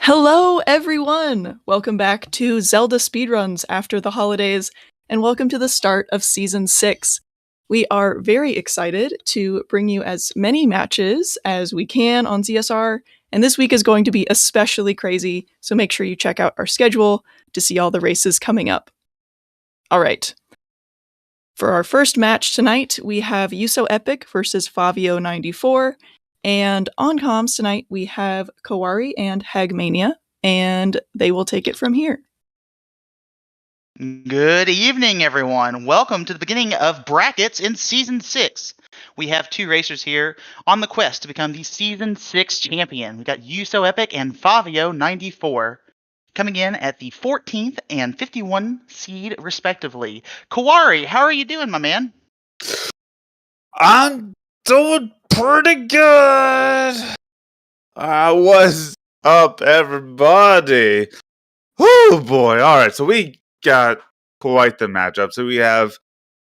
Hello, everyone! Welcome back to Zelda Speedruns after the holidays, and welcome to the start of Season 6. We are very excited to bring you as many matches as we can on ZSR, and this week is going to be especially crazy, so make sure you check out our schedule to see all the races coming up. Alright. For our first match tonight, we have YUSoEpic versus favio94, and on comms tonight, we have Kawari and Hagmania, and they will take it from here. Good evening, everyone. Welcome to the beginning of brackets in Season 6. We have two racers here on the quest to become the Season 6 champion. We got YUSoEpic and favio94 coming in at the 14th and 51 seed, respectively. Kawari, how are you doing, my man? I'm doing pretty good. What's up, everybody? Oh boy! All right, so we got quite the matchup. So we have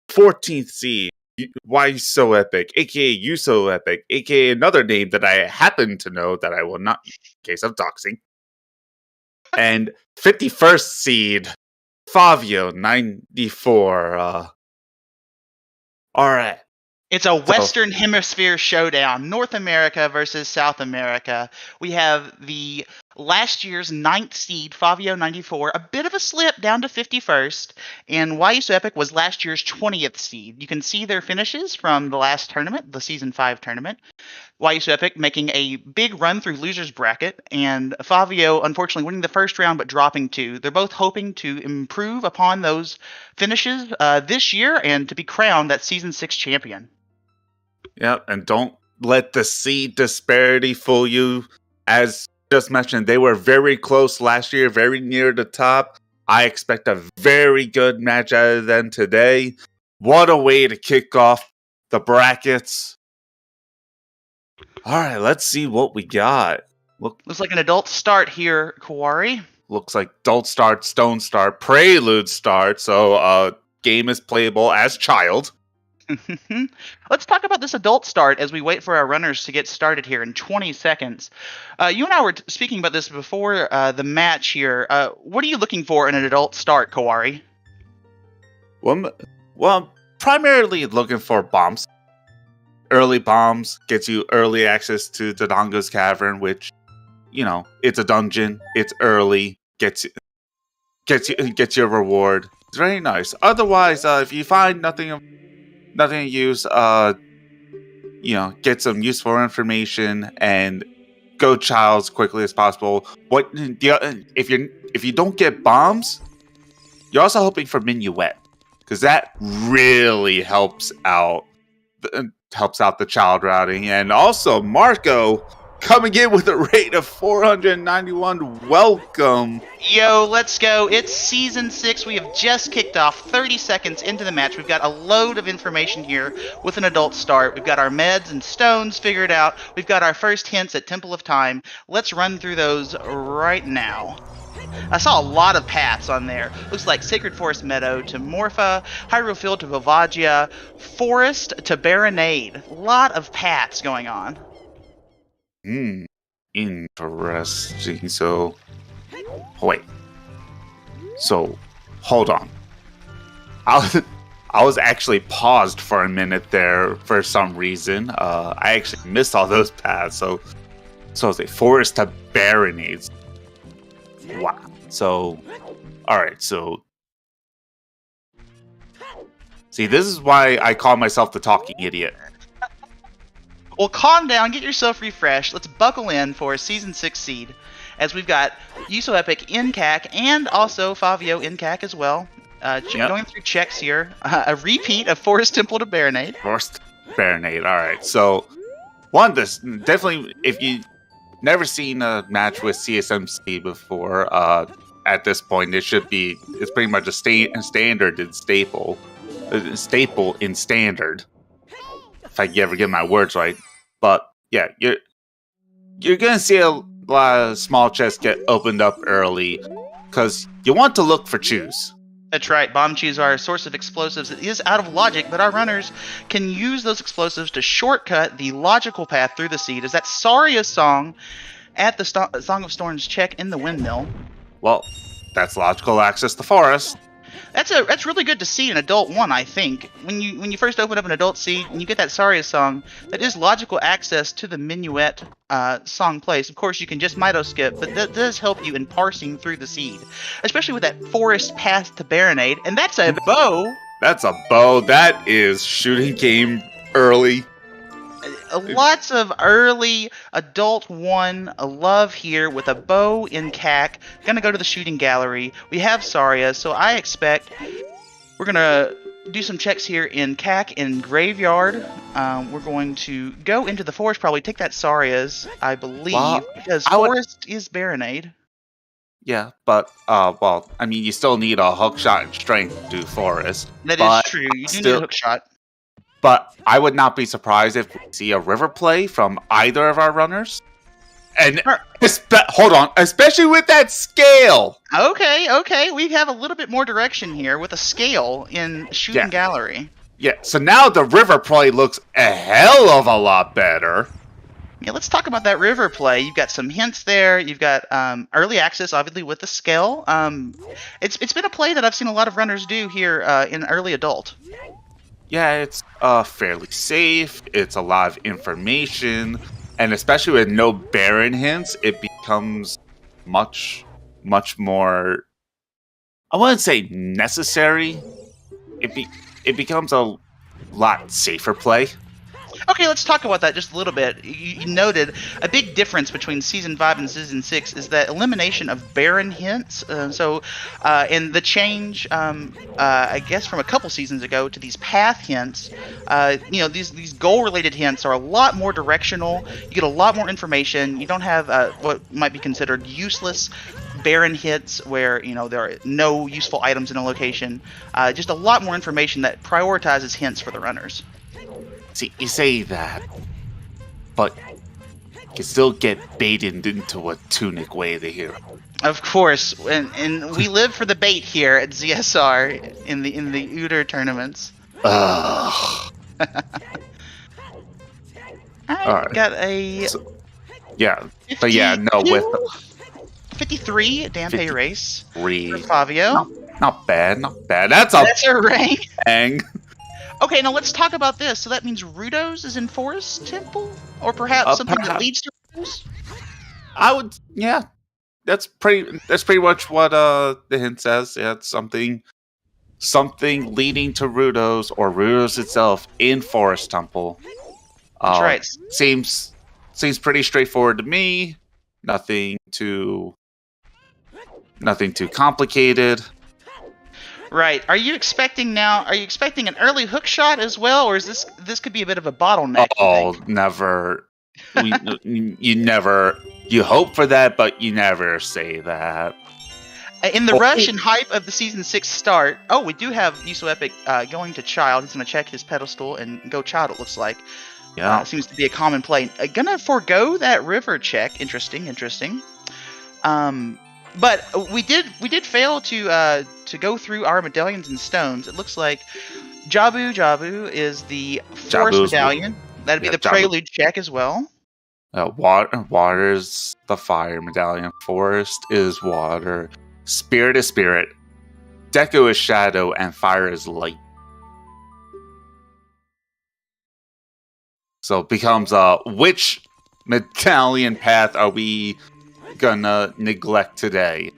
14th seed YUSoEpic, aka YUSoEpic, aka another name that I happen to know that I will not use in case of doxing, and 51st seed favio94. All right. It's a Western Hemisphere showdown, North America versus South America. We have the last year's 9th seed, favio94, a bit of a slip down to 51st, and YUSoEpic was last year's 20th seed. You can see their finishes from the last tournament, the Season 5 tournament. YUSoEpic making a big run through losers bracket, and Favio unfortunately winning the first round but dropping 2. They're both hoping to improve upon those finishes this year and to be crowned that Season 6 champion. Yep, and don't let the seed disparity fool you. As just mentioned, they were very close last year, very near the top. I expect a very good match out of them today. What a way to kick off the brackets. All right, let's see what we got. Looks like an adult start here, Kawari. Looks like adult start, stone start, prelude start, so game is playable as child. Let's talk about this adult start as we wait for our runners to get started here in 20 seconds. You and I were speaking about this before the match here. What are you looking for in an adult start, Kawari? Well, primarily looking for bombs. Early bombs gets you early access to Dodongo's Cavern, which, you know, it's a dungeon. It's early. Gets you a reward. It's very nice. Otherwise, if you find nothing to use, get some useful information and go child as quickly as possible. If you don't get bombs, you're also hoping for Minuet, because that really helps out the child routing. And also Marco coming in with a rate of 491. Welcome. Yo, let's go. It's Season 6. We have just kicked off 30 seconds into the match. We've got a load of information here with an adult start. We've got our meds and stones figured out. We've got our first hints at Temple of Time. Let's run through those right now. I saw a lot of paths on there. Looks like Sacred Forest Meadow to Morpha, Hyrule Field to Vivagia, Forest to Baronade. A lot of paths going on. Interesting. So, wait. So, hold on. I was actually paused for a minute there for some reason. I actually missed all those paths. So it's a Forest to Baronades. Wow. So, alright, so... See, this is why I call myself the talking idiot. Well, calm down, get yourself refreshed. Let's buckle in for a Season 6 seed, as we've got YUSoEpic in CAC and also Favio in CAC as well. Going through checks here. A repeat of Forest Temple to Baronade. Forest Baronade, alright. So, this definitely, if you never seen a match with CSMC before, at this point, it's pretty much a standard and staple. Staple in standard. If I ever get my words right. But yeah, you're gonna see a lot of small chests get opened up early, because you want to look for chews. That's right, bomb chews are a source of explosives. It is out of logic, but our runners can use those explosives to shortcut the logical path through the seed, as that Saria song at the Song of Storms check in the windmill. Well, that's logical access to forest. That's really good to see in Adult 1, I think. When you first open up an Adult Seed and you get that Saria song, that is logical access to the Minuet song place. Of course, you can just Mito skip, but that does help you in parsing through the seed, especially with that forest path to Baronade. And that's a bow. That's a bow. That is shooting game early. Lots of early Adult 1 love here with a bow in CAC. Gonna go to the shooting gallery. We have Saria, so I expect we're gonna do some checks here in CAC in Graveyard. We're going to go into the forest, probably take that Saria's, I believe, because forest is Baronade. Yeah, but well, I mean, you still need a hookshot and strength to do forest. That is true. You do need a hookshot. But I would not be surprised if we see a river play from either of our runners. And hold on, especially with that scale. Okay. We have a little bit more direction here with a scale in shooting gallery. Yeah, so now the river play looks a hell of a lot better. Yeah, let's talk about that river play. You've got some hints there. You've got early access, obviously, with the scale. It's been a play that I've seen a lot of runners do here in early adult. Yeah, it's fairly safe. It's a lot of information, and especially with no Baron hints, it becomes much more. I wouldn't say necessary. It becomes a lot safer play. Okay, let's talk about that just a little bit. You noted a big difference between Season 5 and Season 6 is that elimination of Baron hints. And the change, I guess, from a couple seasons ago to these path hints, these goal-related hints are a lot more directional. You get a lot more information. You don't have what might be considered useless Baron hits where, there are no useful items in a location. Just a lot more information that prioritizes hints for the runners. See, you say that, but you can still get baited into a tunic way the hero. Of course, and we live for the bait here at ZSR in the OoTR tournaments. Ugh. I got a... but yeah, no, with... 53 Dampe race for 3 Favio. Not bad. That's a rank. Bang. Okay, now let's talk about this. So that means Rudos is in Forest Temple? Or perhaps something that leads to Rudos? I would, yeah. That's pretty much what the hint says. Yeah, it's something leading to Rudos or Rudos itself in Forest Temple. That's right. Seems pretty straightforward to me. Nothing too complicated. Right. Are you expecting an early hook shot as well, or is this could be a bit of a bottleneck? Oh, never. You hope for that, but you never say that. In the rush and hype of the Season 6 start, we do have YUSoEpic going to Child. He's going to check his pedestal and go Child, it looks like. Yeah. Seems to be a common play. Gonna forego that river check. Interesting. But we did fail to go through our medallions and stones. It looks like Jabu is the forest medallion. That'd be the prelude check as well. Water's the fire medallion. Forest is water. Spirit is spirit. Deku is shadow, and fire is light. So it becomes which medallion path are we gonna neglect today?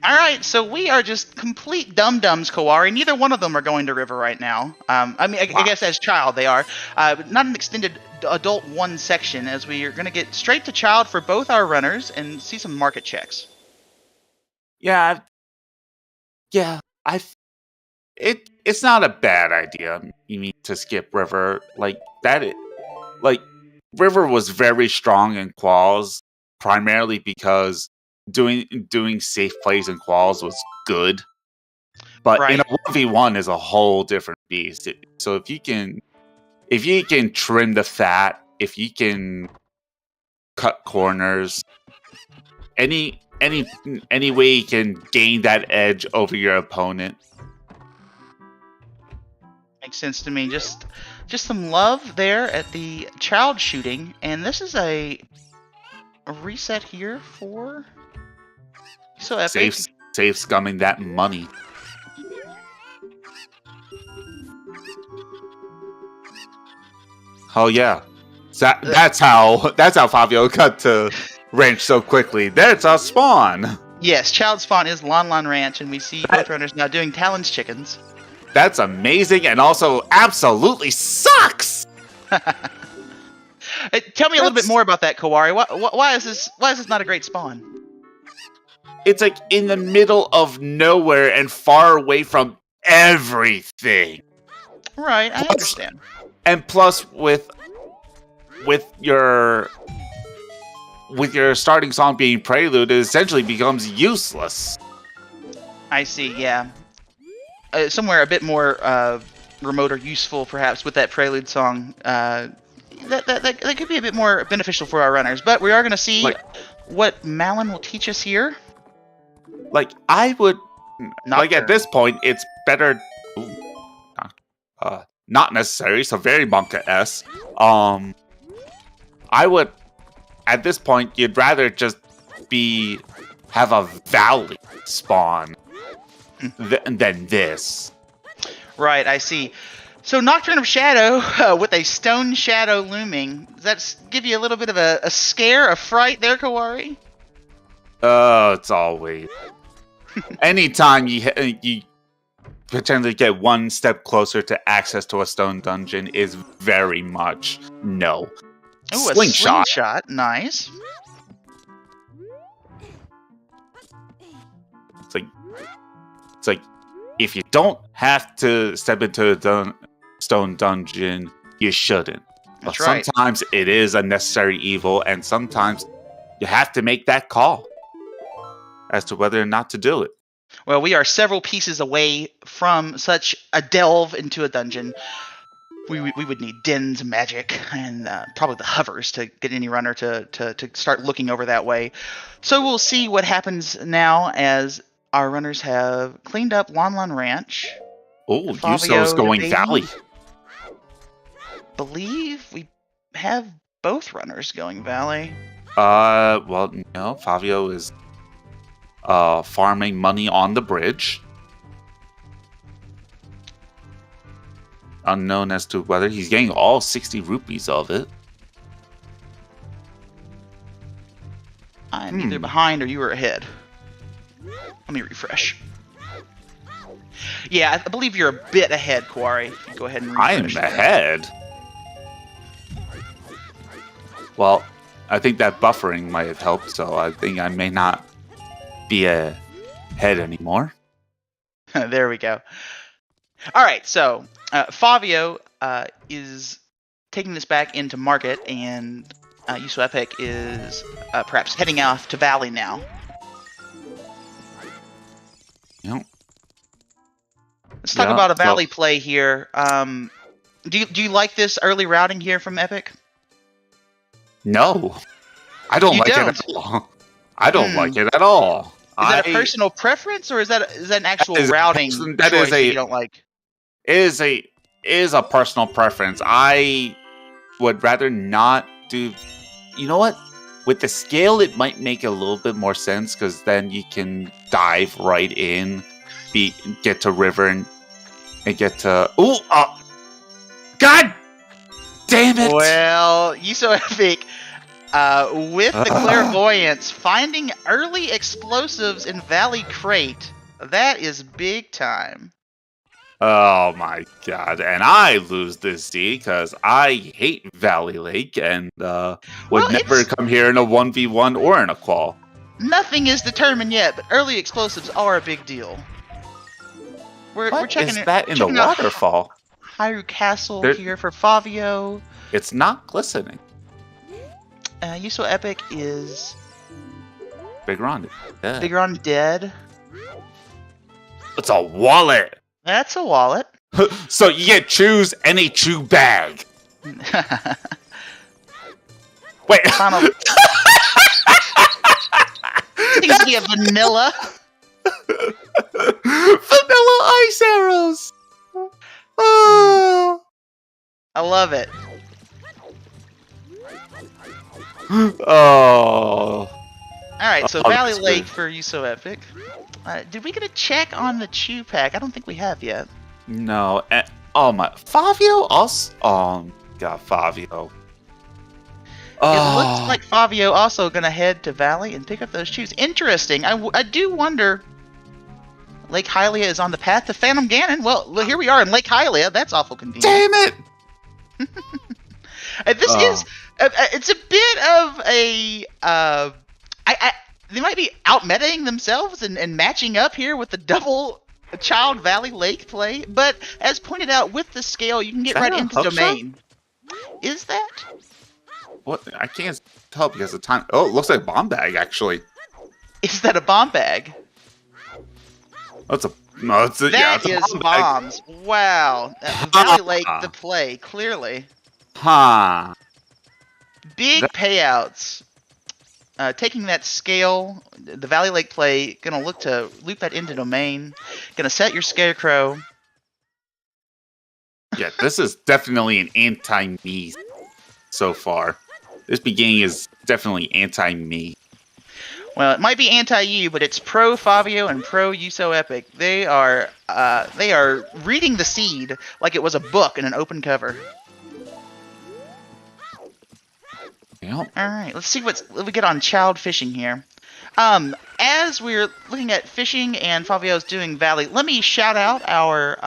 Alright, so we are just complete dum-dums, Kawari. Neither one of them are going to River right now. I guess as Child they are. But not an extended Adult 1 section, as we are going to get straight to Child for both our runners and see some market checks. It's not a bad idea. You need to skip River. River was very strong in quals, primarily because doing safe plays in quals was good. But in a 1v1 is a whole different beast. So if you can trim the fat, if you can cut corners, any way you can gain that edge over your opponent. Makes sense to me. Just some love there at the Child shooting, and this is a a reset here for YUSoEpic. Safe scumming that money. Oh yeah, that's how Favio got to ranch so quickly. That's a spawn. Yes, child spawn is Lon Lon Ranch, and we see both runners now doing Talon's chickens. That's amazing, and also absolutely sucks. Tell me a little bit more about that, Kawari. Why is this not a great spawn? It's like in the middle of nowhere and far away from everything. Right, I understand. And plus, with your starting song being Prelude, it essentially becomes useless. I see. Yeah, somewhere a bit more remote or useful, perhaps, with that Prelude song. That could be a bit more beneficial for our runners. But we are going to see what Malin will teach us here. Like, I would... Like, Nocturne. at this point, it's better... not necessary, so very Monka-esque. I would... At this point, you'd rather just have a valley spawn than this. Right, I see. So Nocturne of Shadow with a stone shadow looming. Does that give you a little bit of a scare, a fright there, Kawari? It's always... Anytime you potentially get one step closer to access to a stone dungeon is very much no. Ooh, Slingshot. A slingshot. Nice. It's like if you don't have to step into a stone dungeon, you shouldn't. But That's right. sometimes it is a necessary evil, and sometimes you have to make that call as to whether or not to do it. Well, we are several pieces away from such a delve into a dungeon. We would need Din's magic and probably the hovers to get any runner to start looking over that way. So we'll see what happens now as our runners have cleaned up Lon Lon Ranch. Oh, Favio YUSo's going debating. valley. Believe we have both runners going valley. Well, no, Favio is farming money on the bridge. Unknown as to whether he's getting all 60 rupees of it. I'm either behind or you are ahead. Let me refresh. Yeah, I believe you're a bit ahead, Kawari. Go ahead and I am refresh. ahead. Well, I think that buffering might have helped, so I think I may not be ahead anymore. There we go. All right, so Favio is taking this back into market, and YUSoEpic is perhaps heading off to Valley now. Yep. Let's talk about a Valley play here. Do you like this early routing here from Epic? No, I don't You like don't? it at all. I don't like it at all. Is that a personal preference, or is that an actual routing choice that you don't like? It is a personal preference. I would rather not do... You know what? With the scale, it might make a little bit more sense, because then you can dive right in, get to river, and get to... Ooh! God damn it! Well, YUSoEpic, with the clairvoyance, finding early explosives in Valley Crate, that is big time. Oh my god, and I lose this D because I hate Valley Lake and would never come here in a 1v1 or in a qual. Nothing is determined yet, but early explosives are a big deal. We're checking is that in the waterfall? Hyrule Castle here for Favio. It's not glistening. YUSoEpic is Big Ron dead. Big Ron dead. It's a wallet. That's a wallet. So you get choose any chew bag. Wait. Seems to be a vanilla. Vanilla ice arrows. Oh. I love it. Oh. Alright, so Oh, Valley that's Lake good. for YUSoEpic. Did we get a check on the Chew Pack? I don't think we have yet. No. Oh my. Favio also. Oh God, Favio. It looks Oh. like Favio also gonna head to Valley and pick up those chews. Interesting. I do wonder. Lake Hylia is on the path to Phantom Ganon. Well, here we are in Lake Hylia. That's awful convenient. Damn it! This is. It's a bit of a. They might be out-metaing themselves and matching up here with the double Child Valley Lake play, but as pointed out, with the scale, you can get right into domain. Is that? What? I can't tell because of time. Oh, it looks like a bomb bag, actually. Is that a bomb bag? That's a. No, it's a. That yeah, is bombs. Wow. Valley Lake, the play, clearly. Huh. Big payouts. Taking that scale, the Valley Lake play, gonna look to loop that into domain. Gonna set your Scarecrow. Yeah, this is definitely an anti-me so far. This beginning is definitely anti-me. Well, it might be anti-you, but it's pro Favio and pro YUSoEpic. They are reading the seed like it was a book in an open cover. Yep. All right, let's see what we get on child fishing here. As we're looking at fishing and Favio's doing Valley, let me shout out our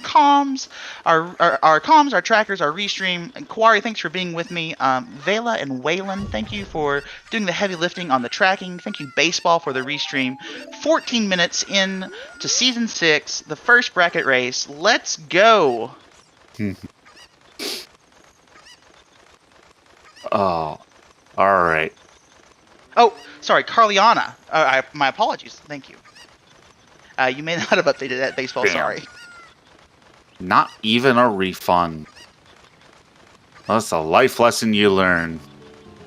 comms, our comms, our trackers, our restream. And Kwari, thanks for being with me. Vela and Waylon, thank you for doing the heavy lifting on the tracking. Thank you, Baseball, for the restream. 14 minutes in to Season 6, the first bracket race. Let's go! Oh, all right. Oh, sorry, Carliana. My apologies. Thank you. You may not have updated that, Baseball. Damn. Sorry. Not even a refund. That's a life lesson you learn.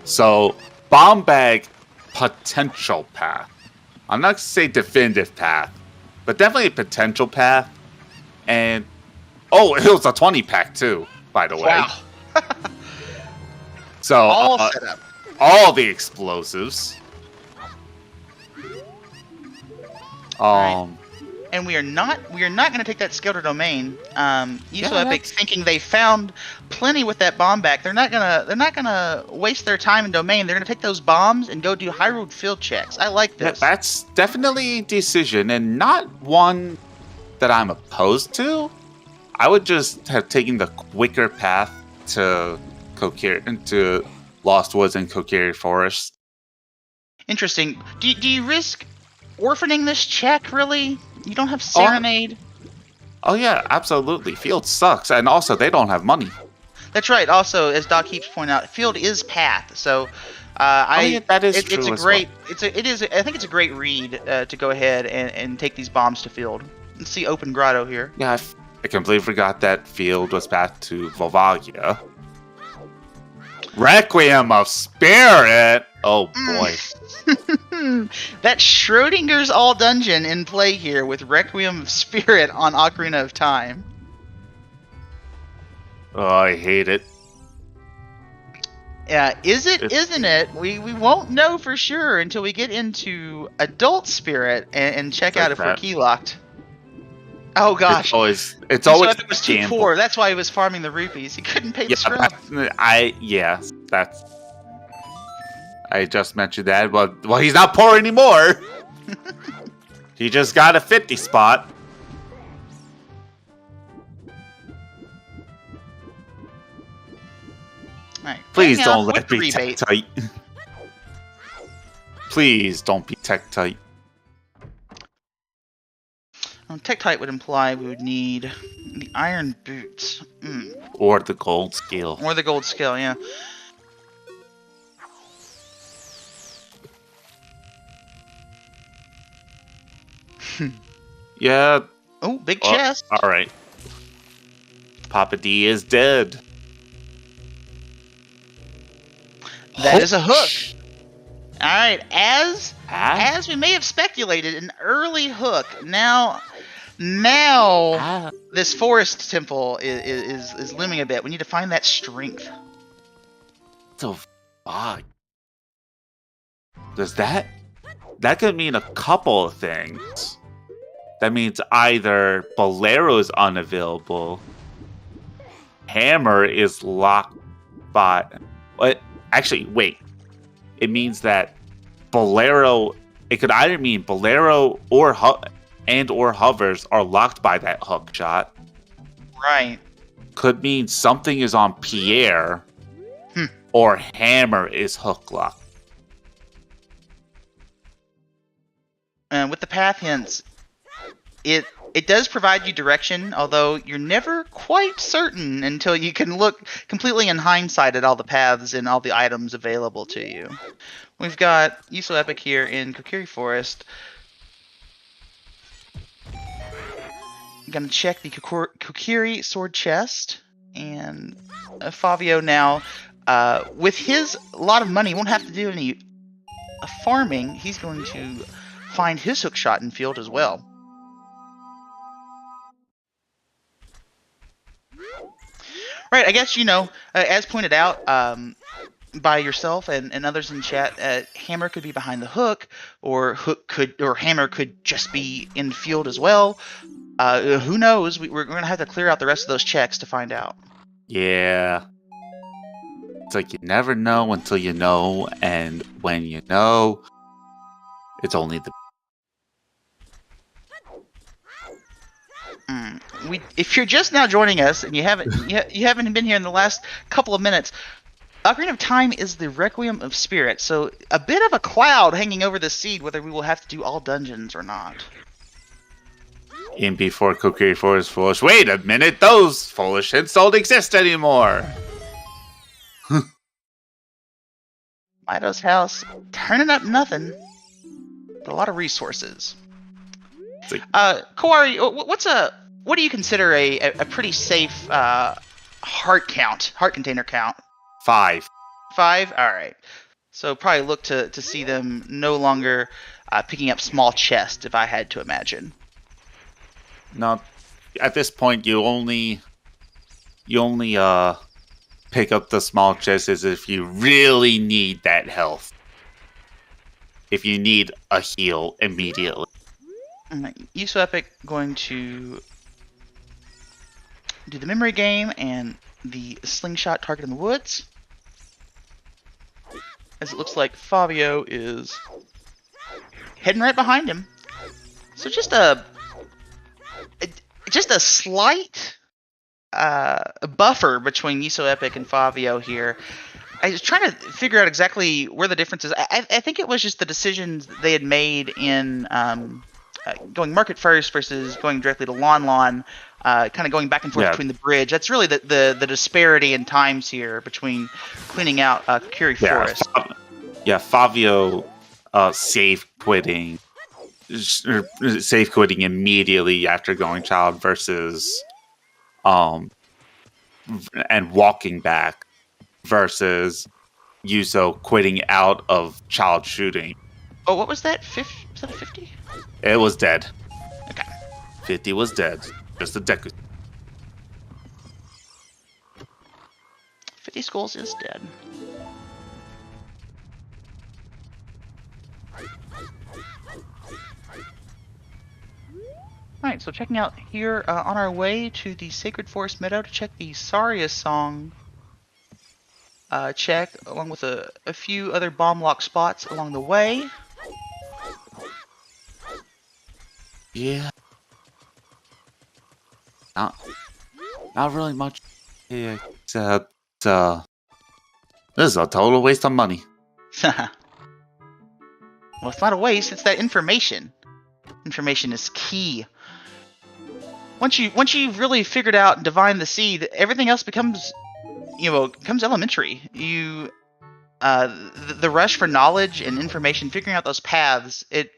So, bomb bag potential path. I'm not going to say definitive path, but definitely a potential path. And, oh, it was a 20 pack too, by the way. Wow. So, All set up. all the explosives. And we are not going to take that scale to domain. YUSoEpic that's- thinking they found plenty with that bomb back. They're not gonna waste their time in domain. They're gonna take those bombs and go do high road field checks. I like Yeah, this. that's definitely a decision, and not one that I'm opposed to. I would just have taken the quicker path to into Lost Woods and Kokiri Forest. Interesting. Do you risk orphaning this check? Really? You don't have Serenade. Oh yeah, absolutely. Field sucks, and also they don't have money. That's right. Also, as Doc keeps pointing out, field is path. So, that is it's true a as great. well. I think it's a great read to go ahead and take these bombs to field. Let's see Open Grotto here. Yeah, I completely forgot that field was path to Volvagia. Requiem of Spirit. Oh boy. That Schrodinger's All Dungeon in play here with Requiem of Spirit on Ocarina of Time. Oh, I hate it. Is it? Isn't it? We won't know for sure until we get into Adult Spirit and check out if we're key locked. Oh gosh! It's always It was too poor. That's why he was farming the rupees. He couldn't pay the scrub. I just mentioned that. Well, he's not poor anymore. He just got a 50 spot. Right. Please Hang don't on let with the me tech rebate. tight. Please don't be tech tight. Tech tight would imply we would need the iron boots. Or the gold skill. Or the gold skill, yeah. Yeah. Oh, big chest. Alright. Papa D is dead. That is a hook. Alright, as we may have speculated, an early hook. Now this forest temple is looming a bit. We need to find that strength. So Fuck. Does that could mean a couple of things. That means either Bolero is unavailable, Hammer is locked by. What? Actually, wait. It means that Bolero. It could either mean Bolero or hovers are locked by that hook shot. Right. Could mean something is on Pierre, or Hammer is hook locked. And with the path hints, it does provide you direction, although you're never quite certain until you can look completely in hindsight at all the paths and all the items available to you. We've got YUSoEpic here in Kokiri Forest. I'm going to check the Kokiri sword chest, and Favio now, with his lot of money, won't have to do any farming. He's going to find his hookshot in field as well. Right, I guess, as pointed out by yourself and others in chat, Hammer could be behind the hook, or Hammer could just be in field as well. Who knows? We're going to have to clear out the rest of those checks to find out. Yeah. It's like you never know until you know, and when you know, it's only the... If you're just now joining us and you haven't been here in the last couple of minutes, Ocarina of Time is the Requiem of Spirit, so a bit of a cloud hanging over the seed whether we will have to do all dungeons or not. In before Kokiri Forest foolish. Wait a minute, those foolish hints don't exist anymore. Mido's house, turning up nothing, but a lot of resources. Kawari, what do you consider a pretty safe heart container count? 5. 5? Alright. So probably look to see them no longer picking up small chests, if I had to imagine. No, at this point you only pick up the small chests as if you really need that health. If you need a heal immediately. YUSoEpic going to do the memory game and the slingshot target in the woods. As it looks like Favio is heading right behind him. So just a slight buffer between YUSoEpic and Favio here. I was trying to figure out exactly where the difference is. I think it was just the decisions they had made in going market first versus going directly to Lon, kind of going back and forth between the bridge. That's really the disparity in times here between cleaning out Kokiri Forest. Favio safe quitting immediately after going child versus and walking back versus Yuzo quitting out of child shooting. Oh, what was that? Was that a 50? It was dead. Okay. 50 was dead. Just a deku. 50 skulls is dead. Alright, so checking out here on our way to the Sacred Forest Meadow to check the Saria song check, along with a few other bomb lock spots along the way. Yeah. Not really much. Except, this is a total waste of money. Well, it's not a waste, it's that information. Information is key. Once you've really figured out and divined the seed, everything else becomes elementary. The rush for knowledge and information, figuring out those paths, it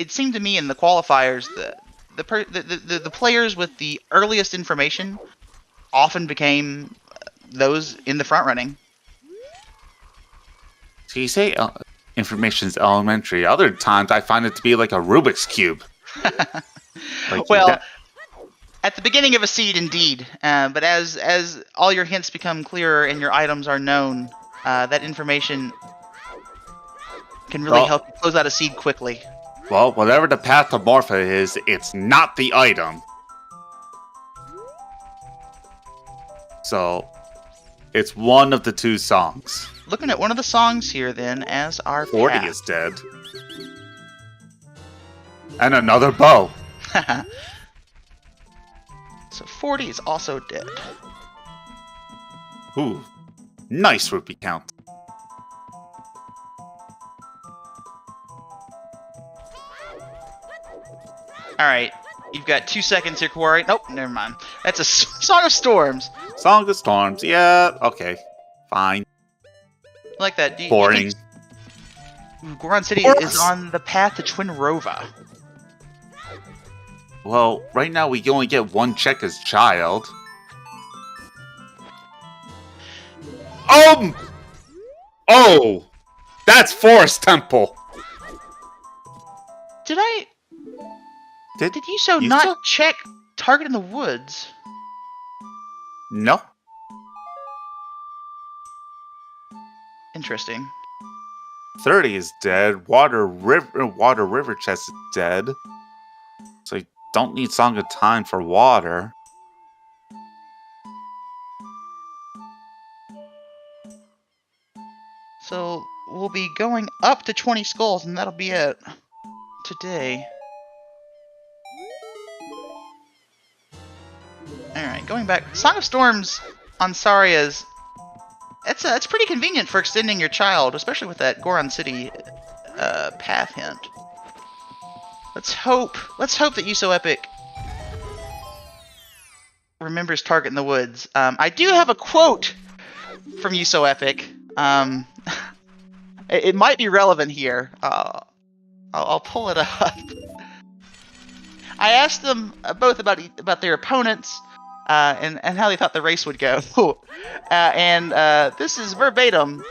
seemed to me in the qualifiers that the players with the earliest information often became those in the front running. So you say information's elementary. Other times I find it to be like a Rubik's Cube. Well, at the beginning of a seed, indeed. But as all your hints become clearer and your items are known, That information can really help you close out a seed quickly. Well, whatever the path to Morpha is, it's not the item. So, it's one of the two songs. Looking at one of the songs here, then, as our 40 path. is dead. And another bow. So 40 is also dead. Ooh, nice rupee count. Alright, you've got 2 seconds here, Quarry. Nope, never mind. That's a Song of Storms. Song of Storms, yeah, okay. Fine. I like that. Boring. Goron City is on the path to Twin Rova. Well, right now we only get one check as child. Oh! That's Forest Temple! Did YUSo not check target in the woods? No. Interesting. 30 is dead. Water River Chest is dead. So you don't need Song of Time for water. So we'll be going up to 20 skulls, and that'll be it today. Alright, going back. Song of Storms on Saria's. It's pretty convenient for extending your child, especially with that Goron City path hint. Let's hope that YUSoEpic remembers target in the woods. I do have a quote from YUSoEpic. It might be relevant here. I'll pull it up. I asked them both about their opponents and how they thought the race would go. And this is verbatim.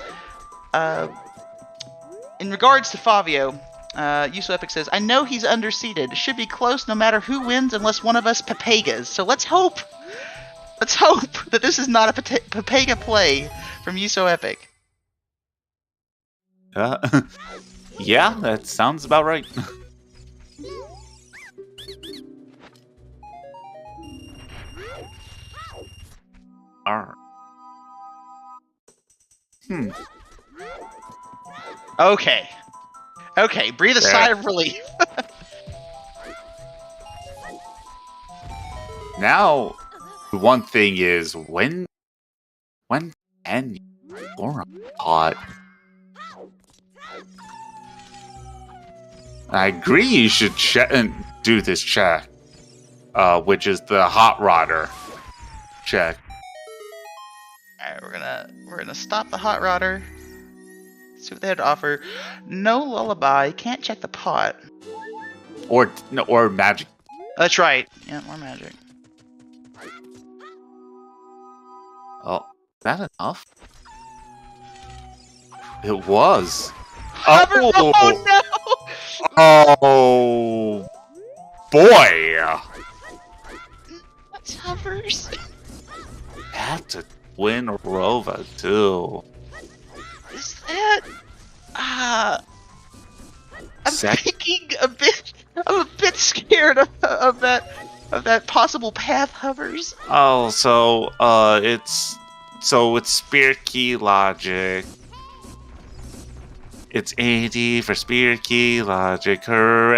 In regards to Favio, YUSoEpic says, "I know he's underseeded. Should be close no matter who wins unless one of us Papegas. So let's hope that this is not a Papega play from YUSoEpic." Yeah, that sounds about right. Alright. Okay, breathe a sigh of relief. Now, the one thing is, when can Goron pot? I agree you should do this check, which is the Hot Rodder check. Alright, we're gonna stop the Hot Rodder. See what they had to offer. No lullaby. Can't check the pot. Or magic. That's right. Yeah, more magic. Oh, is that enough? It was. Hover! Oh no! Oh boy! That's hovers. Had to win Rova too. Is that? I'm thinking a bit. I'm a bit scared of that possible path hovers. Oh, so it's Spirit Key logic. It's 80 for Spirit Key logic. Hooray!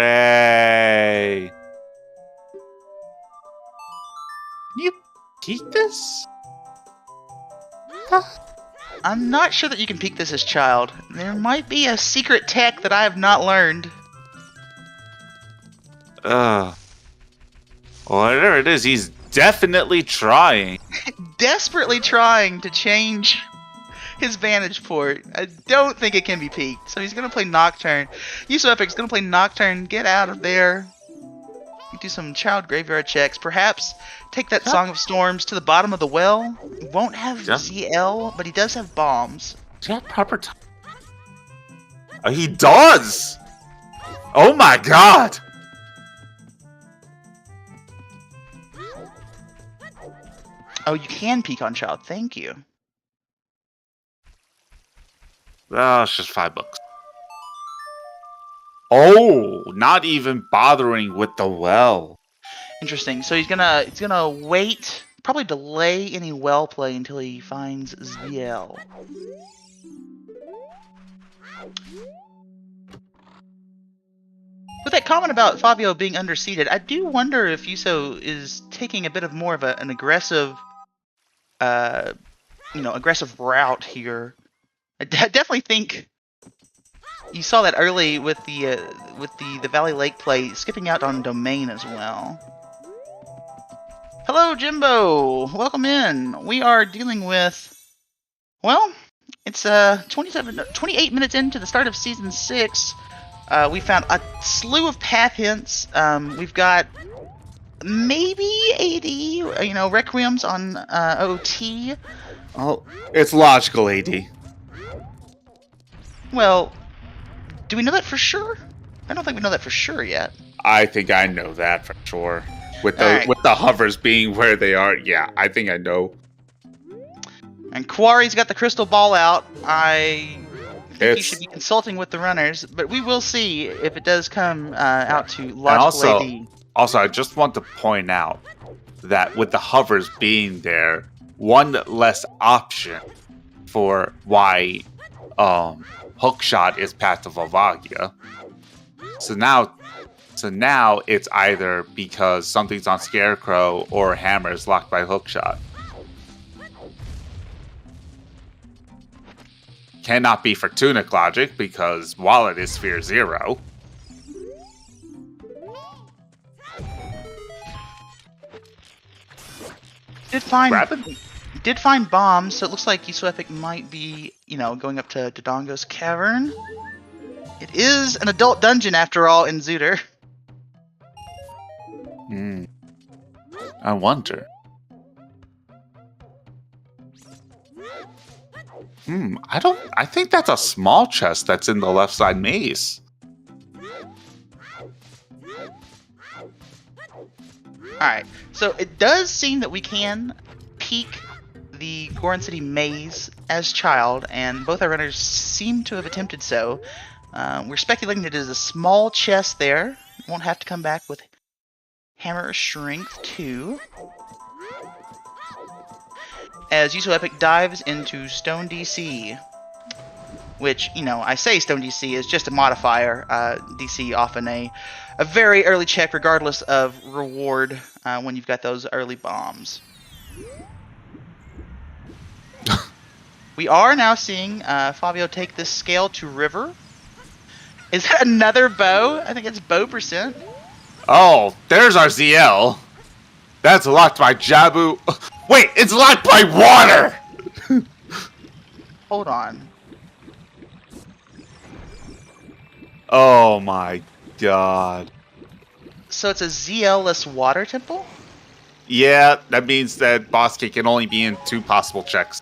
Can you peek this? I'm not sure that you can peek this as child. There might be a secret tech that I have not learned. Whatever it is, he's definitely trying. Desperately trying to change his vantage port. I don't think it can be peeked. So he's going to play Nocturne. YUSoEpic's going to play Nocturne. Get out of there. You do some child graveyard checks. Perhaps take that Song of Storms to the bottom of the well. He won't have ZL, but he does have bombs. Does he have proper time? He does! Oh my god! Oh, you can peek on child. Thank you. Oh, it's just $5. Oh, not even bothering with the well. Interesting. So he's gonna wait, probably delay any well play until he finds ZL. With that comment about Fabio being underseeded, I do wonder if YUSo is taking a bit of more of an aggressive, aggressive route here. I definitely think you saw that early with the Valley Lake play, skipping out on Domain as well. Hello, Jimbo. Welcome in. We are dealing with, well, it's 28 minutes into the start of Season 6. We found a slew of path hints. We've got maybe 80, requiems on OT. Oh, it's logical, AD. Well, do we know that for sure? I don't think we know that for sure yet. I think I know that for sure. With the hovers being where they are, yeah, I think I know. And Quarry's got the crystal ball out. I think you should be consulting with the runners, but we will see if it does come out to logical AD. Also, I just want to point out that with the hovers being there, one less option for why hookshot is path to Volvagia. So now it's either because something's on Scarecrow or Hammer is locked by hookshot. Cannot be for Tunic logic because Wallet is Sphere 0. Did find bombs, so it looks like YUSoEpic might be, going up to Dodongo's Cavern. It is an adult dungeon after all in Zooter. I wonder. I think that's a small chest that's in the left side maze. Alright, so it does seem that we can peek the Goron City maze as child, and both our runners seem to have attempted so. We're speculating that it is a small chest there. Won't have to come back with Hammer Strength 2. As YUSoEpic dives into Stone DC, which, I say Stone DC is just a modifier. DC often a very early check regardless of reward when you've got those early bombs. We are now seeing Fabio take this scale to River. Is that another bow? I think it's bow percent. Oh, there's our ZL. That's locked by Jabu. Wait, it's locked by water! Hold on. Oh my god. So it's a ZL-less water temple? Yeah, that means that boss key can only be in 2 possible checks.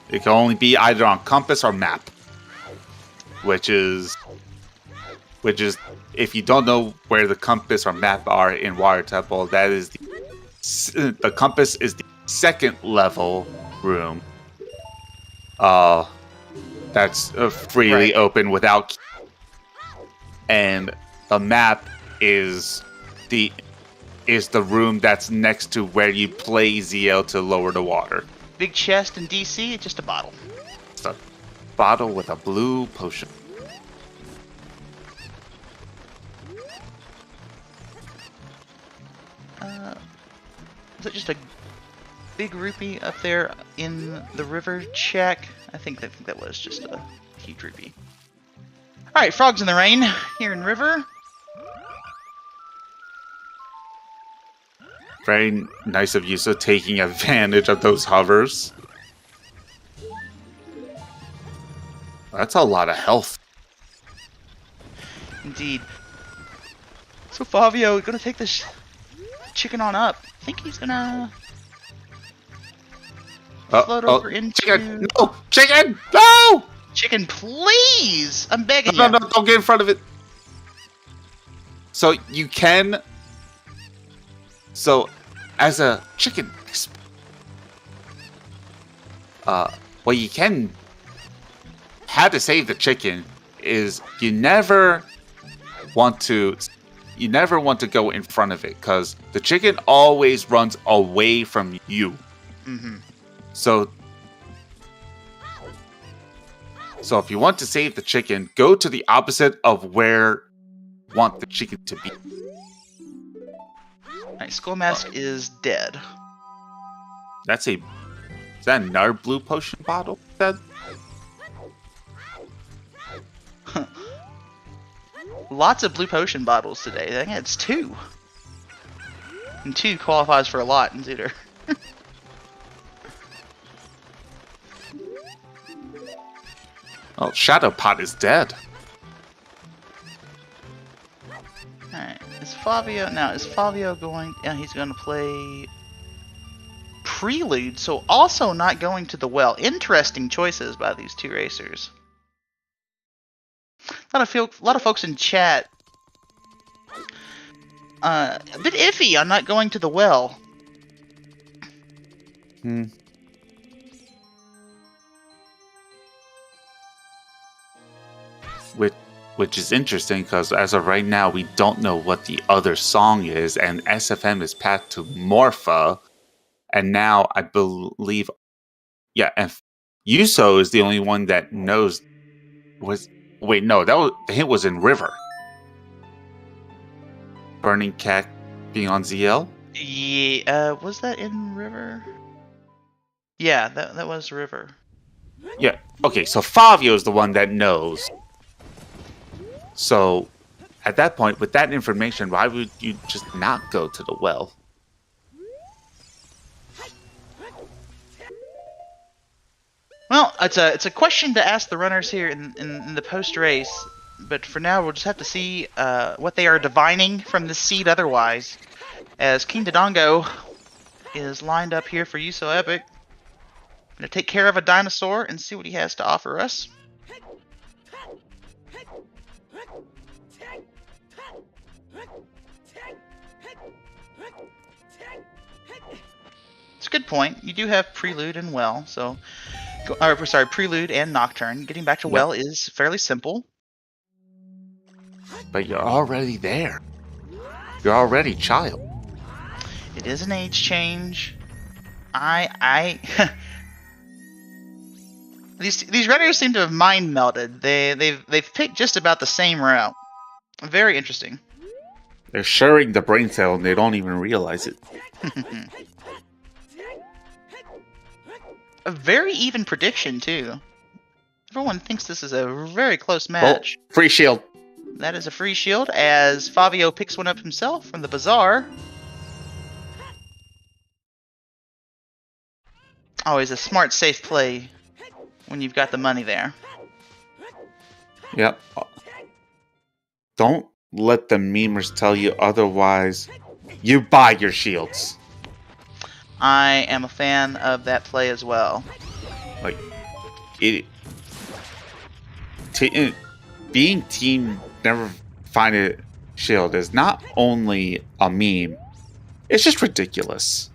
It can only be either on compass or map. Which is if you don't know where the compass or map are in Water Temple, that is the compass is the 2nd level room. That's freely open without key. And the map is the room that's next to where you play ZL to lower the water. Big chest in DC, just a bottle. It's a bottle with a blue potion. Is it just a big rupee up there in the river check? I think that was just a huge rupee. Alright, Frogs in the Rain here in River. Very nice of YUSo taking advantage of those hovers. That's a lot of health. Indeed. So Fabio gonna take this chicken on up. I think he's gonna float over into... Chicken! No! Chicken! No! Chicken, please! I'm begging you. No, don't get in front of it. So you can... So, as a chicken... what you can how to save the chicken is you never want to go in front of it, because the chicken always runs away from you. Mm-hmm. So if you want to save the chicken, go to the opposite of where you want the chicken to be. Alright, Skull Mask is dead. Is that another blue potion bottle? Lots of blue potion bottles today. I think it's 2. And 2 qualifies for a lot in Zooter. Oh, Shadow Pot is dead. Alright, is Favio going... Yeah, he's going to play... Prelude, so also not going to the well. Interesting choices by these 2 racers. A lot of folks in chat a bit iffy on not going to the well. Which is interesting, because as of right now, we don't know what the other song is, and SFM is path to Morpha, and now I believe, and Yuso is the only one that knows. Wait, no, the hint was in River. Burning Cat being on ZL? Yeah, was that in River? Yeah, that was River. Yeah, okay, so Favio is the one that knows. So, at that point, with that information, why would you just not go to the well? Well, it's a question to ask the runners here in the post-race, but for now we'll just have to see what they are divining from this seed otherwise, as King Dodongo is lined up here for YUSoEpic. Going to take care of a dinosaur and see what he has to offer us. It's a good point. You do have Prelude and Well, so... Prelude and Nocturne. Getting back to Well is fairly simple. But you're already there. You're already child. It is an age change. These runners seem to have mind melded. They've picked just about the same route. Very interesting. They're sharing the brain cell and they don't even realize it. A very even prediction, too. Everyone thinks this is a very close match. Oh, free shield. That is a free shield, as Favio picks one up himself from the bazaar. Always a smart, safe play when you've got the money there. Yep. Don't let the memers tell you otherwise. You buy your shields. I am a fan of that play as well. Like, being team never find a shield is not only a meme, it's just ridiculous.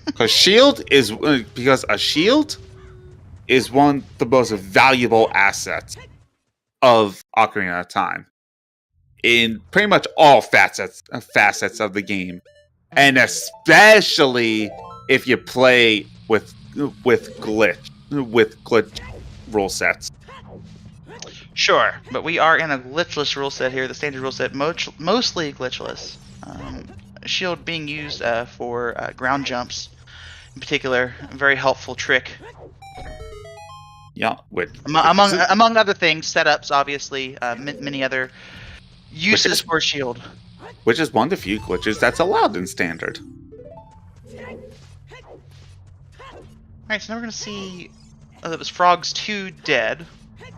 Because a shield is one of the most valuable assets of Ocarina of Time in pretty much all facets of the game, and especially if you play with glitch rule sets. Sure, but we are in a glitchless rule set here. The standard rule set mostly glitchless. Shield being used for ground jumps, in particular, a very helpful trick. Yeah, among other things, setups, obviously, many other uses for shield. Which is one of the few glitches that's allowed in standard. Alright, so now we're going to see... that was Frogs 2 dead.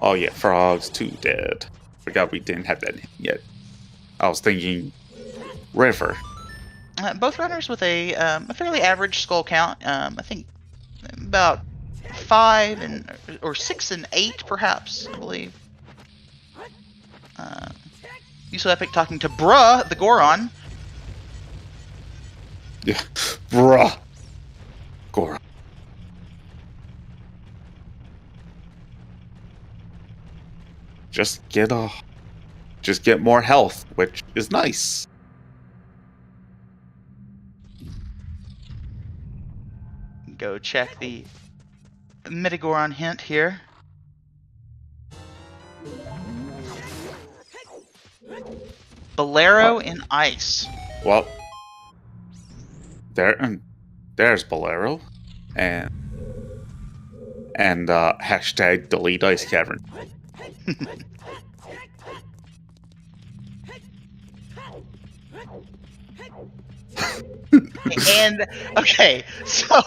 Oh yeah, Frogs 2 dead. Forgot we didn't have that yet. I was thinking River. Both runners with a fairly average skull count. I think about 5 or 6 and 8, perhaps, I believe. YUSoEpic talking to Bruh, the Goron. Yeah, Bruh. Goron. just get more health, which is nice. Go check the Metagoron hint here. Bolero in ice. Well, there's Bolero, and hashtag delete ice cavern. And okay, so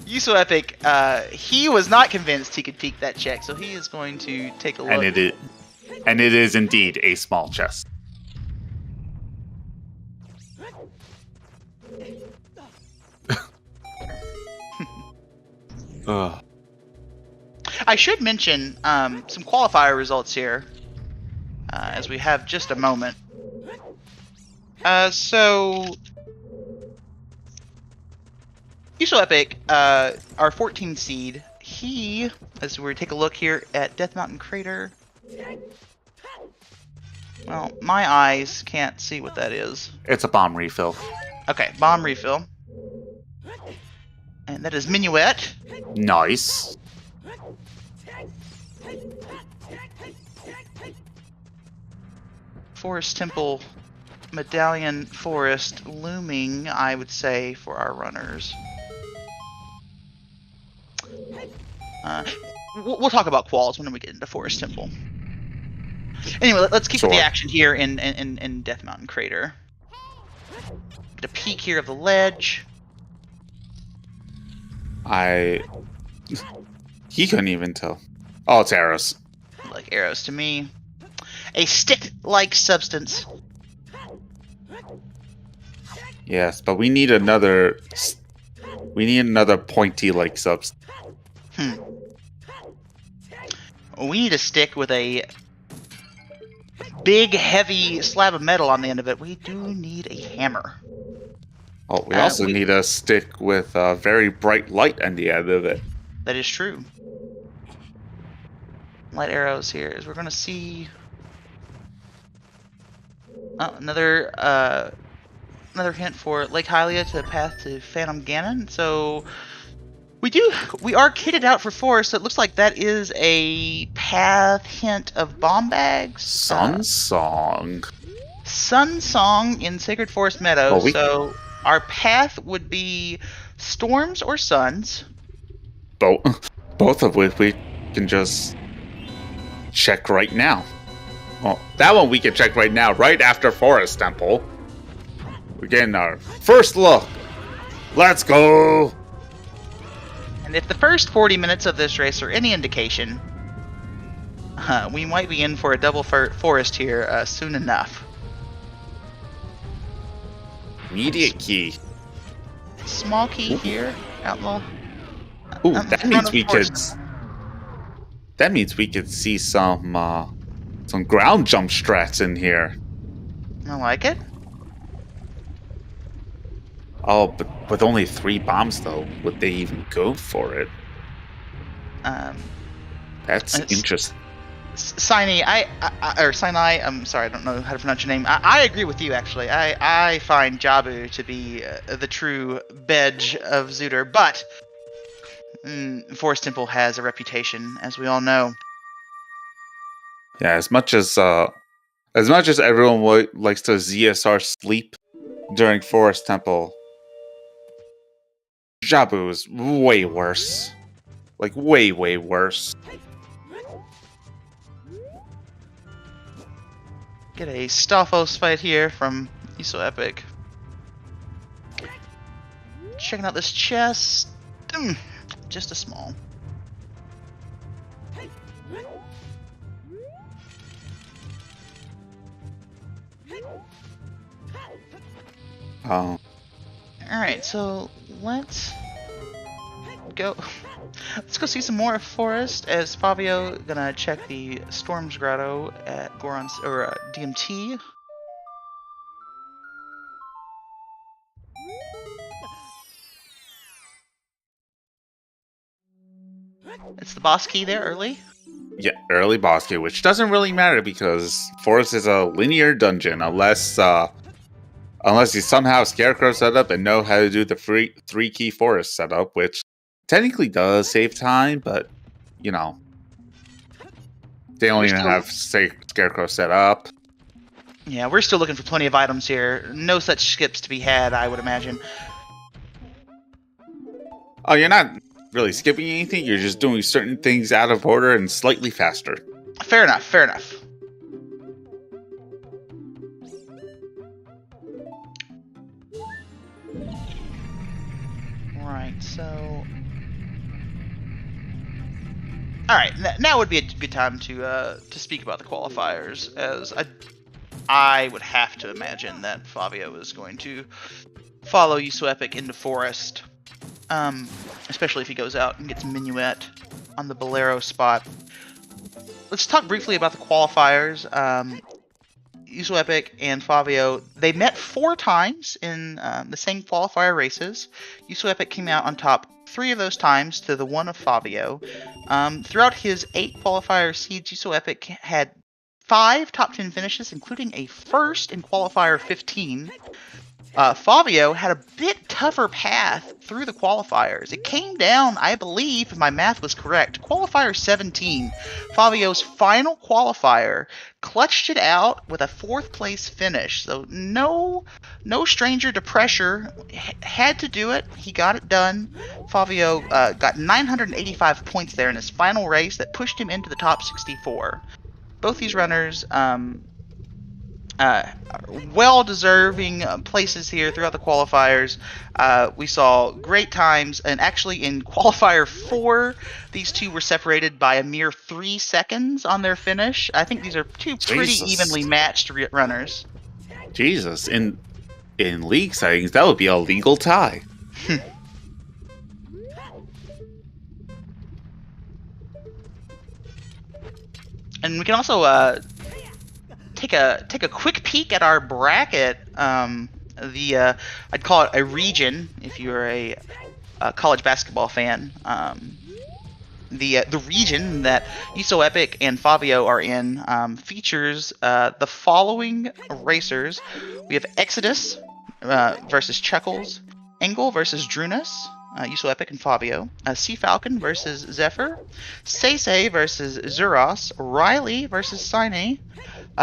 YUSoEpic, he was not convinced he could peek that check, so he is going to take a look. And it is indeed a small chest. I should mention some qualifier results here, as we have just a moment. So YUSoEpic, our 14 seed, he, as we take a look here at Death Mountain Crater. Well, my eyes can't see what that is. It's a bomb refill. Okay, bomb refill. And that is Minuet. Nice. Forest Temple, Medallion Forest looming, I would say, for our runners. We'll talk about quals when we get into Forest Temple. Anyway, let's keep with the action here in Death Mountain Crater. Get a peek here of the ledge. He couldn't even tell. Oh, it's arrows. Like arrows to me. A stick-like substance. Yes, but we need another pointy-like substance. We need a stick with a big, heavy slab of metal on the end of it. We do need a hammer. Oh, we also need a stick with a very bright light on the end of it. That is true. Light arrows here, as we're going to see another hint for Lake Hylia to the path to Phantom Ganon. So we are kitted out for forest. So it looks like that is a path hint of bomb bags. Sun Song in Sacred Forest Meadow. So our path would be storms or suns. Both of which we can just check right now. Well, that one we can check right now, right after Forest Temple. We're getting our first look. Let's go! And if the first 40 minutes of this race are any indication, we might be in for a double forest here soon enough. Immediate key. Small key here, outlaw. Ooh, that means we could see some ground jump strats in here. I like it. Oh, but with only 3 bombs though, would they even go for it? That's interesting. Sinai, I'm sorry, I don't know how to pronounce your name. I agree with you, actually. I find Jabu to be the true Bedge of Zooter, but Forest Temple has a reputation, as we all know. Yeah, as much as everyone likes to ZSR sleep during Forest Temple, Jabu is way worse. Like, way, way worse. Get a Stalfos fight here from YUSoEpic. Checking out this chest. Just a small. Oh. Alright, so let's go. Let's go see some more forest, as Fabio gonna check the Storm's Grotto at Goron's or DMT. It's the boss key there early. Yeah, early boss key, which doesn't really matter because Forest is a linear dungeon unless you somehow Scarecrow setup and know how to do the three key Forest setup, which technically does save time, but you know they don't even have Scarecrow set up. Yeah, we're still looking for plenty of items here. No such skips to be had, I would imagine. Oh, you're not really skipping anything. You're just doing certain things out of order and slightly faster. Fair enough, fair enough. Right, so... Alright, now would be a good time to speak about the qualifiers, as I would have to imagine that Favio is going to follow YUSoEpic into Forest. Especially if he goes out and gets Minuet on the Bolero spot. Let's talk briefly about the qualifiers. YUSoEpic and Favio, they met 4 times in the same qualifier races. YUSoEpic came out on top 3 of those times to the 1 of Favio. Throughout his 8 qualifier seeds, YUSoEpic had 5 top 10 finishes, including a first in qualifier 15. Favio had a bit tougher path through the qualifiers. It came down, I believe, if my math was correct, qualifier 17. Favio's final qualifier clutched it out with a 4th place finish. So no stranger to pressure. Had to do it. He got it done. Favio got 985 points there in his final race that pushed him into the top 64. Both these runners well-deserving places here throughout the qualifiers. We saw great times, and actually in qualifier 4, these two were separated by a mere 3 seconds on their finish. I think these are 2 pretty evenly matched runners. Jesus, in league settings, that would be a legal tie. And we can also take a quick peek at our bracket. I'd call it a region if you're a college basketball fan. The region that YUSoEpic and Favio are in features the following racers. We have Exodus versus Chuckles, Engel versus Drunus, YUSoEpic and Favio, Sea Falcon versus Zephyr, Seisei versus Zuros, Riley versus Sine,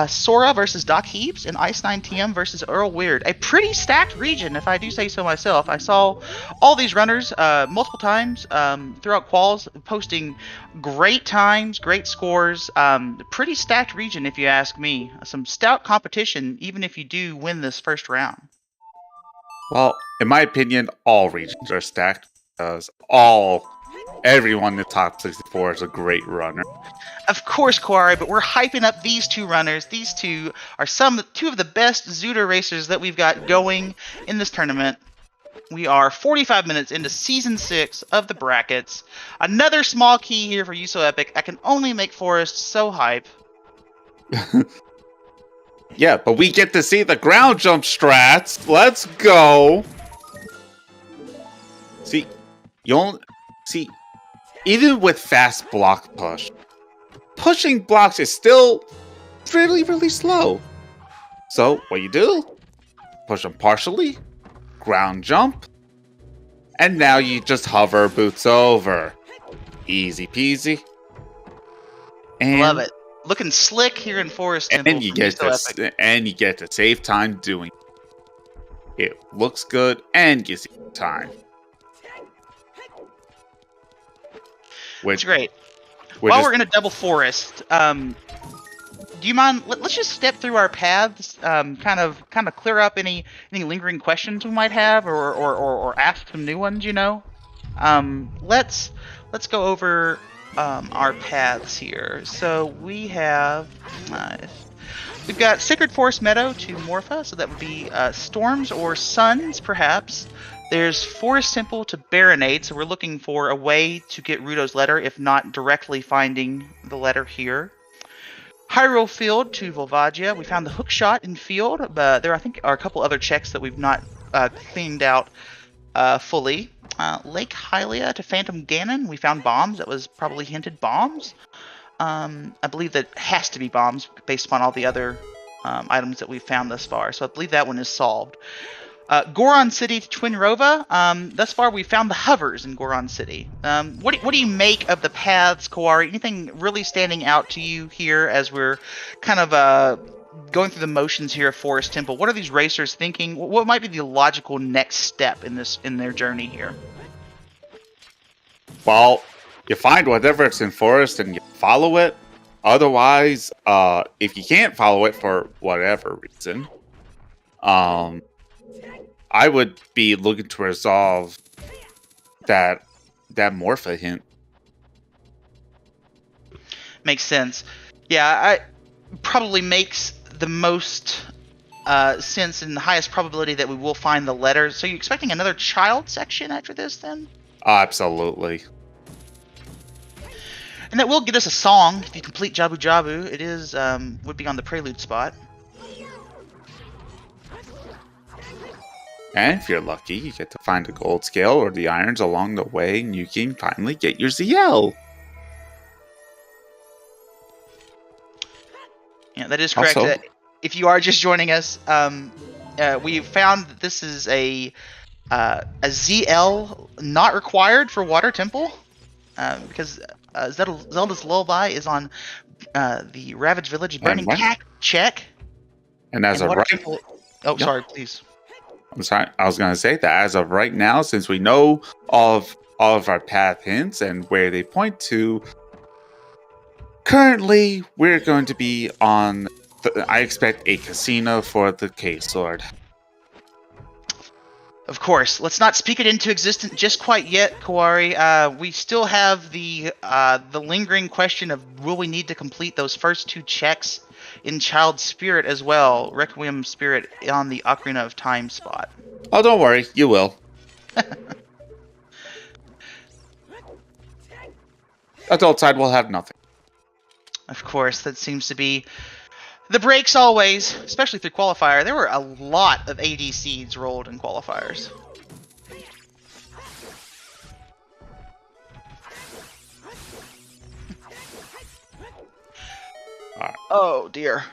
Sora versus Doc Heaps, and Ice9TM versus Earl Weird. A pretty stacked region, if I do say so myself. I saw all these runners multiple times throughout quals, posting great times, great scores. Pretty stacked region, if you ask me. Some stout competition, even if you do win this first round. Well, in my opinion, all regions are stacked because everyone in the top 64 is a great runner. Of course, Quarry, but we're hyping up these 2 runners. These 2 are 2 of the best Zooter racers that we've got going in this tournament. We are 45 minutes into Season 6 of the brackets. Another small key here for YUSoEpic. I can only make Forrest so hype. Yeah, but we get to see the ground jump strats. Let's go. See, even with fast block pushing blocks is still really, really slow. So what you do, push them partially, ground jump, and now you just hover boots over. Easy peasy. And love it. Looking slick here in Forest Temple. And you get to save time doing it. It looks good and gives you time. That's great. While we're in a double forest, do you mind? Let's just step through our paths, kind of clear up any lingering questions we might have, or ask some new ones. Let's go over our paths here. So we've got Sacred Forest Meadow to Morpha, so that would be Storms or Suns, perhaps. There's Forest Temple to Baronade, so we're looking for a way to get Rudo's letter, if not directly finding the letter here. Hyrule Field to Volvagia. We found the hook shot in Field, but there I think are a couple other checks that we've not cleaned out fully. Lake Hylia to Phantom Ganon. We found bombs. That was probably hinted bombs. I believe that has to be bombs based upon all the other items that we've found thus far. So I believe that one is solved. Goron City to Twinrova. Thus far, we found the hovers in Goron City. What do you make of the paths, Kawari? Anything really standing out to you here as we're kind of going through the motions here of Forest Temple? What are these racers thinking? What might be the logical next step in their journey here? Well, you find whatever's in forest and you follow it. Otherwise, if you can't follow it for whatever reason, I would be looking to resolve that Morpha hint. Makes sense. Yeah, probably makes the most sense and the highest probability that we will find the letter. So you're expecting another child section after this, then? Absolutely. And that will get us a song if you complete Jabu Jabu. It is would be on the prelude spot. And if you're lucky, you get to find a gold scale or the irons along the way, and you can finally get your ZL. Yeah, that is correct. Also, if you are just joining us, we found that this is a ZL not required for Water Temple, because Zelda's Lullaby is on the Ravaged Village Burning Pack check. And as of right... Temple... Oh, sorry, please. I'm sorry, I was going to say that as of right now, since we know all of our path hints and where they point to, currently we're going to be on, I expect a casino for the Case Sword. Of course. Let's not speak it into existence just quite yet, Kawari. We still have the lingering question of will we need to complete those first two checks in Child Spirit as well, Requiem Spirit on the Ocarina of Time spot. Oh, don't worry, you will. Adult side will have nothing. Of course, that seems to be the breaks always, especially through qualifier. There were a lot of AD seeds rolled in qualifiers. Oh dear.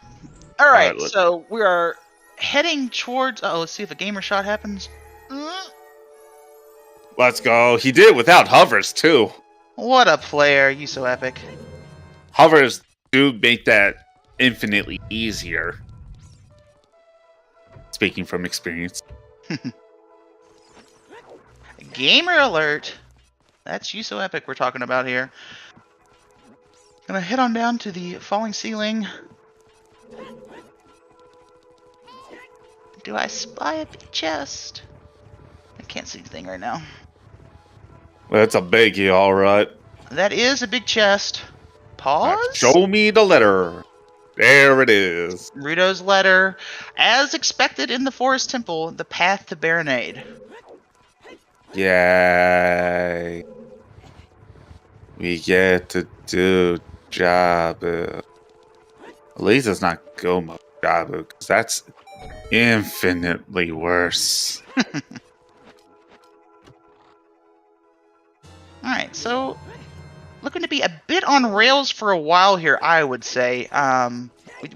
All right, so we are heading towards. Let's see if a gamer shot happens. Let's go. He did without hovers too. What a player, YUSoEpic. Hovers do make that infinitely easier. Speaking from experience. Gamer alert. That's YUSoEpic we're talking about here. Gonna head on down to the falling ceiling. Do I spy a big chest? I can't see anything right now. Well, that's a biggie, alright. That is a big chest. Pause? Right, show me the letter. There it is. Ruto's letter. As expected in the Forest Temple, the path to Baronade. Yay. We get to do Jabu. At least it's not Goma Jabu, because that's infinitely worse. Alright, so looking to be a bit on rails for a while here, I would say.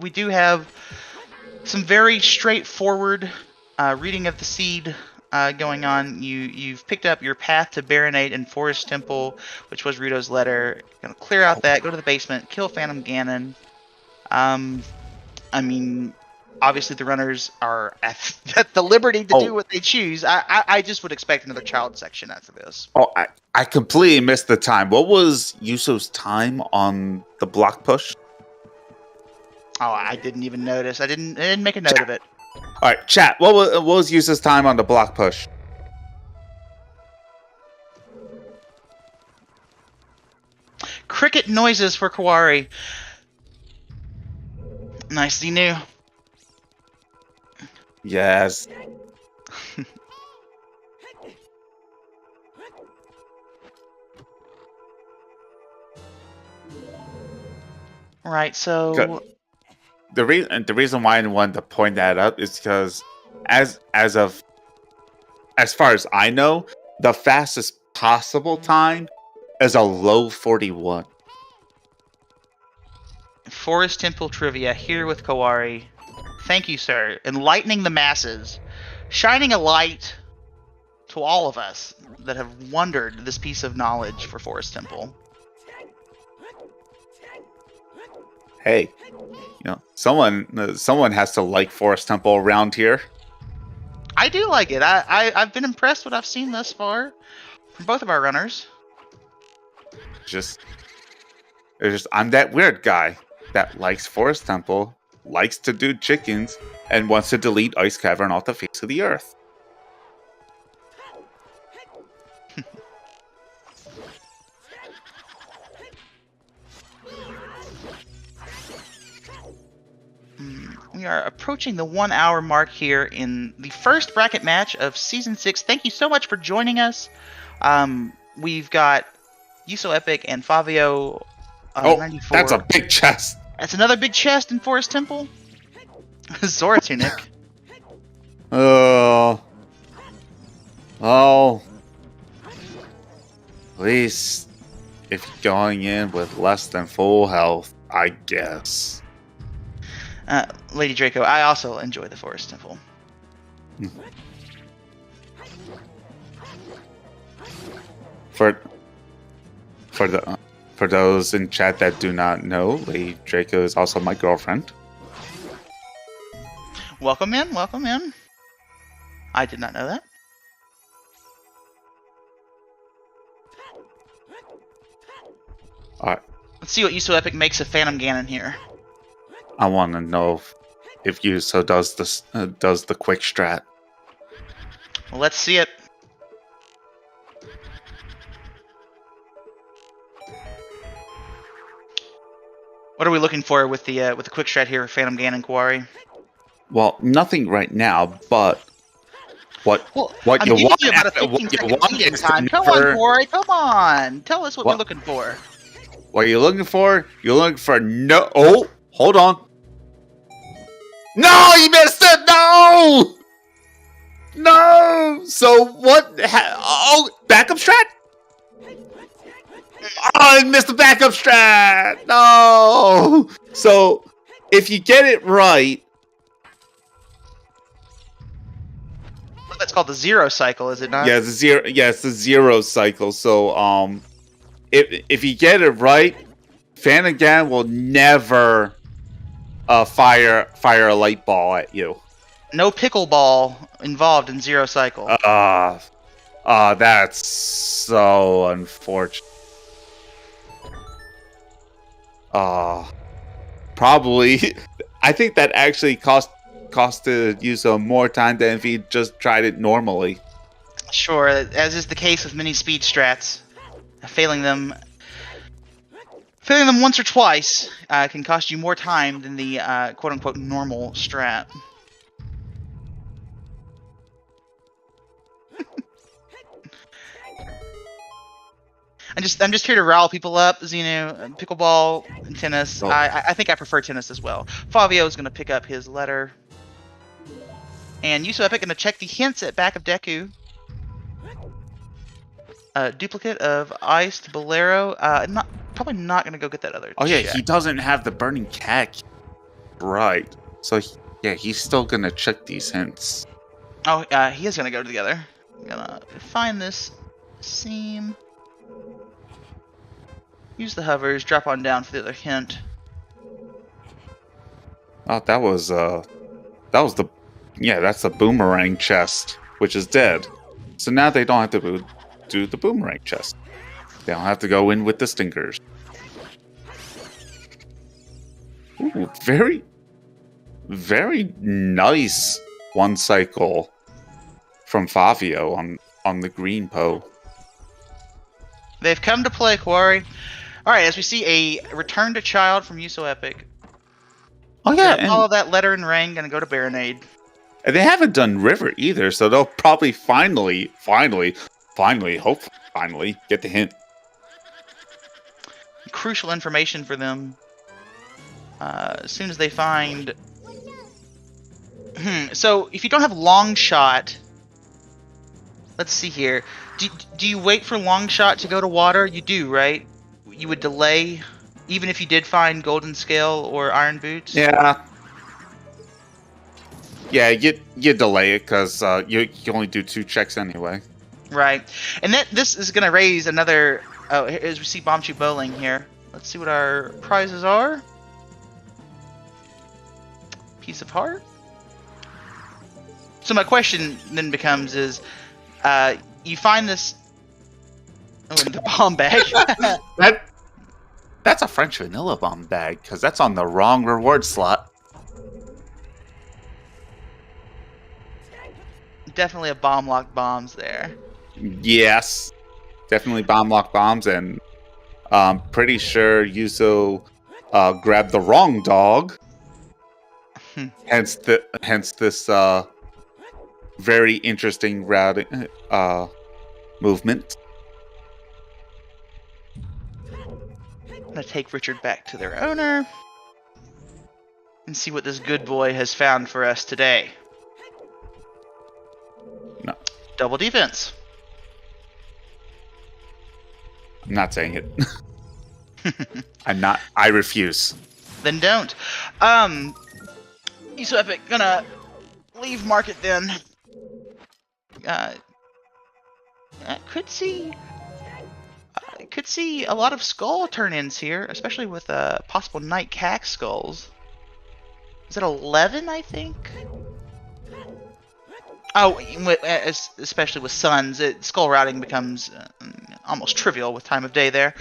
We do have some very straightforward reading of the seed going on. You've picked up your path to Baronade and Forest Temple, which was Ruto's letter. Gonna clear out that, go to the basement, kill Phantom Ganon. I mean, obviously the runners are at the liberty to do what they choose. I just would expect another child section after this. Oh, I completely missed the time. What was Yuso's time on the block push? Oh, I didn't even notice. I didn't make a note of it. All right, chat. What was Yuso's time on the block push? Cricket noises for Kawari. Nicely new. Yes. Right, so the reason why I wanted to point that up is because as far as I know, the fastest possible time is a low 41. Forest Temple Trivia here with Kawari. Thank you, sir. Enlightening the masses. Shining a light to all of us that have wondered this piece of knowledge for Forest Temple. Hey, someone has to like Forest Temple around here. I do like it. I've been impressed with what I've seen thus far from both of our runners. I'm that weird guy that likes Forest Temple, likes to do chickens, and wants to delete Ice Cavern off the face of the earth. We are approaching the 1 hour mark here in the first bracket match of Season 6. Thank you so much for joining us. We've got YUSoEpic and favio94. That's a big chest. That's another big chest in Forest Temple. Zora Tunic. At least if you're going in with less than full health, I guess. Lady Draco, I also enjoy the Forest Temple. For those in chat that do not know, Lady Draco is also my girlfriend. Welcome in, welcome in. I did not know that. Alright, Let's see what YUSoEpic makes of Phantom Ganon here. I want to know if Yuso does the quick strat. Well, let's see it. What are we looking for with the quick strat here, Phantom Ganon Kawari? Well, nothing right now, but what I'm you giving want you about a after- 15 what you second want lead-in is time. to Come on, never- Kawari, come on. Tell us what we're What? looking for. What you're looking for? You're looking for no. Oh, hold on. No, you missed it. No, no. So what? Backup strat. Oh, I missed the backup strat. No. So if you get it right, That's called the zero cycle, is it not? yeah, it's the zero cycle. So if you get it right, Fan again will never fire a light ball at you. No pickleball involved in zero cycle. That's so unfortunate. Probably. I think that actually costed Yuso more time than if he just tried it normally. Sure, as is the case with many speed strats, failing them once or twice can cost you more time than the quote-unquote normal strat. I'm just here to rile people up, Xenu. Pickleball and tennis. Oh. I think I prefer tennis as well. Favio is going to pick up his letter. And YUSoEpic going to check the hints at back of Deku. Duplicate of Iced Bolero. Probably not going to go get that other Oh yeah, check. he doesn't have the burning cat. Right. So he's still gonna check these hints. Oh, he is going to go together. I'm going to find this seam. Use the hovers, drop on down for the other hint. Oh, that's the boomerang chest, which is dead. So now they don't have to do the boomerang chest. They don't have to go in with the stinkers. Ooh, very, very nice one cycle from Favio on the green Poe. They've come to play, Quarry. Alright, as we see a return to child from YUSoEpic. Oh yeah, Gonna follow that letter and ring, gonna go to Baronade. and they haven't done River either, so they'll probably finally get the hint. Crucial information for them. As soon as they find... So, if you don't have long shot... Let's see here. Do you wait for long shot to go to water? You do, right? You would delay even if you did find golden scale or iron boots? Yeah. Yeah, you delay it because you only do 2 checks anyway. Right. And this is going to raise another... Oh, as we see Bomb Shoot Bowling here. Let's see what our prizes are. Piece of heart. So my question then becomes is, you find this... Oh, in the bomb bag. That's a French vanilla bomb bag, because that's on the wrong reward slot. Definitely a bomb lock bombs there. Yes. Definitely bomb lock bombs, and I'm pretty sure Yuso grabbed the wrong dog. hence this very interesting routing movement. I'm gonna take Richard back to their owner and see what this good boy has found for us today. No. Double defense. I'm not saying it. I refuse. Then don't. YUSoEpic, gonna leave market then. I could see a lot of skull turn-ins here, especially with possible Night Cack skulls. Is it 11, I think? Oh, especially with suns, skull routing becomes almost trivial with time of day there.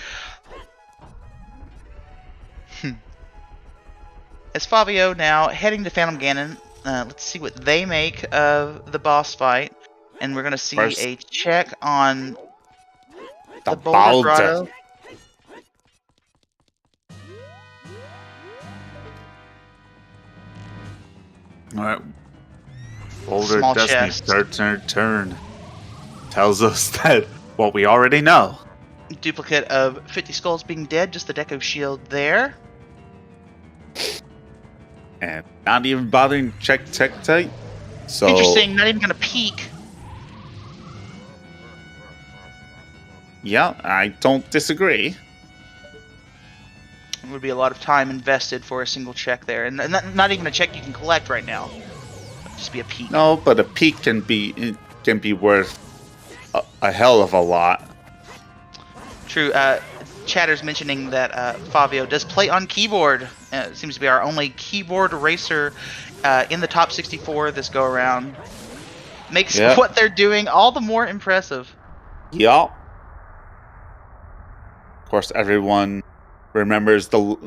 As Favio now heading to Phantom Ganon, let's see what they make of the boss fight. And we're going to see a check on the Boulder Grotto. Alright. Boulder Destiny's third turn tells us that what we already know. Duplicate of 50 skulls being dead, just the Deco shield there. And not even bothering to check tech type. So interesting, not even going to peek. Yeah, I don't disagree. It would be a lot of time invested for a single check there, and not even a check you can collect right now. It'd just be a peek. No, but a peek can be worth a hell of a lot. True. Chatter's mentioning that Favio does play on keyboard. It seems to be our only keyboard racer in the top 64 this go around. Makes what they're doing all the more impressive. Yeah. Of course, everyone remembers the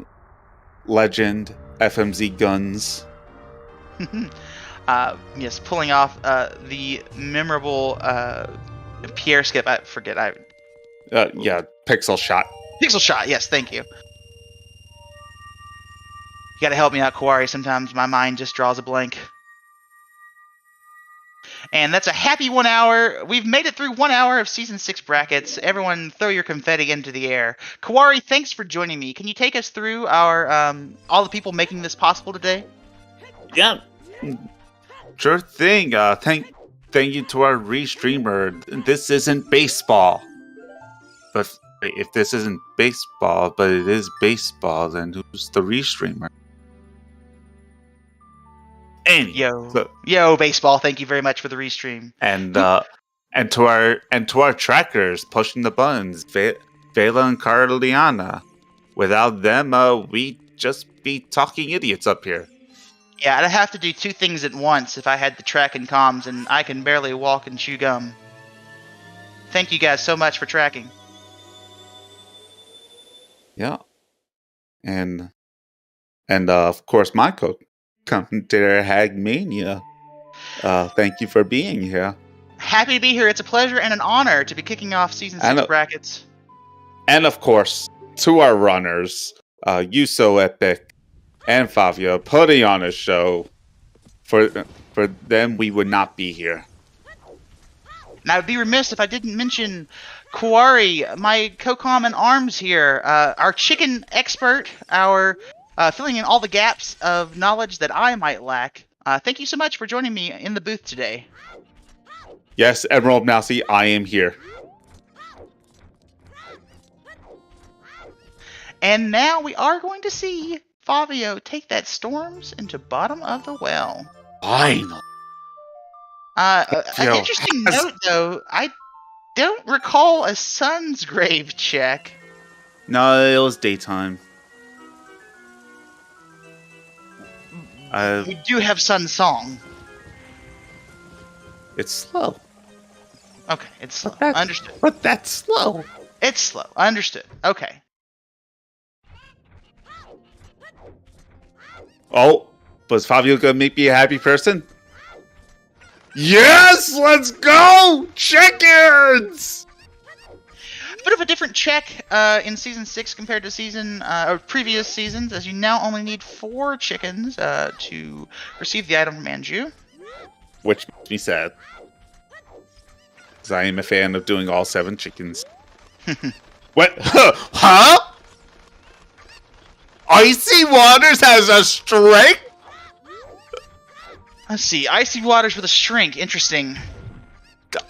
legend FMZ guns. Yes, pulling off the memorable Pierre skip. I forget. Yeah, pixel shot. Pixel shot. Yes, thank you. You gotta help me out, Kawari. Sometimes my mind just draws a blank. And that's a happy 1 hour. We've made it through 1 hour of Season 6 brackets. Everyone throw your confetti into the air. Kawari, thanks for joining me. Can you take us through our all the people making this possible today? Yeah. Sure thing. Thank you to our restreamer. This isn't baseball. But if this isn't baseball, but it is baseball, then who's the restreamer? Yo, baseball! Thank you very much for the restream. And to our trackers pushing the buttons, Vela and Carliana. Without them, we'd just be talking idiots up here. Yeah, I'd have to do 2 things at once if I had the track and comms, and I can barely walk and chew gum. Thank you guys so much for tracking. Yeah, and of course my co-commentator Hagmania. Thank you for being here. Happy to be here. It's a pleasure and an honor to be kicking off Season 6 brackets. And of course, to our runners, YUSoEpic and Favio, putting on a show. For them, we would not be here. And I would be remiss if I didn't mention Kawari, my co-comm in arms here, our chicken expert, our filling in all the gaps of knowledge that I might lack. Thank you so much for joining me in the booth today. Yes, Emerald Mousy, I am here. And now we are going to see Favio take that Storms into bottom of the well. Final. An interesting note, though, I don't recall a Sun's Grave check. No, it was daytime. We do have Sun's Song. It's slow. Okay, it's slow. But Understood. But that's slow. It's slow. Understood. Okay. Oh, was Fabio gonna make me a happy person? Yes, let's go! Chickens! A bit of a different check in Season 6 compared to or previous seasons, as you now only need 4 chickens to receive the item from Anju. Which makes me sad. Because I am a fan of doing all 7 chickens. What? Huh? Icy Waters has a strength? Let's see. Icy Waters with a shrink. Interesting.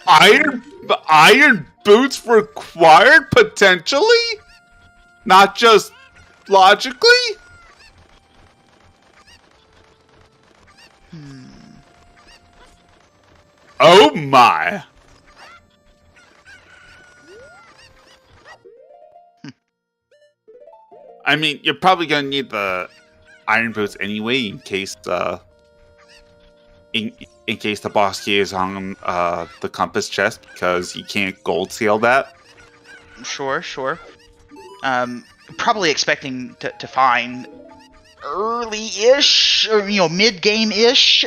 Iron boots required, potentially? Not just logically? Oh my! I mean, you're probably gonna need the iron boots anyway, in case in case the boss key is on the compass chest, because you can't gold seal that. Sure. Probably expecting to find early-ish, or mid-game-ish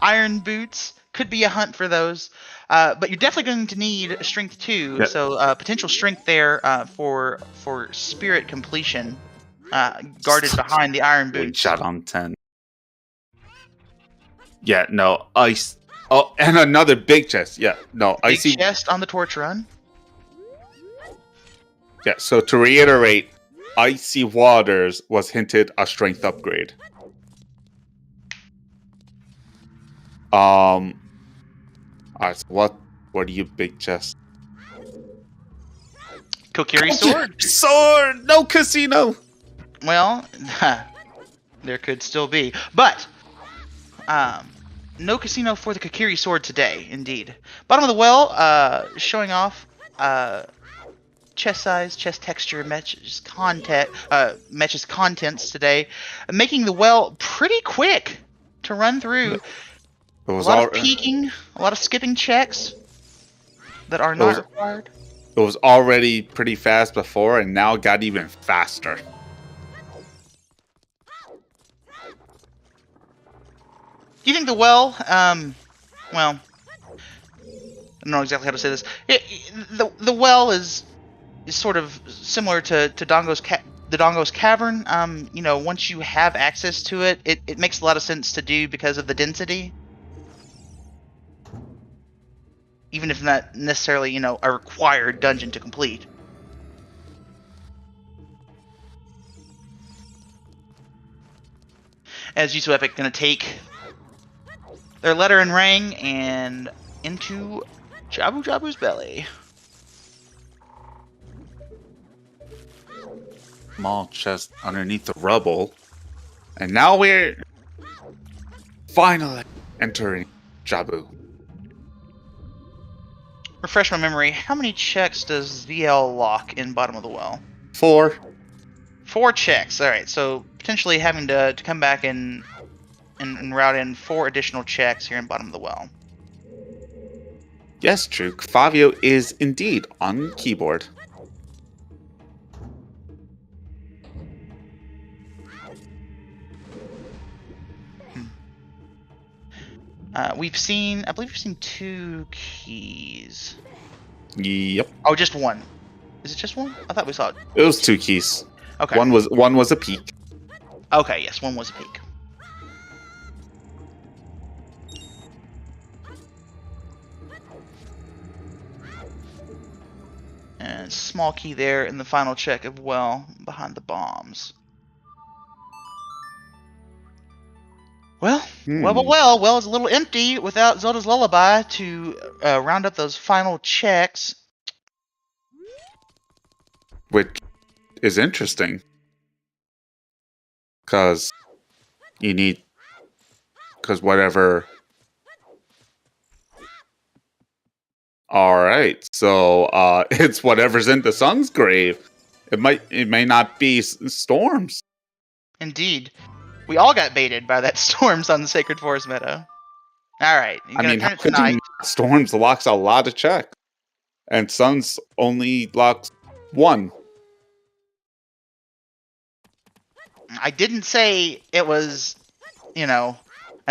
iron boots. Could be a hunt for those. But you're definitely going to need strength 2, yep. So potential strength there for spirit completion, guarded behind the iron boots. Shot on 10. Yeah, no, ice. Oh, and another big chest. Yeah, no, Big icy chest on the torch run. Yeah, so to reiterate, Icy Waters was hinted a strength upgrade. Alright, so what are you, big chest? Kokiri sword. Sword! No casino! Well, there could still be. But, no casino for the Kokiri sword today, indeed. Bottom of the well, showing off chest size, chest texture, matches contents today, making the well pretty quick to run through. A lot of peeking, a lot of skipping checks that are not required. It was already pretty fast before, and now it got even faster. Do you think the well, well, I don't know exactly how to say this. The well is sort of similar to the Dongo's Cavern. Once you have access to it, it makes a lot of sense to do because of the density. Even if not necessarily, a required dungeon to complete. As YUSoEpic gonna take their letter and rang and into Jabu Jabu's belly. Small chest underneath the rubble. And now we're finally entering Jabu. Refresh my memory. How many checks does VL lock in bottom of the well? 4. 4 checks. All right. So potentially having to come back and route in 4 additional checks here in bottom of the well. Yes, true. Favio is indeed on keyboard. I believe we've seen 2 keys. Yep. Oh, just 1. Is it just 1? I thought we saw it. It was 2 keys. Okay. One was a peek. Okay, yes, 1 was a peek. And small key there in the final check of well behind the bombs. Well, well is a little empty without Zelda's Lullaby to round up those final checks. Which is interesting. Because you need... Because whatever... Alright, so it's whatever's in the sun's grave. It may not be storms. Indeed. We all got baited by that storms on the Sacred Forest Meadow. Alright, you're gonna turn it to night. Storms locks a lot of checks. And Suns only locks one. I didn't say it was, an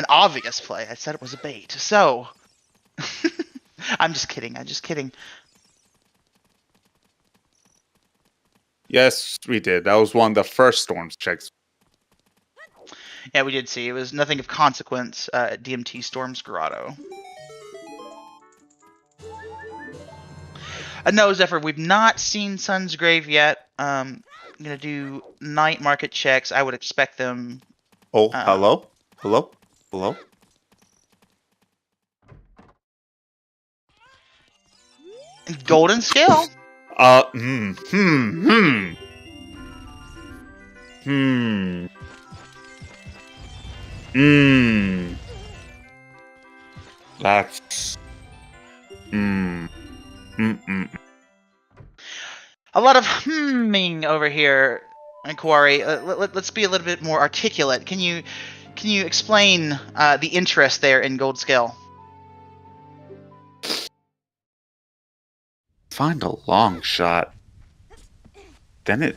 obvious play. I said it was a bait. So, I'm just kidding. Yes, we did. That was one of the first storms checks. Yeah, we did see. It was nothing of consequence at DMT Storms Grotto. No, Zephyr, we've not seen Sun's Grave yet. I'm going to do night market checks. I would expect them... Oh, hello? Hello? Golden Scale? That's... A lot of hmming over here, Quarry. Let's be a little bit more articulate. Can you explain the interest there in Gold Scale? Find a long shot. Then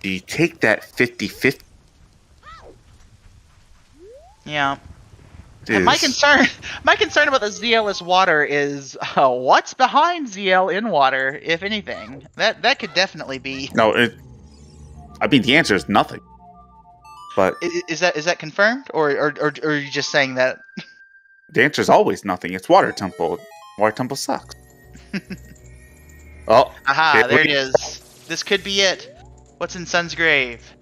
you take that 50-50. Yeah. And my concern about the ZL water is what's behind ZL in water, if anything. That could definitely be. No, I mean the answer is nothing. But is that confirmed, or are you just saying that? The answer is always nothing. It's Water Temple. Water Temple sucks. Oh, aha! There it is. This could be it. What's in Sun's Grave?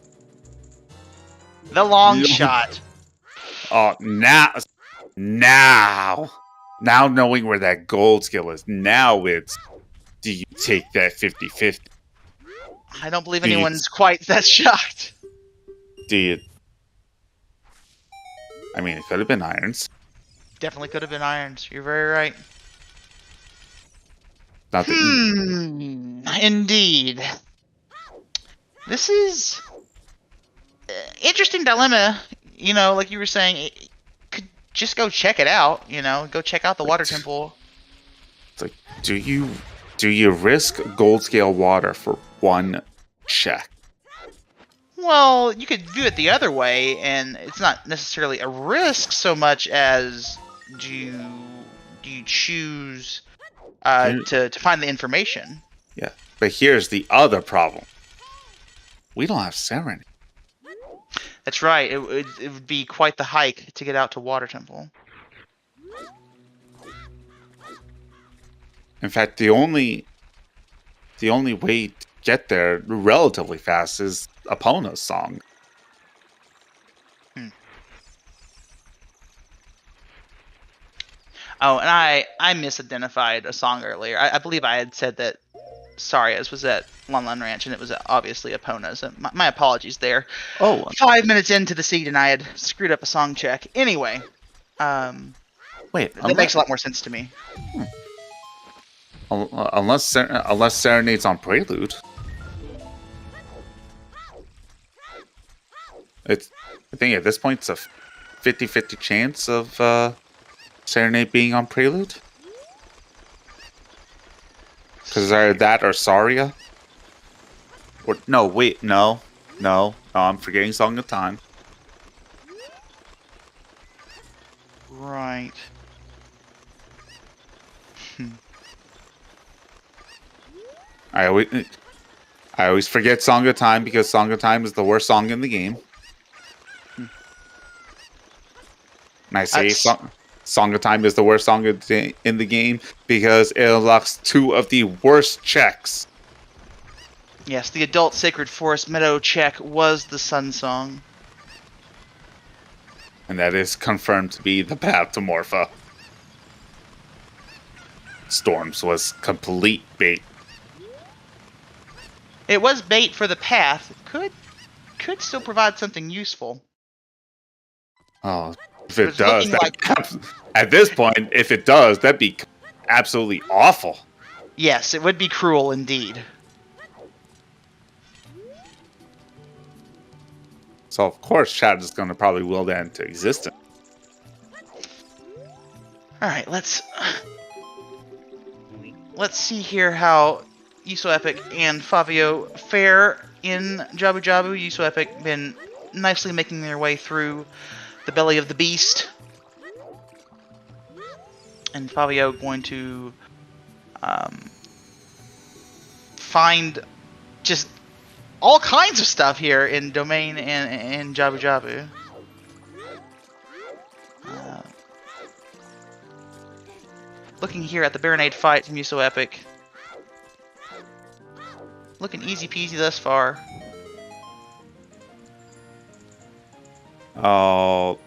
The long shot. Oh, now knowing where that gold skill is, now it's, do you take that 50-50? I don't believe anyone's quite that shocked. Do you? I mean, it could have been irons. Definitely could have been irons. You're very right. Indeed. This is interesting dilemma. Like you were saying, it could just go check it out. Go check out the water temple. It's like, do you risk gold scale water for one check? Well, you could view it the other way, and it's not necessarily a risk so much as do you choose to find the information. Yeah, but here's the other problem. We don't have Serenade. That's right. It would be quite the hike to get out to Water Temple. In fact, the only way to get there relatively fast is Epona's song. Oh, and I misidentified a song earlier. I believe I had said that Saria's was at Lon Lon Ranch, and it was obviously Epona's. My apologies there. Oh. 5 minutes into the seed, and I had screwed up a song check. Anyway, wait, that makes a lot more sense to me. Unless Serenade's on Prelude. I think at this point it's a 50-50 chance of Serenade being on Prelude. Because either that or Saria. Or no, wait, no, I'm forgetting Song of Time. Right. I always forget Song of Time because Song of Time is the worst song in the game. And I say Song of Time is the worst song in the game because it unlocks two of the worst checks. Yes, the adult Sacred Forest Meadow check was the Sun Song. And that is confirmed to be the path to Morpha. Storms was complete bait. It was bait for the path. could still provide something useful. Oh, if it It's does, looking at this point, if it does, that'd be absolutely awful. Yes, it would be cruel indeed. So of course, Chad is going to probably will that into existence. All right, let's see here how YUSoEpic and Favio fare in Jabu Jabu. YUSoEpic been nicely making their way through the belly of the beast, and Favio going to find just all kinds of stuff here in Domain and Jabu Jabu. Looking here at the Baronade fight from YUSoEpic. Looking easy peasy thus far. Oh,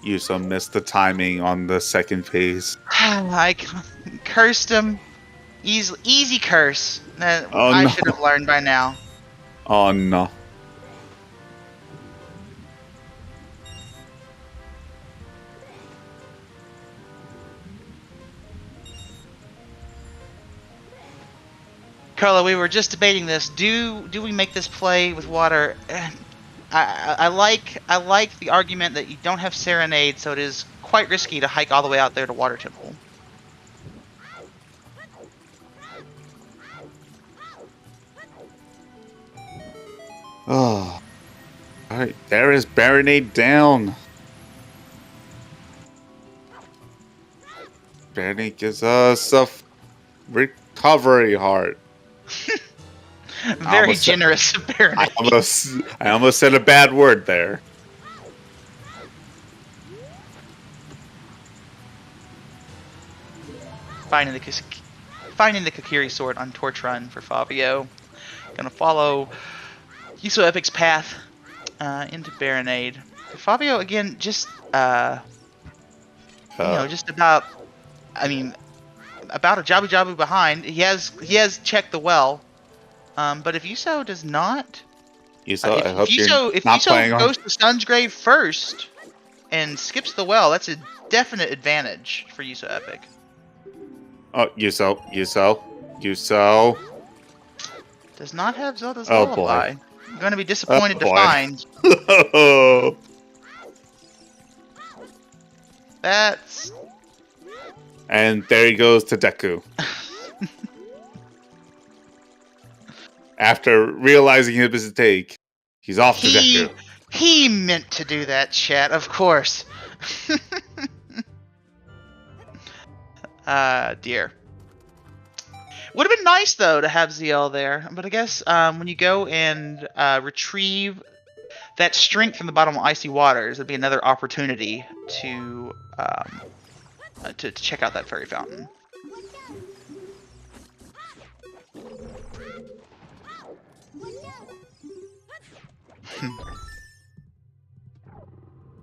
Yuso missed the timing on the second phase. I cursed him. Easy curse. That Oh, I no. should have learned by now. Oh no. Carla, we were just debating this. Do we make this play with water? I like the argument that you don't have Serenade, so it is quite risky to hike all the way out there to Water Temple. Oh. Alright, there is Baronade down. Baronade gives us a recovery heart. Very generous of Baronade. I almost said a bad word there. Finding the Kakiri sword on Torch Run for Favio. Gonna follow YUSoEpic's path into Baronade. Favio again, just just about a Jabu Jabu behind. He has checked the well, but if Yuso does not, Yuso, I hope if you're Yuso not playing on. goes to Sun's Grave first and skips the well, that's a definite advantage for YUSoEpic. Oh, Yuso. Does not have Zelda's Oh, Lullaby. boy. I'm going to be disappointed to boy. find. Oh. That's... And there he goes to Deku. After realizing his mistake, he's off to Deku. He meant to do that, chat, of course. Dear. Would have been nice, though, to have ZL there. But I guess when you go and retrieve that strength from the bottom of Icy Waters, it'd be another opportunity to check out that fairy fountain.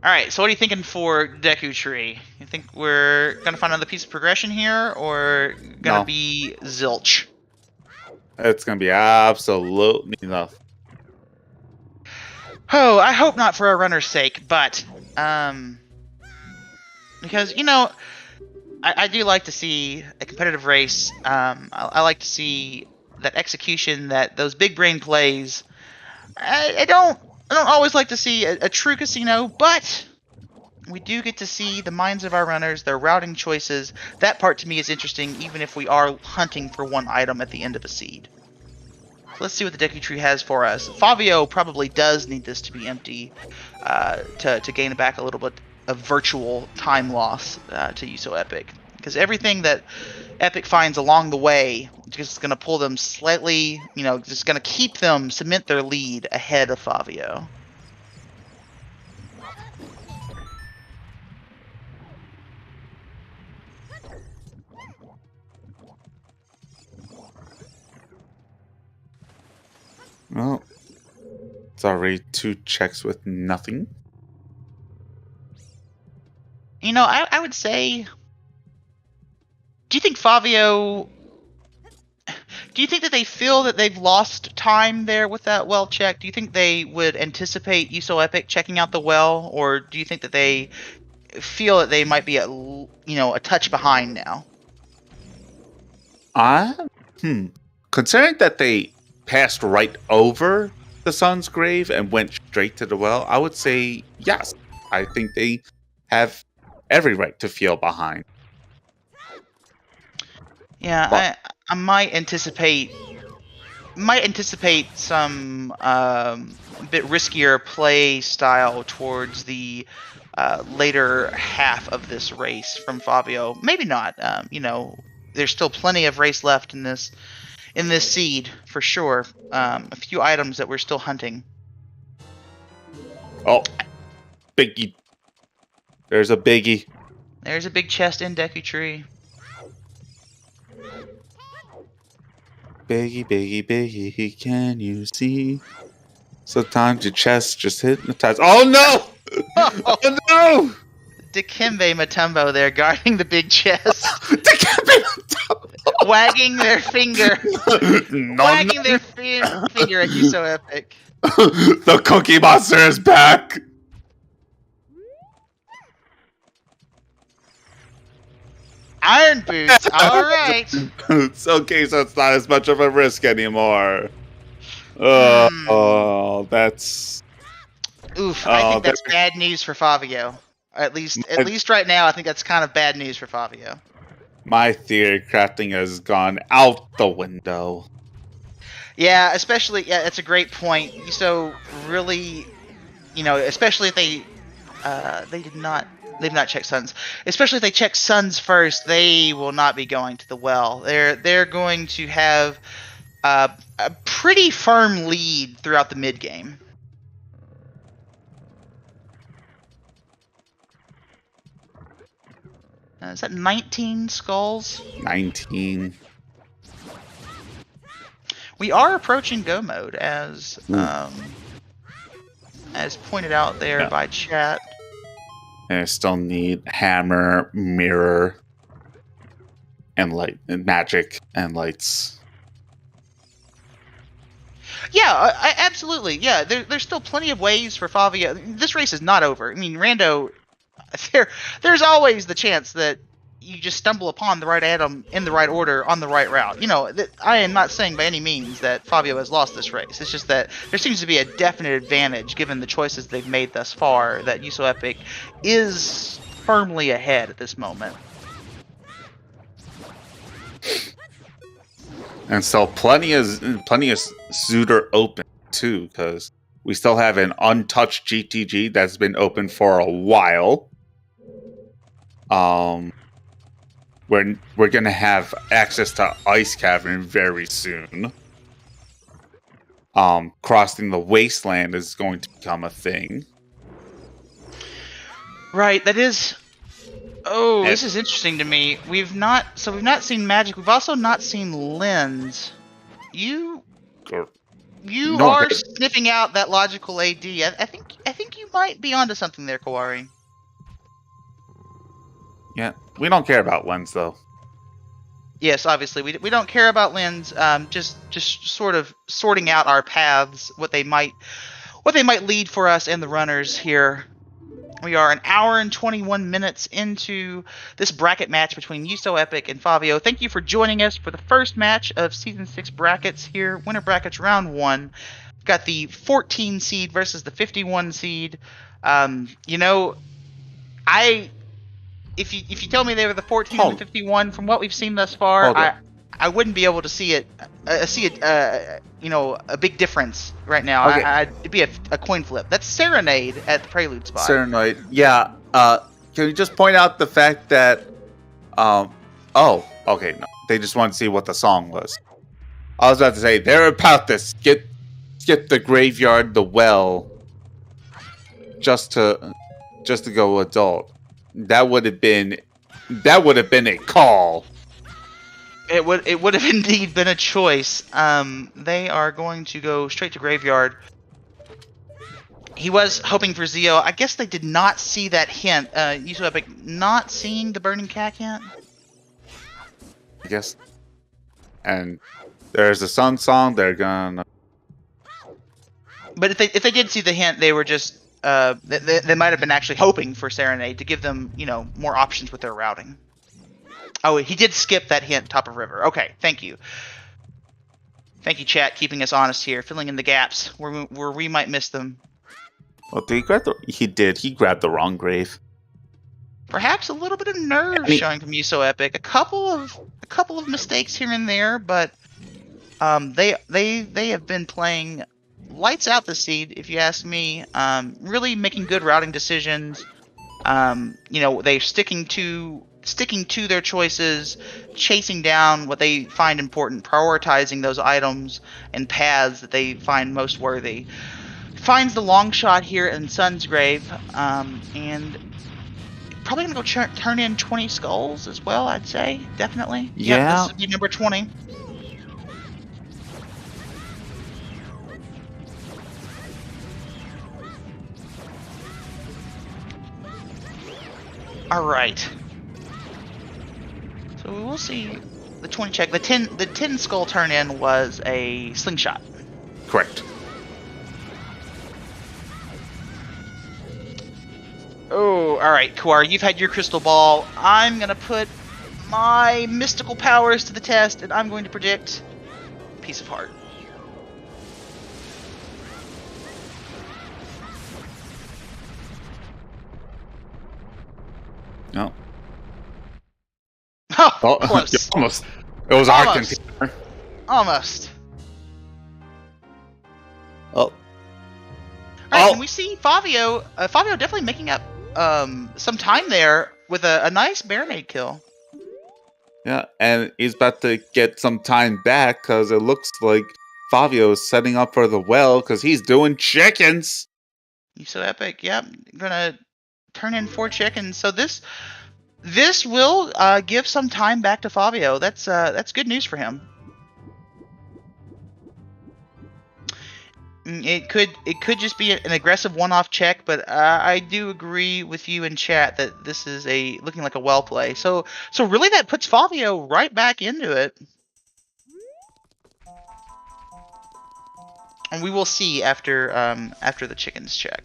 Alright, so what are you thinking for Deku Tree? You think we're gonna find another piece of progression here, or gonna be zilch? It's gonna be absolutely nothing. Oh, I hope not for a runner's sake, but because I do like to see a competitive race. I like to see that execution, that those big brain plays. I don't always like to see a true casino, but we do get to see the minds of our runners, their routing choices. That part to me is interesting, even if we are hunting for one item at the end of a seed. So let's see what the Deku Tree has for us. Favio probably does need this to be empty to gain back a little bit of virtual time loss to YUSoEpic. Because everything that Epic finds along the way just going to pull them slightly, just going to keep them, cement their lead ahead of Favio. Well, it's already 2 checks with nothing. I would say... Do you think Favio Do you think that they feel that they've lost time there with that well check? Do you think they would anticipate YUSoEpic checking out the well, or do you think that they feel that they might be a touch behind now? Considering that they passed right over the sun's grave and went straight to the well, I would say yes. I think they have every right to feel behind. Yeah, but I might anticipate some bit riskier play style towards the later half of this race from Favio. Maybe not. There's still plenty of race left in this seed for sure. A few items that we're still hunting. Oh, biggie! There's a biggie. There's a big chest in Deku Tree. Biggie, biggie, biggie, can you see? Sometimes your chest just hypnotized. Oh no! Oh no! Dikembe Matumbo there guarding the big chest. Dikembe Matumbo! Wagging their finger. Wagging their finger at YUSoEpic. The Cookie Monster is back! Iron Boots, alright. It's okay, so it's not as much of a risk anymore. Oh, that's... Oof, I think that's bad news for Favio. At least right now, I think that's kind of bad news for Favio. My theory crafting has gone out the window. Yeah, especially, that's a great point. So really, especially if they've not checked suns. Especially if they check suns first, they will not be going to the well. They're going to have a pretty firm lead throughout the mid game. Is that 19 skulls? 19. We are approaching go mode as pointed out there by chat. And I still need hammer, mirror, and light, and magic, and lights. Yeah, absolutely. Yeah, there's still plenty of ways for Favio. This race is not over. I mean, Rando, there's always the chance that you just stumble upon the right item in the right order on the right route. I am not saying by any means that Favio has lost this race. It's just that there seems to be a definite advantage given the choices they've made thus far, that YUSoEpic is firmly ahead at this moment. And so plenty of Zooter open too, because we still have an untouched GTG that's been open for a while. We're gonna have access to Ice Cavern very soon. Crossing the Wasteland is going to become a thing. Right, that is. Oh, this is interesting to me. We've not seen magic. We've also not seen lens. You are sniffing out that logical AD. I think you might be onto something there, Kawari. Yeah, we don't care about lens though. Yes, obviously we don't care about lens. Just sort of sorting out our paths, what they might lead for us and the runners here. We are an hour and 21 minutes into this bracket match between YUSoEpic and Favio. Thank you for joining us for the first match of Season 6 brackets here. Winter brackets round 1. We've got the 14 seed versus the 51 seed. If you tell me they were the 14 and the 51, from what we've seen thus far, I wouldn't be able to see a big difference right now. Okay. It'd be a coin flip. That's Serenade at the Prelude spot. Serenade, yeah. Can you just point out the fact that, no, they just wanted to see what the song was. I was about to say, they're about to skip the graveyard, the well, just to go adult. That would have been a call. It would have indeed been a choice. They are going to go straight to graveyard. He was hoping for Zeo. I guess they did not see that hint. YUSoEpic not seeing the burning cack hint. I guess. And there's a Sun Song. They're gonna. But if they did see the hint, they were just they might have been actually hoping for Serenade to give them, you know, more options with their routing. Oh, he did skip that hint, top of river. Okay, thank you. Thank you, chat, keeping us honest here, filling in the gaps where we might miss them. Well, did he grab the? He did. He grabbed the wrong grave. Perhaps a little bit of nerve showing from YUSoEpic. A couple of mistakes here and there, but they have been playing lights out this seed, if you ask me. Really making good routing decisions. You know, they're sticking to their choices, chasing down what they find important, prioritizing those items and paths that they find most worthy. Finds the long shot here in Sun's Grave, and probably gonna go turn in 20 skulls as well, I'd say. Definitely. Yeah. Yep, this would be number 20. Alright. So we'll see the 20 check. The 10 skull turn in was a slingshot. Correct. Oh, alright, Kuwar, you've had your crystal ball. I'm gonna put my mystical powers to the test, and I'm going to predict Piece of Heart. No. Oh, close. Almost. It was our container. Almost. Oh. Alright, and we see Favio. Favio definitely making up some time there with a nice Baronade kill. Yeah, and he's about to get some time back because it looks like Favio is setting up for the well because he's doing chickens. YUSoEpic, yep, gonna turn in 4 chickens. So this will give some time back to Favio. That's good news for him. It could just be an aggressive one-off check, but I do agree with you in chat that this is looking like a well play. So really that puts Favio right back into it. And we will see after the chickens check.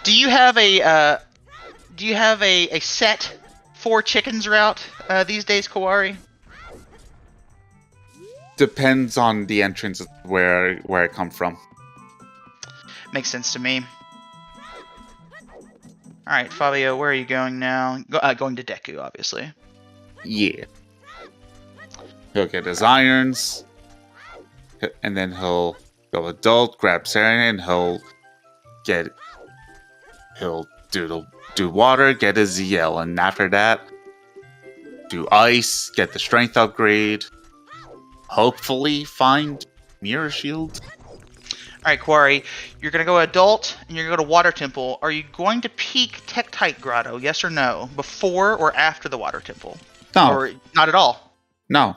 Do you have a set 4 chickens route these days, Kawari? Depends on the entrance where I come from. Makes sense to me. All right, Fabio, where are you going now? Going to Deku, obviously. Yeah. He'll get his irons, and then he'll go adult, grab Serenade, and he'll do water, get his ZL, and after that, do ice, get the strength upgrade, hopefully find Mirror Shield. Alright, Quarry, you're going to go adult, and you're going to go to Water Temple. Are you going to peak Tektite Grotto, yes or no, before or after the Water Temple? No. Or not at all? No.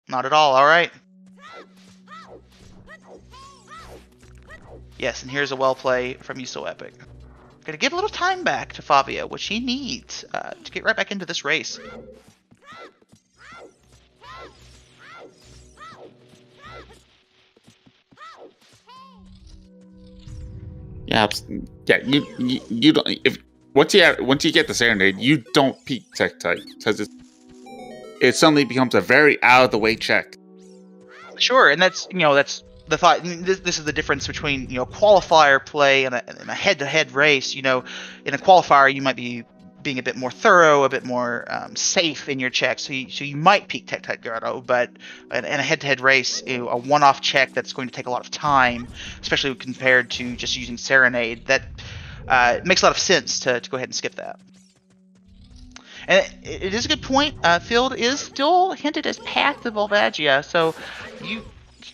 Not at all, alright. Yes, and here's a well play from YUSoEpic. Gonna give a little time back to Fabio, which he needs to get right back into this race. Yeah, you don't. If once you get the Serenade, you don't peak Tektite because it suddenly becomes a very out of the way check. Sure, and that's the thought. This is the difference between qualifier play and a head-to-head race. In a qualifier you might be being a bit more thorough, a bit more safe in your checks, so you might peak Tektite Grotto, but in a head-to-head race, a one-off check that's going to take a lot of time, especially compared to just using Serenade, that makes a lot of sense to go ahead and skip that. And it is a good point. Field is still hinted as Path to Volvagia, so you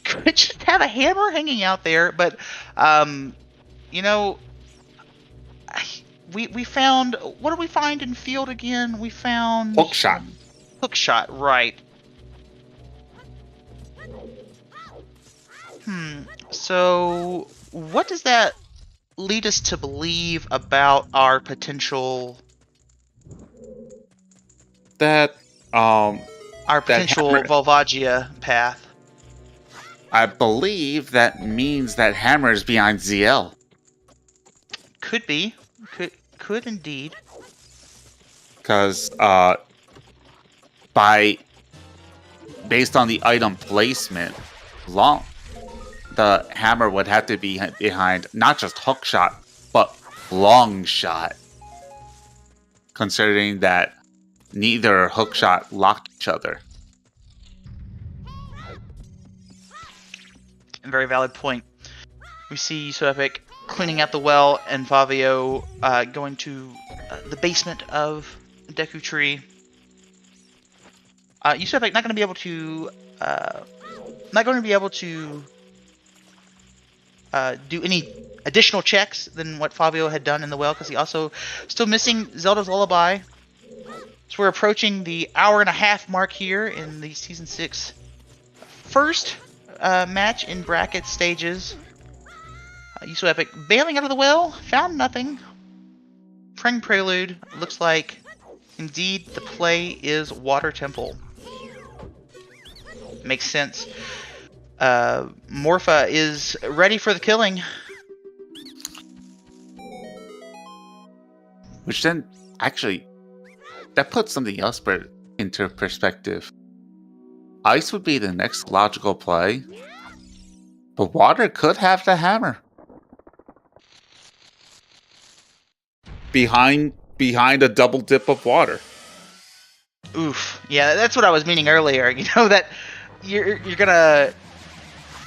could just have a hammer hanging out there, but we found, what did we find in Field again? We found Hookshot. Hookshot, right. So what does that lead us to believe about our potential That hammer, Volvagia path? I believe that means that hammer is behind ZL. Could be. Could indeed. Because based on the item placement, the hammer would have to be behind not just hook shot, but long shot. Considering that neither hook shot lock each other. Very valid point. We see YUSoEpic cleaning out the well, and Favio going to the basement of Deku Tree. YUSoEpic not going to be able to do any additional checks than what Favio had done in the well, because he also still missing Zelda's Lullaby. So we're approaching the hour-and-a-half mark here in the Season 6 first match in bracket stages. YUSoEpic bailing out of the well, found nothing. Praying Prelude, looks like indeed the play is Water Temple. Makes sense. Morpha is ready for the killing. Which then, actually, that puts something else into perspective. Ice would be the next logical play, but water could have the hammer. Behind a double dip of water. Oof. Yeah, that's what I was meaning earlier. You know, that you're gonna...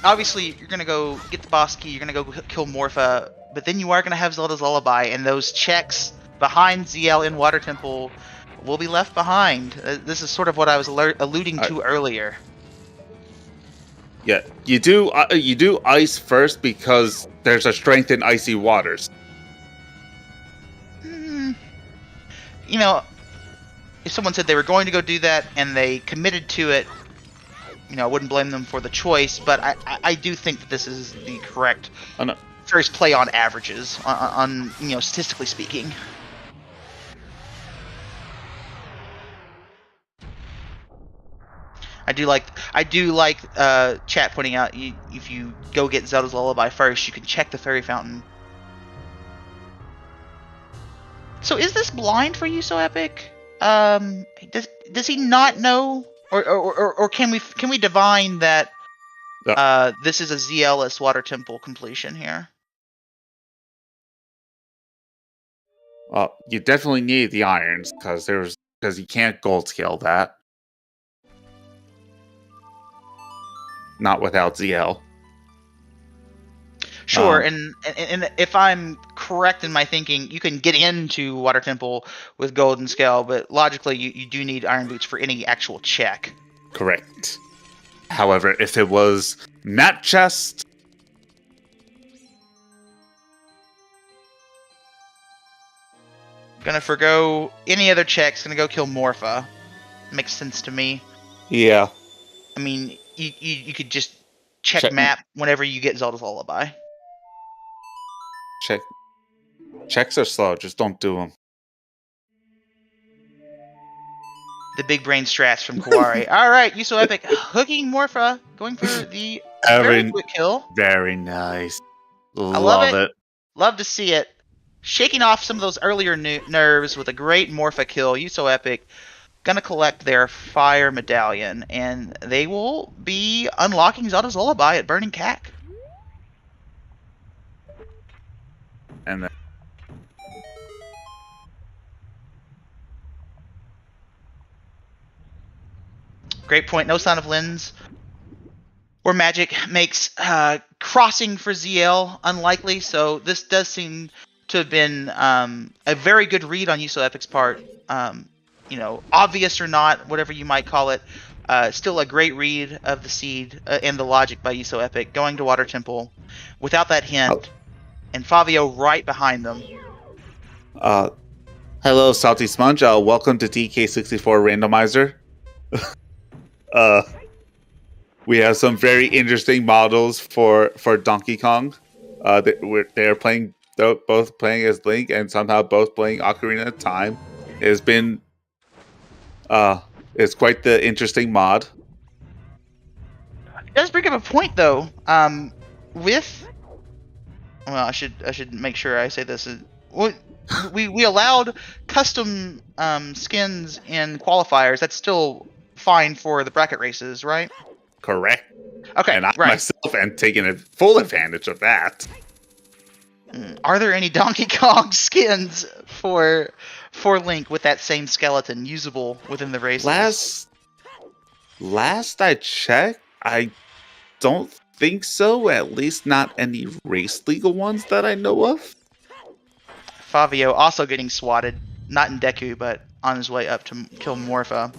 Obviously, you're gonna go get the boss key, you're gonna go kill Morpha, but then you are gonna have Zelda's Lullaby, and those checks behind ZL in Water Temple will be left behind. This is sort of what I was alluding to earlier. Yeah, you do ice first because there's a strength in icy waters. You know, if someone said they were going to go do that and they committed to it, you know, I wouldn't blame them for the choice, but I do think that this is the correct first play on averages, on you know, statistically speaking. I do like chat pointing out, if you go get Zelda's Lullaby first, you can check the Fairy Fountain. So is this blind for YUSoEpic? Does he not know, or can we divine that this is a ZLS Water Temple completion here? Well, you definitely need the irons because you can't gold scale that. Not without ZL. Sure, and if I'm correct in my thinking, you can get into Water Temple with Golden Scale, but logically you do need Iron Boots for any actual check. Correct. However, if it was Map Chest... Gonna forgo any other checks, gonna go kill Morpha. Makes sense to me. Yeah. I mean, you could just check map whenever you get Zelda's Lullaby. Checks are slow, just don't do them. The big brain strats from Kawari. Alright, YUSoEpic hooking Morpha, going for the very quick kill. Very nice. I love it. Love to see it. Shaking off some of those earlier nerves with a great Morpha kill. YUSoEpic gonna collect their fire medallion, and they will be unlocking Zelda's Lullaby at Burning Cack. And then great point. No sign of lens or magic makes crossing for ZL unlikely, so this does seem to have been a very good read on YUSoEpic's part. You know, obvious or not, whatever you might call it, still a great read of the seed and the logic by YUSoEpic, going to Water Temple without that hint, and Favio right behind them. Hello, Salty Sponge. Welcome to DK64 Randomizer. We have some very interesting models for Donkey Kong. They're playing both playing as Link and somehow both playing Ocarina of Time has been is quite the interesting mod. It does bring up a point though. With I should make sure I say this. We allowed custom skins in qualifiers. That's still fine for the bracket races, right? Correct. Okay, and I right. myself am taking full advantage of that. Are there any Donkey Kong skins for Link with that same skeleton usable within the races? Last I checked, I don't think so. At least not any race legal ones that I know of. Favio also getting swatted, not in Deku, but on his way up to kill Morpha.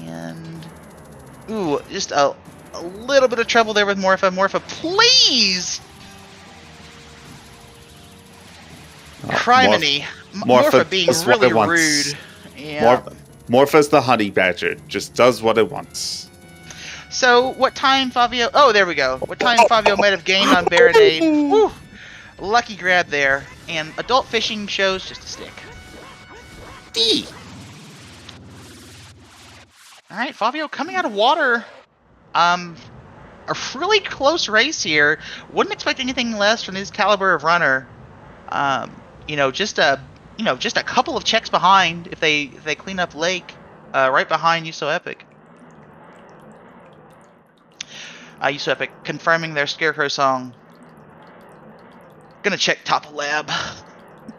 And ooh, just a little bit of trouble there with Morpha. Morpha, please! Criminy. Morpha being really rude. Yeah. Morpha's the honey badger. Just does what it wants. So, what time Favio... Oh, there we go. What time Favio might have gained on Baronade. Woo! Lucky grab there. And adult fishing shows just a stick. D. Alright, Favio coming out of water. A really close race here. Wouldn't expect anything less from his caliber of runner. Just a couple of checks behind if they clean up Lake, right behind YUSoEpic. YUSoEpic confirming their Scarecrow song. Gonna check top of lab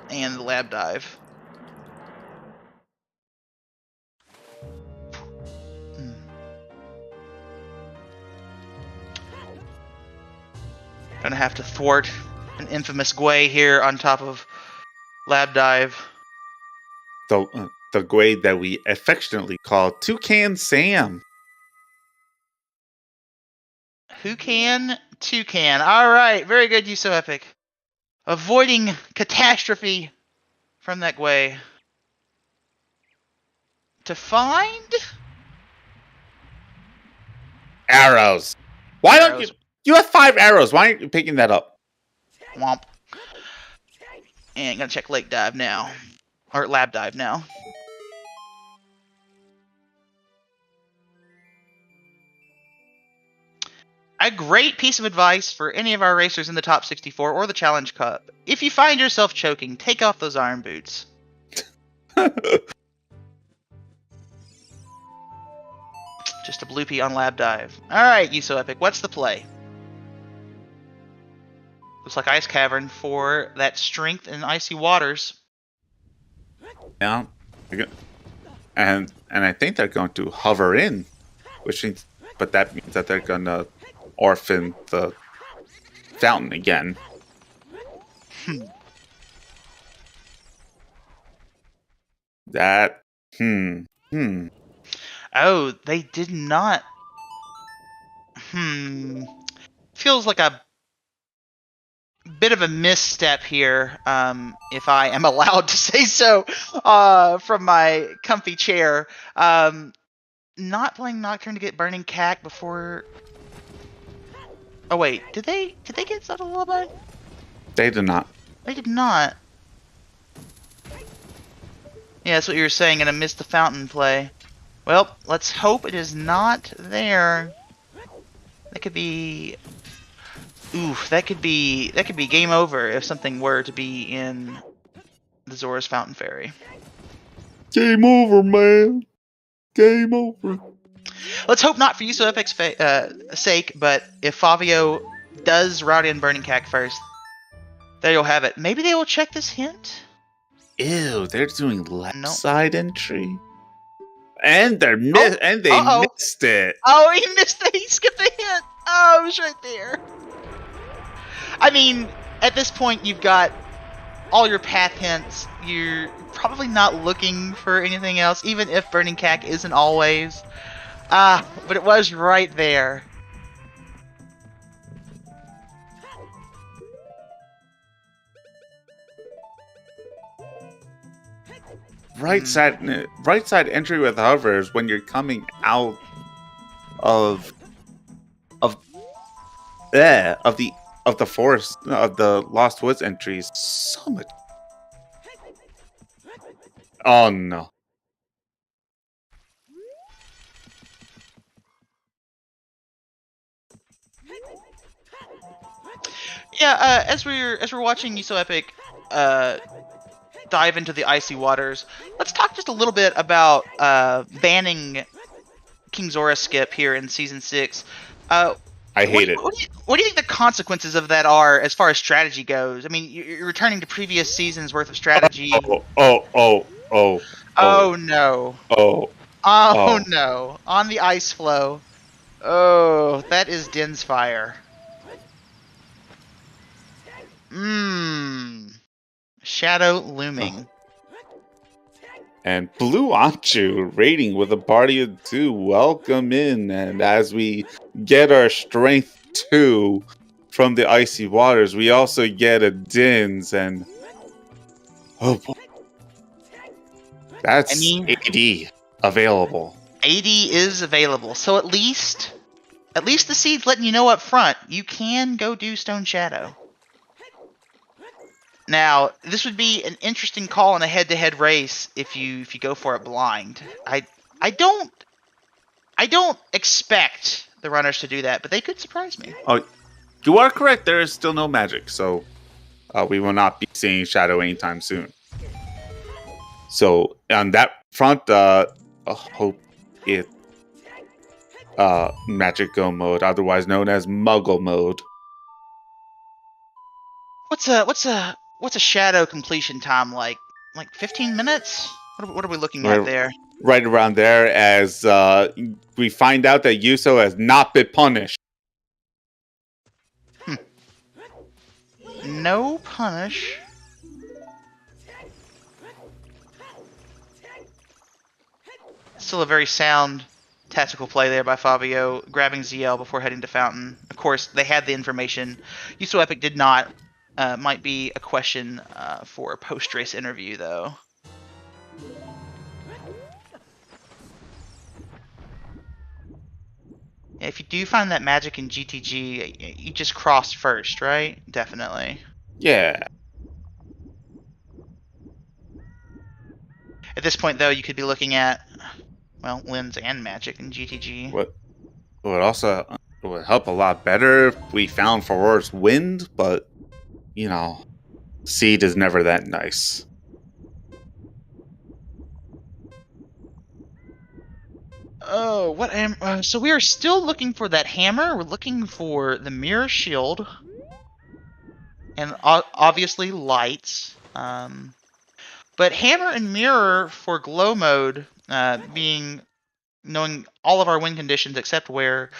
and the lab dive. Gonna have to thwart an infamous Gwei here on top of lab dive. The Gwei that we affectionately call Toucan Sam. Who can? Toucan. Alright, very good, YUSoEpic. Avoiding catastrophe from that Gwei. To find... Arrows. Why don't you... You have 5 arrows. Why aren't you picking that up? Womp. And gonna check lake dive now. Or lab dive now. A great piece of advice for any of our racers in the top 64 or the Challenge Cup. If you find yourself choking, take off those iron boots. Just a bloopy on lab dive. Alright, YUSoEpic, what's the play? Looks like Ice Cavern for that strength in icy waters. Yeah. And I think they're going to hover in. But that means that they're going to orphan the fountain again. That Oh, they did not. Feels like a bit of a misstep here, if I am allowed to say so, from my comfy chair. Not playing Nocturne to get Burning Cack before. Oh wait, did they get Zelda Lullaby? They did not. They did not. Yeah, that's what you were saying, and I missed the fountain play. Well, let's hope it is not there. That could be... Oof, that could be game over if something were to be in the Zora's Fountain Fairy. Game over, man. Game over. Let's hope not for YUSoEpic's sake, but if Favio does route in Burning Cack first, there you'll have it. Maybe they will check this hint? Ew, they're doing left side entry. And they missed it. Oh, he missed it. He skipped the hint. Oh, it was right there. I mean, at this point, you've got all your path hints. You're probably not looking for anything else, even if Burning Cack isn't always. But it was right there. Right side entry with hover is when you're coming out of the forest of the Lost Woods entries so much. Oh no. Yeah, as we're watching YUSoEpic dive into the icy waters, let's talk just a little bit about banning King Zora skip here in season 6. I hate it. What do you think the consequences of that are as far as strategy goes? I mean, you're returning to previous seasons worth of strategy. Oh No. Oh. No. On the ice flow. Oh, that is Din's fire. Shadow looming. And Blue Anchu raiding with a party of 2. Welcome in. And as we get our strength 2 from the icy waters, we also get a Dins. And oh boy. That's AD available. AD is available. So at least the seed's letting you know up front, you can go do Stone Shadow. Now, this would be an interesting call in a head-to-head race if you go for it blind. I don't expect the runners to do that, but they could surprise me. Oh, you are correct. There is still no magic, so we will not be seeing Shadow anytime soon. So on that front, hope it Magic Go mode, otherwise known as Muggle mode. What's a Shadow completion time like? Like 15 minutes? What are we looking at there? Right around there, as we find out that Yuso has not been punished. No punish. Still a very sound tactical play there by Fabio, grabbing ZL before heading to Fountain. Of course, they had the information. YUSoEpic did not. Might be a question for a post-race interview, though. Yeah, if you do find that magic in GTG, you just crossed first, right? Definitely. Yeah. At this point, though, you could be looking at, well, Lens and magic in GTG. What would also would help a lot better if we found Forest Wind, but you know, Seed is never that nice. Oh, what am... so we are still looking for that hammer. We're looking for the mirror shield. And obviously lights. But hammer and mirror for glow mode, knowing all of our win conditions except where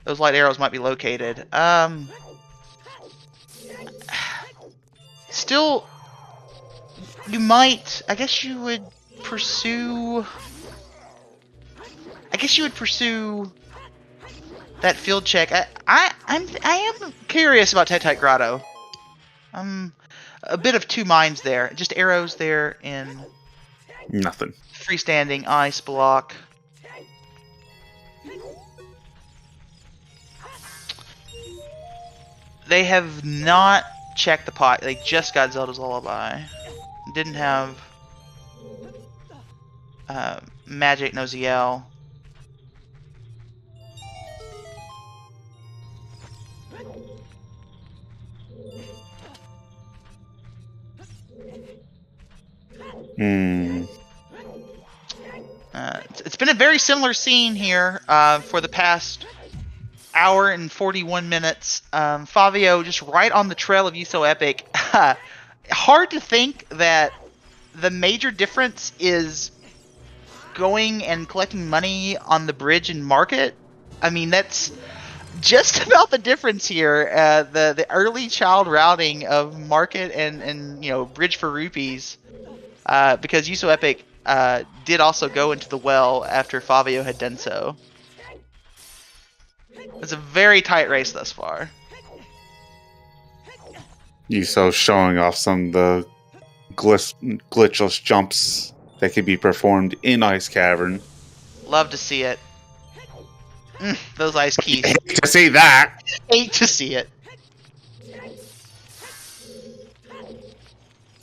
those light arrows might be located. Still, you might... I guess you would pursue that field check. I am curious about Tetite Grotto. I'm a bit of two minds there. Just arrows there in nothing. Freestanding ice block. They have not checked the pot. They just got Zelda's Lullaby. Didn't have magic, no ZL. It's been a very similar scene here for the past hour and 41 minutes. Favio just right on the trail of YUSoEpic. Hard to think that the major difference is going and collecting money on the bridge and market. I mean, that's just about the difference here. The early child routing of market and bridge for rupees. Because YUSoEpic did also go into the well after Favio had done so. It's a very tight race thus far. Yuso showing off some of the glitchless jumps that can be performed in Ice Cavern. Love to see it. Those ice keys. Hate to see that. Hate to see it.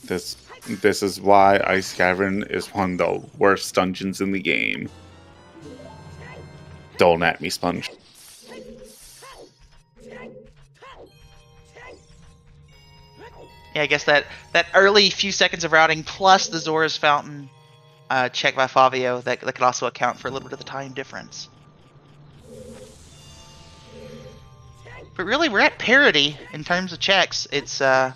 This is why Ice Cavern is one of the worst dungeons in the game. Don't at me, Sponge. Yeah, I guess that early few seconds of routing plus the Zora's Fountain check by Favio that could also account for a little bit of the time difference. But really, we're at parity in terms of checks. It's all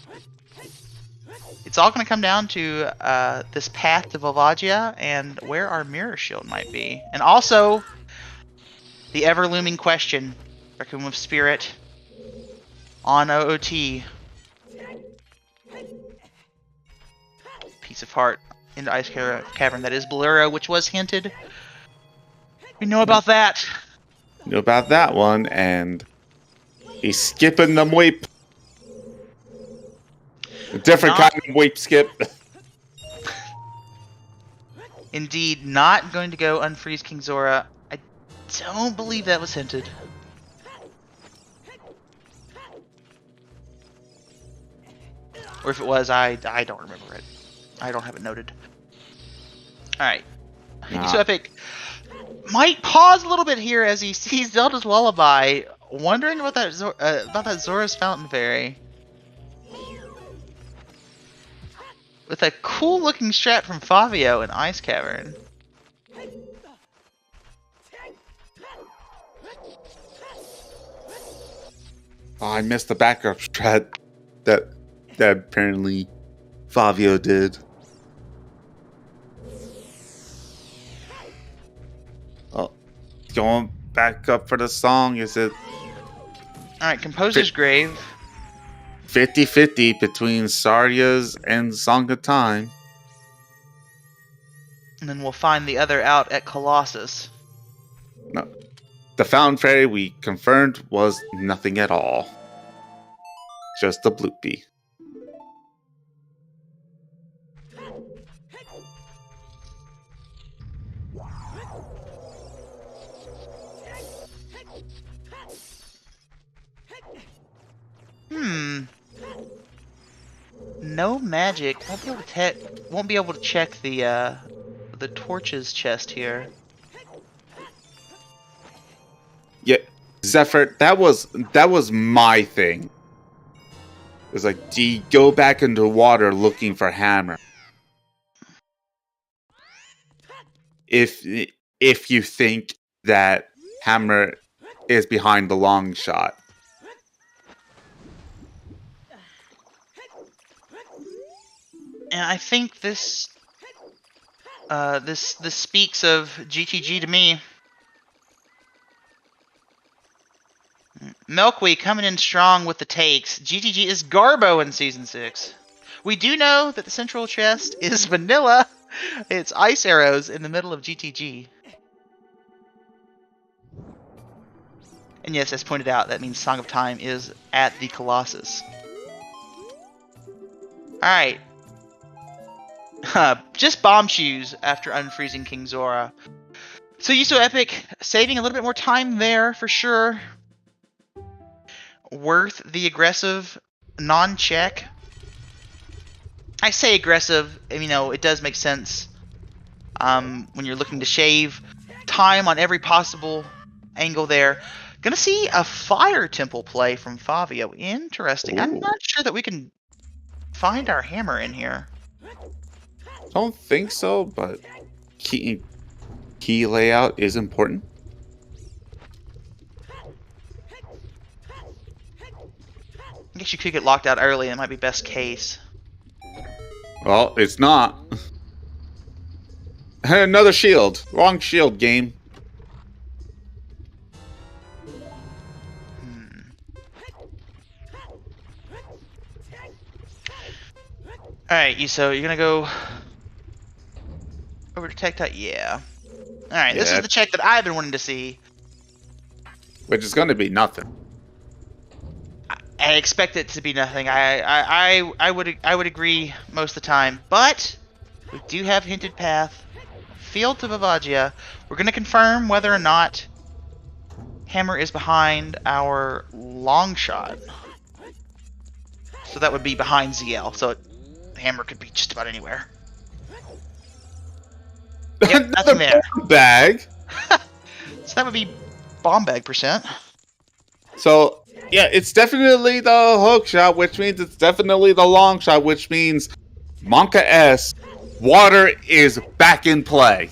going to come down to this path to Volvagia and where our Mirror Shield might be. And also, the ever-looming question, Raccoon of Spirit on OOT. Piece of Heart into Ice Cavern. That is Bolero, which was hinted. We know about that. Know about that one, and he's skipping the weep. A different kind of weep skip. Indeed, not going to go unfreeze King Zora. I don't believe that was hinted. Or if it was, I don't remember it. I don't have it noted. Alright. YUSoEpic might pause a little bit here as he sees Zelda's Lullaby, wondering about that Zora's Fountain Fairy. With a cool looking strat from Favio in Ice Cavern. Oh, I missed the backup strat that apparently Favio did. Oh, going back up for the song, is it? Alright, Composer's Grave. 50-50 between Saria's and Song of Time. And then we'll find the other out at Colossus. No. The Fountain Fairy we confirmed was nothing at all. Just a bloopy. No magic. Won't be able to check the torches chest here. Yeah, Zephyr, that was my thing. It was like, do you go back into water looking for Hammer? If you think that Hammer is behind the long shot. And I think this speaks of GTG to me. Milkweed coming in strong with the takes. GTG is Garbo in Season 6. We do know that the central chest is vanilla. It's ice arrows in the middle of GTG. And yes, as pointed out, that means Song of Time is at the Colossus. Alright. Just bomb shoes after unfreezing King Zora. So YUSoEpic saving a little bit more time there for sure. Worth the aggressive non-check. I say aggressive, you know, it does make sense when you're looking to shave time on every possible angle there. Gonna see a fire temple play from Favio. Interesting. Ooh. I'm not sure that we can find our hammer in here. Don't think so, but key layout is important. I guess you could get locked out early. It might be best case. Well, it's not. Another shield. Wrong shield, game. Alright, Yuso, you're gonna go over to Tech Tech? Yeah. Alright, this is the check that I've been wanting to see. Which is gonna be nothing. I expect it to be nothing. I would agree most of the time. But we do have hinted path. Field to Volvagia. We're gonna confirm whether or not Hammer is behind our long shot. So that would be behind ZL. So Hammer could be just about anywhere. Yep, nothing there. Bag. So that would be bomb bag percent. So, yeah, it's definitely the hook shot, which means it's definitely the long shot, which means Monka S, water is back in play.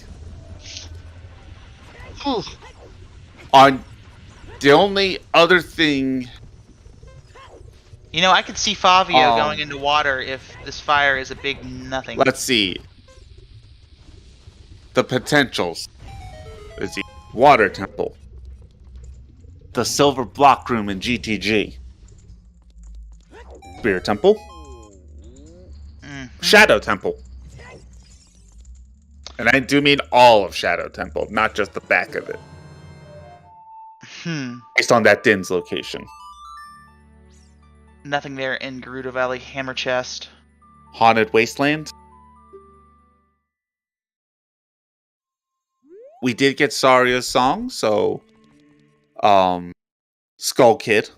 On the only other thing... You know, I could see Favio going into water if this fire is a big nothing. Let's see. The potentials. Let's see. Water Temple. The Silver Block Room in GTG. Spirit Temple. Shadow Temple. And I do mean all of Shadow Temple, not just the back of it. Based on that Din's location. Nothing there in Gerudo Valley. Hammer chest. Haunted Wasteland. We did get Saria's song, so... Skull Kid.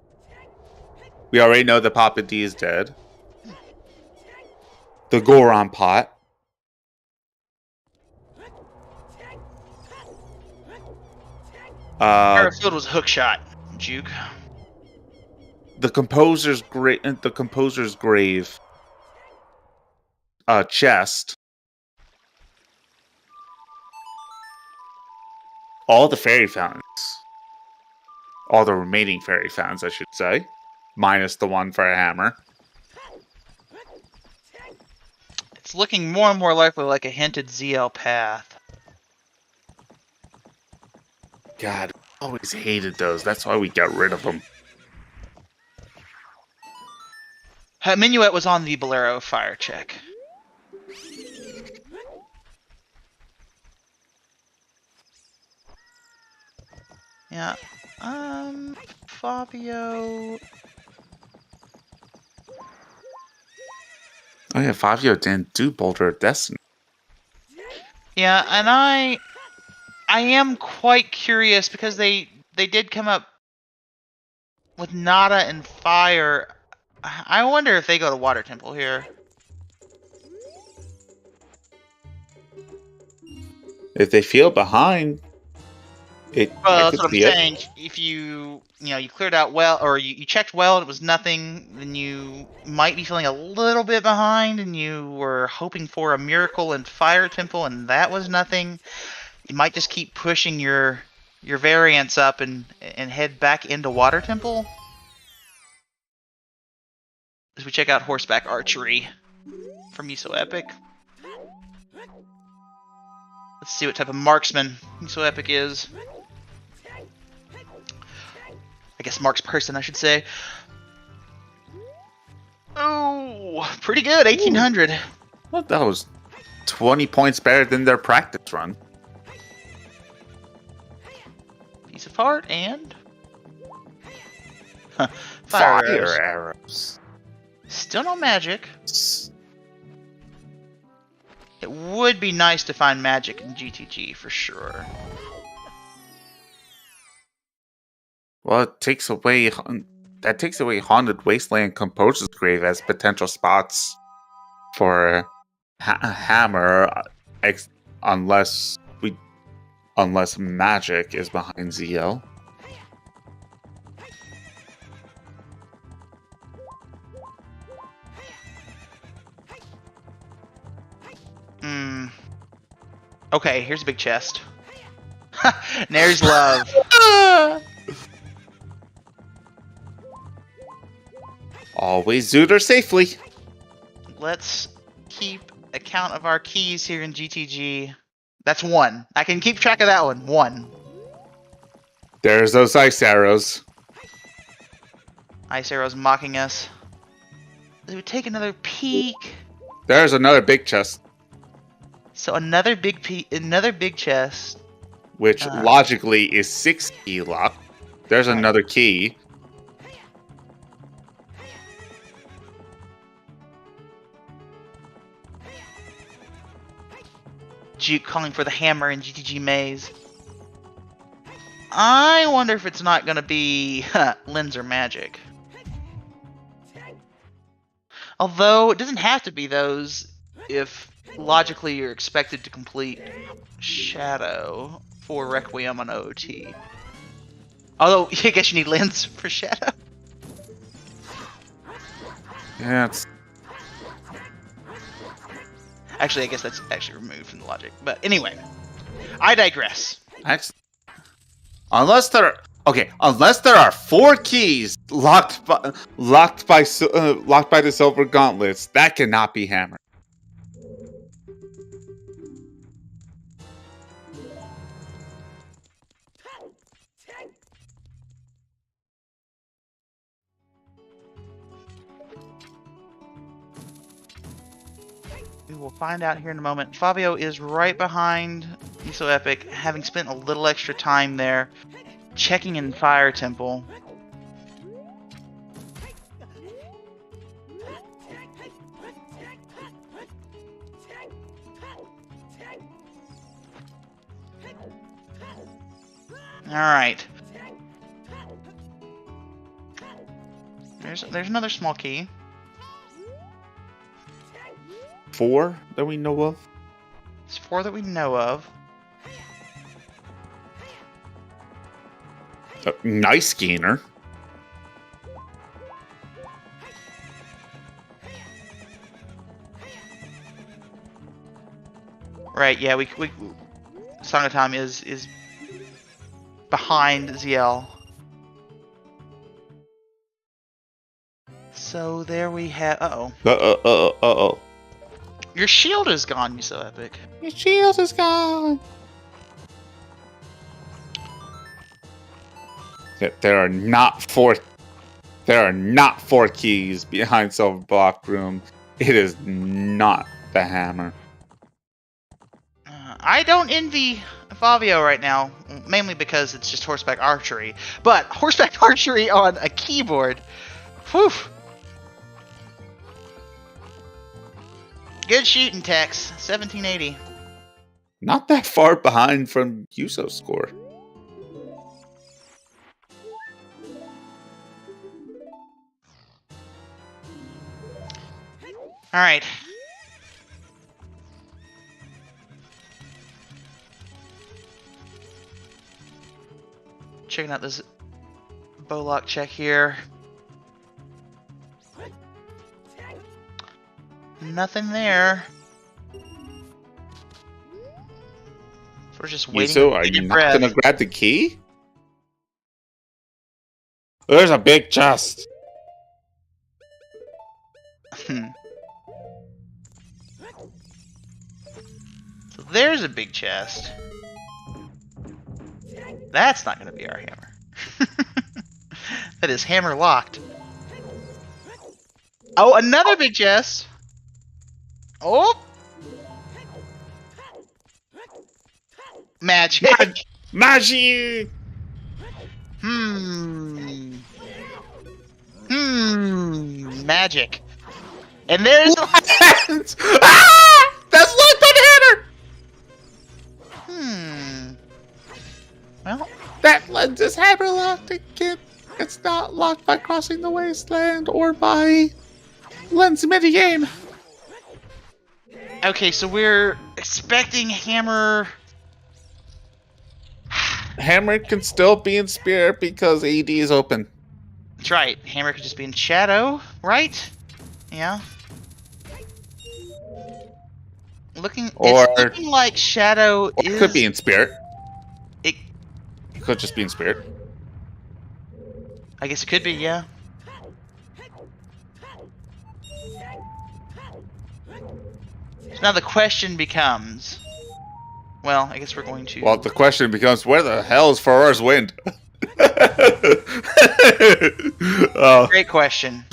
We already know that Papa D is dead. The Goron Pot. Parafield was hook shot. Juke. The Composer's Grave. Chest. All the fairy fountains. All the remaining fairy fountains, I should say. Minus the one for a hammer. It's looking more and more likely like a hinted ZL path. God, I always hated those. That's why we got rid of them. Minuet was on the Bolero fire check. Yeah. Fabio. Oh yeah, Fabio didn't do Boulder of Destiny. Yeah, and I am quite curious because they did come up with Nada and Fire. I wonder if they go to Water Temple here. If they feel behind, Well, that's what I'm saying. If you cleared out well, or you checked well and it was nothing, then you might be feeling a little bit behind, and you were hoping for a miracle in Fire Temple, and that was nothing. You might just keep pushing your variance up and head back into Water Temple. As we check out horseback archery from YUSoEpic. Let's see what type of marksman YUSoEpic is. I guess Mark's person, I should say. Oh, pretty good, 1800. Well, that was 20 points better than their practice run. Piece of heart and... Fire arrows. Still no magic. It would be nice to find magic in GTG for sure. Well, it takes away Haunted Wasteland, Composer's Grave as potential spots for a hammer, unless magic is behind ZL. Okay, here's a big chest. Nair's love. Always Zooter safely. Let's keep account of our keys here in GTG. That's one. I can keep track of that one. One. There's those ice arrows. Ice arrows mocking us. Let's we take another peek. There's another big chest. So another big chest. Which logically is 6 key lock. There's another key. Juke calling for the hammer in GTG maze. I wonder if it's not going to be lens or magic. Although, it doesn't have to be those if logically you're expected to complete Shadow for Requiem on OOT. Although, I guess you need lens for Shadow. Yeah, it's... Actually, I guess that's actually removed from the logic. But anyway, I digress. Unless there are 4 keys locked by the silver gauntlets, that cannot be hammered. We will find out here in a moment. Fabio is right behind YUSoEpic, having spent a little extra time there, checking in Fire Temple. Alright. There's another small key. 4 that we know of. It's 4 that we know of. Nice gainer. Right, yeah, we Song of Time is behind ZL. So there we have. Uh-oh. Your shield is gone, YUSoEpic. Your shield is gone. There are not 4 keys behind Silver Block Room. It is not the hammer. I don't envy Fabio right now, mainly because it's just horseback archery. But horseback archery on a keyboard, whew. Good shooting, Tex. 1780. Not that far behind from YUSo's score. All right. Checking out this bowlock check here. Nothing there. So we're just waiting. YUSo, are you not gonna grab the key? There's a big chest. So there's a big chest. That's not going to be our hammer. That is hammer locked. Oh, another big chest. Oh. Magic. Magic. Magic. And there's That's locked on the hammer. Well, that lens is hammer locked again. It's not locked by crossing the wasteland or by lens minigame. okay, so we're expecting hammer. Hammer can still be in spirit because AD is open. That's right. Hammer could just be in shadow, right? Yeah. It's looking like shadow is. Could be in spirit. It could just be in spirit. I guess it could be, yeah. So now the question becomes. Well, I guess we're going to. Well, the question becomes, where the hell is Ferrar's wind? Great question.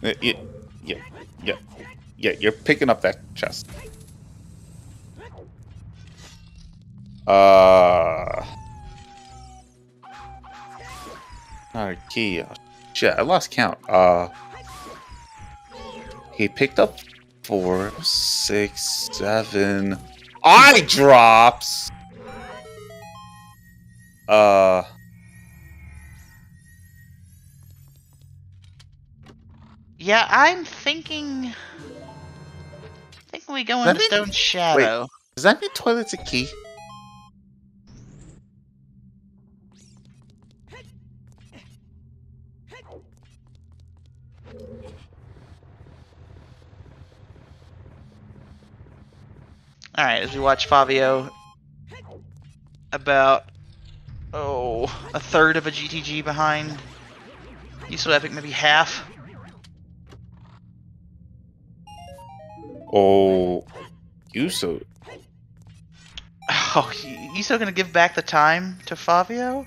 Yeah, you're picking up that chest. Not a key. Oh, shit, I lost count. He picked up 4, 6, 7. Eye drops. Yeah, I'm thinking we go into Stone Shadow. Wait, does that mean toilet's a key? Alright, as we watch Favio about, a third of a GTG behind YUSoEpic, maybe half. Oh, Yuso. Oh, YUSo gonna give back the time to Favio?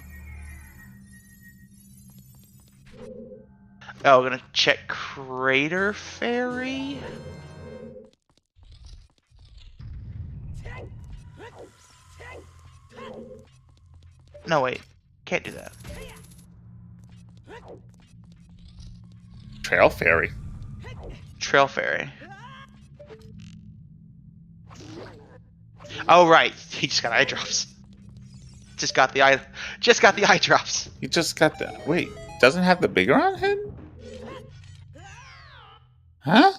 Oh, we're gonna check Crater Fairy? No, wait. Can't do that. Trail Fairy. Trail Fairy. Oh, right. He just got eye drops. Just got the eye drops. He just got the... Wait, doesn't have the bigger on him? Huh?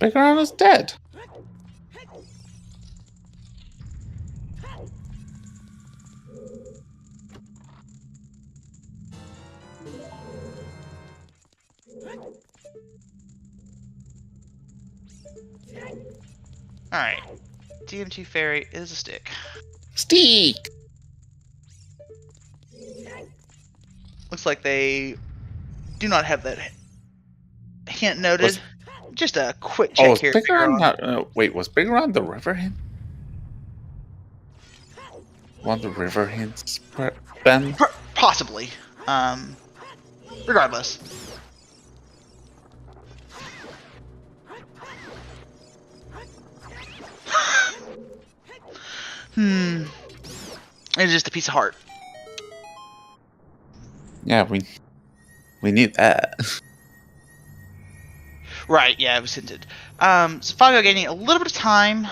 Bigger on is dead. Alright. DMT Fairy is a stick. Stick! Looks like they do not have that hint noted. Just a quick check was here. Bigger on not, wait, was Bigger on the river hint? Want the river hints, Ben? Possibly. Regardless. It's just a piece of heart. Yeah, we need that. Right, yeah, it was hinted. So Favio gaining a little bit of time.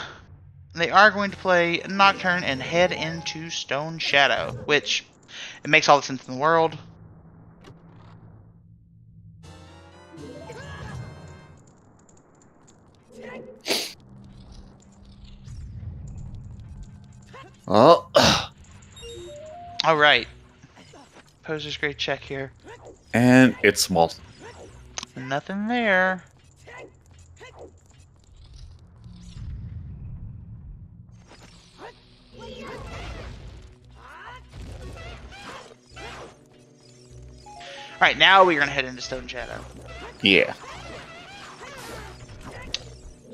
They are going to play Nocturne and head into Stone Shadow, which it makes all the sense in the world. Oh. All right. Poser's great check here. And it's small. Nothing there. Alright, now we're going to head into Stone Shadow. Yeah.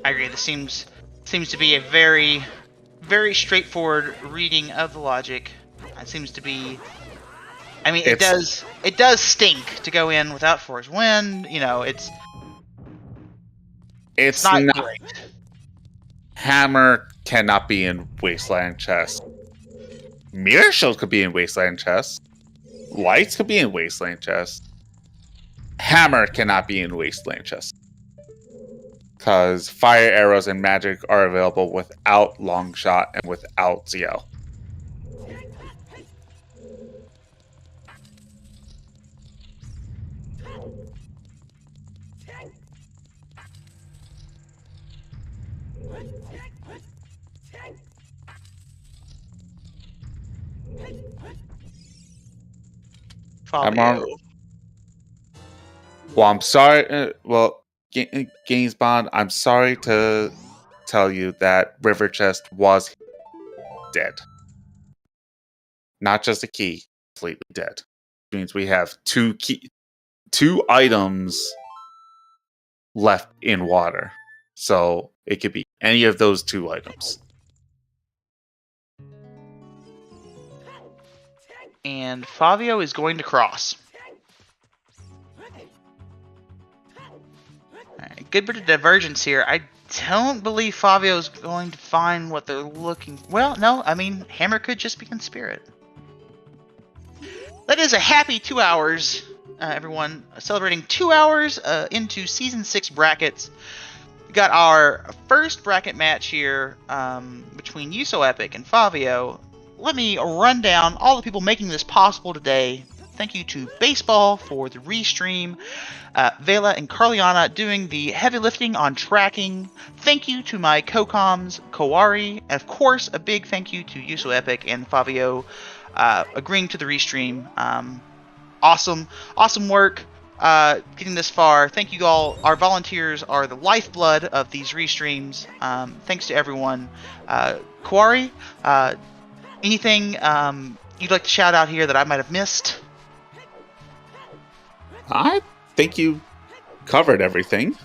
I agree. This seems to be a very, very straightforward reading of the logic. It seems to be... I mean, it does stink to go in without Force Wind. You know, it's not great. Hammer cannot be in Wasteland Chest. Mirror Shield could be in Wasteland Chest. Lights could be in Wasteland Chest. Hammer cannot be in Wasteland Chest. Because fire arrows and magic are available without Long Shot and without ZL. Well, I'm sorry. Games Bond, I'm sorry to tell you that River Chest was dead. Not just a key, completely dead. Which means we have two items left in water. So it could be any of those two items. And Favio is going to cross. Alright, good bit of divergence here. I don't believe Favio is going to find what they're looking for. Well, no, I mean, Hammer could just be in spirit. That is a happy 2 hours everyone. Celebrating 2 hours into Season 6 brackets. We got our first bracket match here between YUSoEpic and Favio. Let me run down all the people making this possible today. Thank you to Baseball for the restream. Vela and Carliana doing the heavy lifting on tracking. Thank you to my co-coms, Kowari. And of course, a big thank you to YUSoEpic and Favio agreeing to the restream. Awesome work getting this far. Thank you all. Our volunteers are the lifeblood of these restreams. Thanks to everyone. Kowari, anything you'd like to shout out here that I might have missed? I think you covered everything.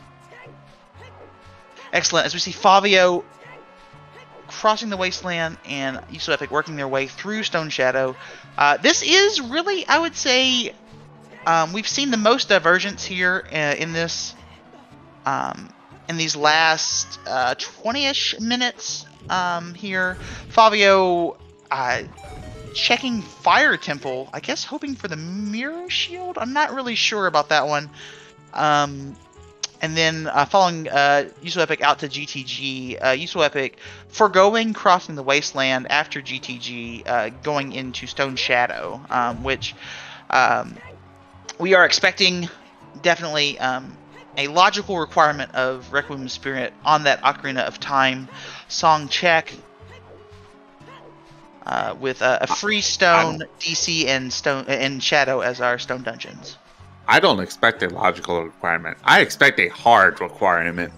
Excellent. As we see Favio crossing the wasteland and YUSoEpic working their way through Stone Shadow. This is really, I would say, we've seen the most divergence here in this, in these last 20-ish minutes here. Favio checking Fire Temple, I guess hoping for the Mirror Shield? I'm not really sure about that one. And then following YUSoEpic out to GTG, YUSoEpic foregoing crossing the wasteland after GTG, going into Stone Shadow, which we are expecting definitely a logical requirement of Requiem Spirit on that Ocarina of Time song check. With a free stone, DC, and Shadow as our stone dungeons. I don't expect a logical requirement. I expect a hard requirement.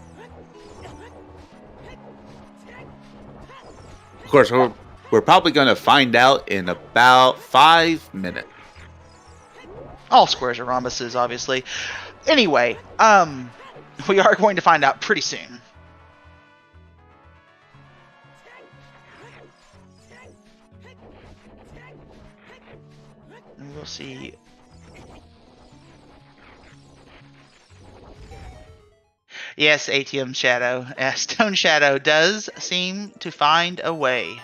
Of course, we're probably going to find out in about 5 minutes. All squares are rhombuses, obviously. Anyway, we are going to find out pretty soon. And we'll see. Yes, ATM Shadow. Stone Shadow does seem to find a way.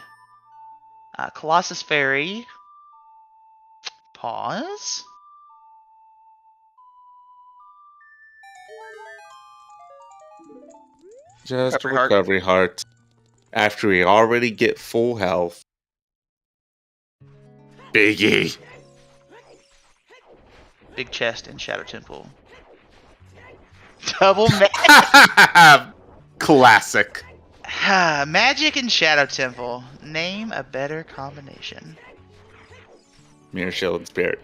Colossus Fairy. Pause. Just a recovery heart. After we already get full health. Biggie. Big chest in Shadow Temple. Double magic. Classic. Magic and Shadow Temple. Name a better combination. Mirror Shield and Spirit.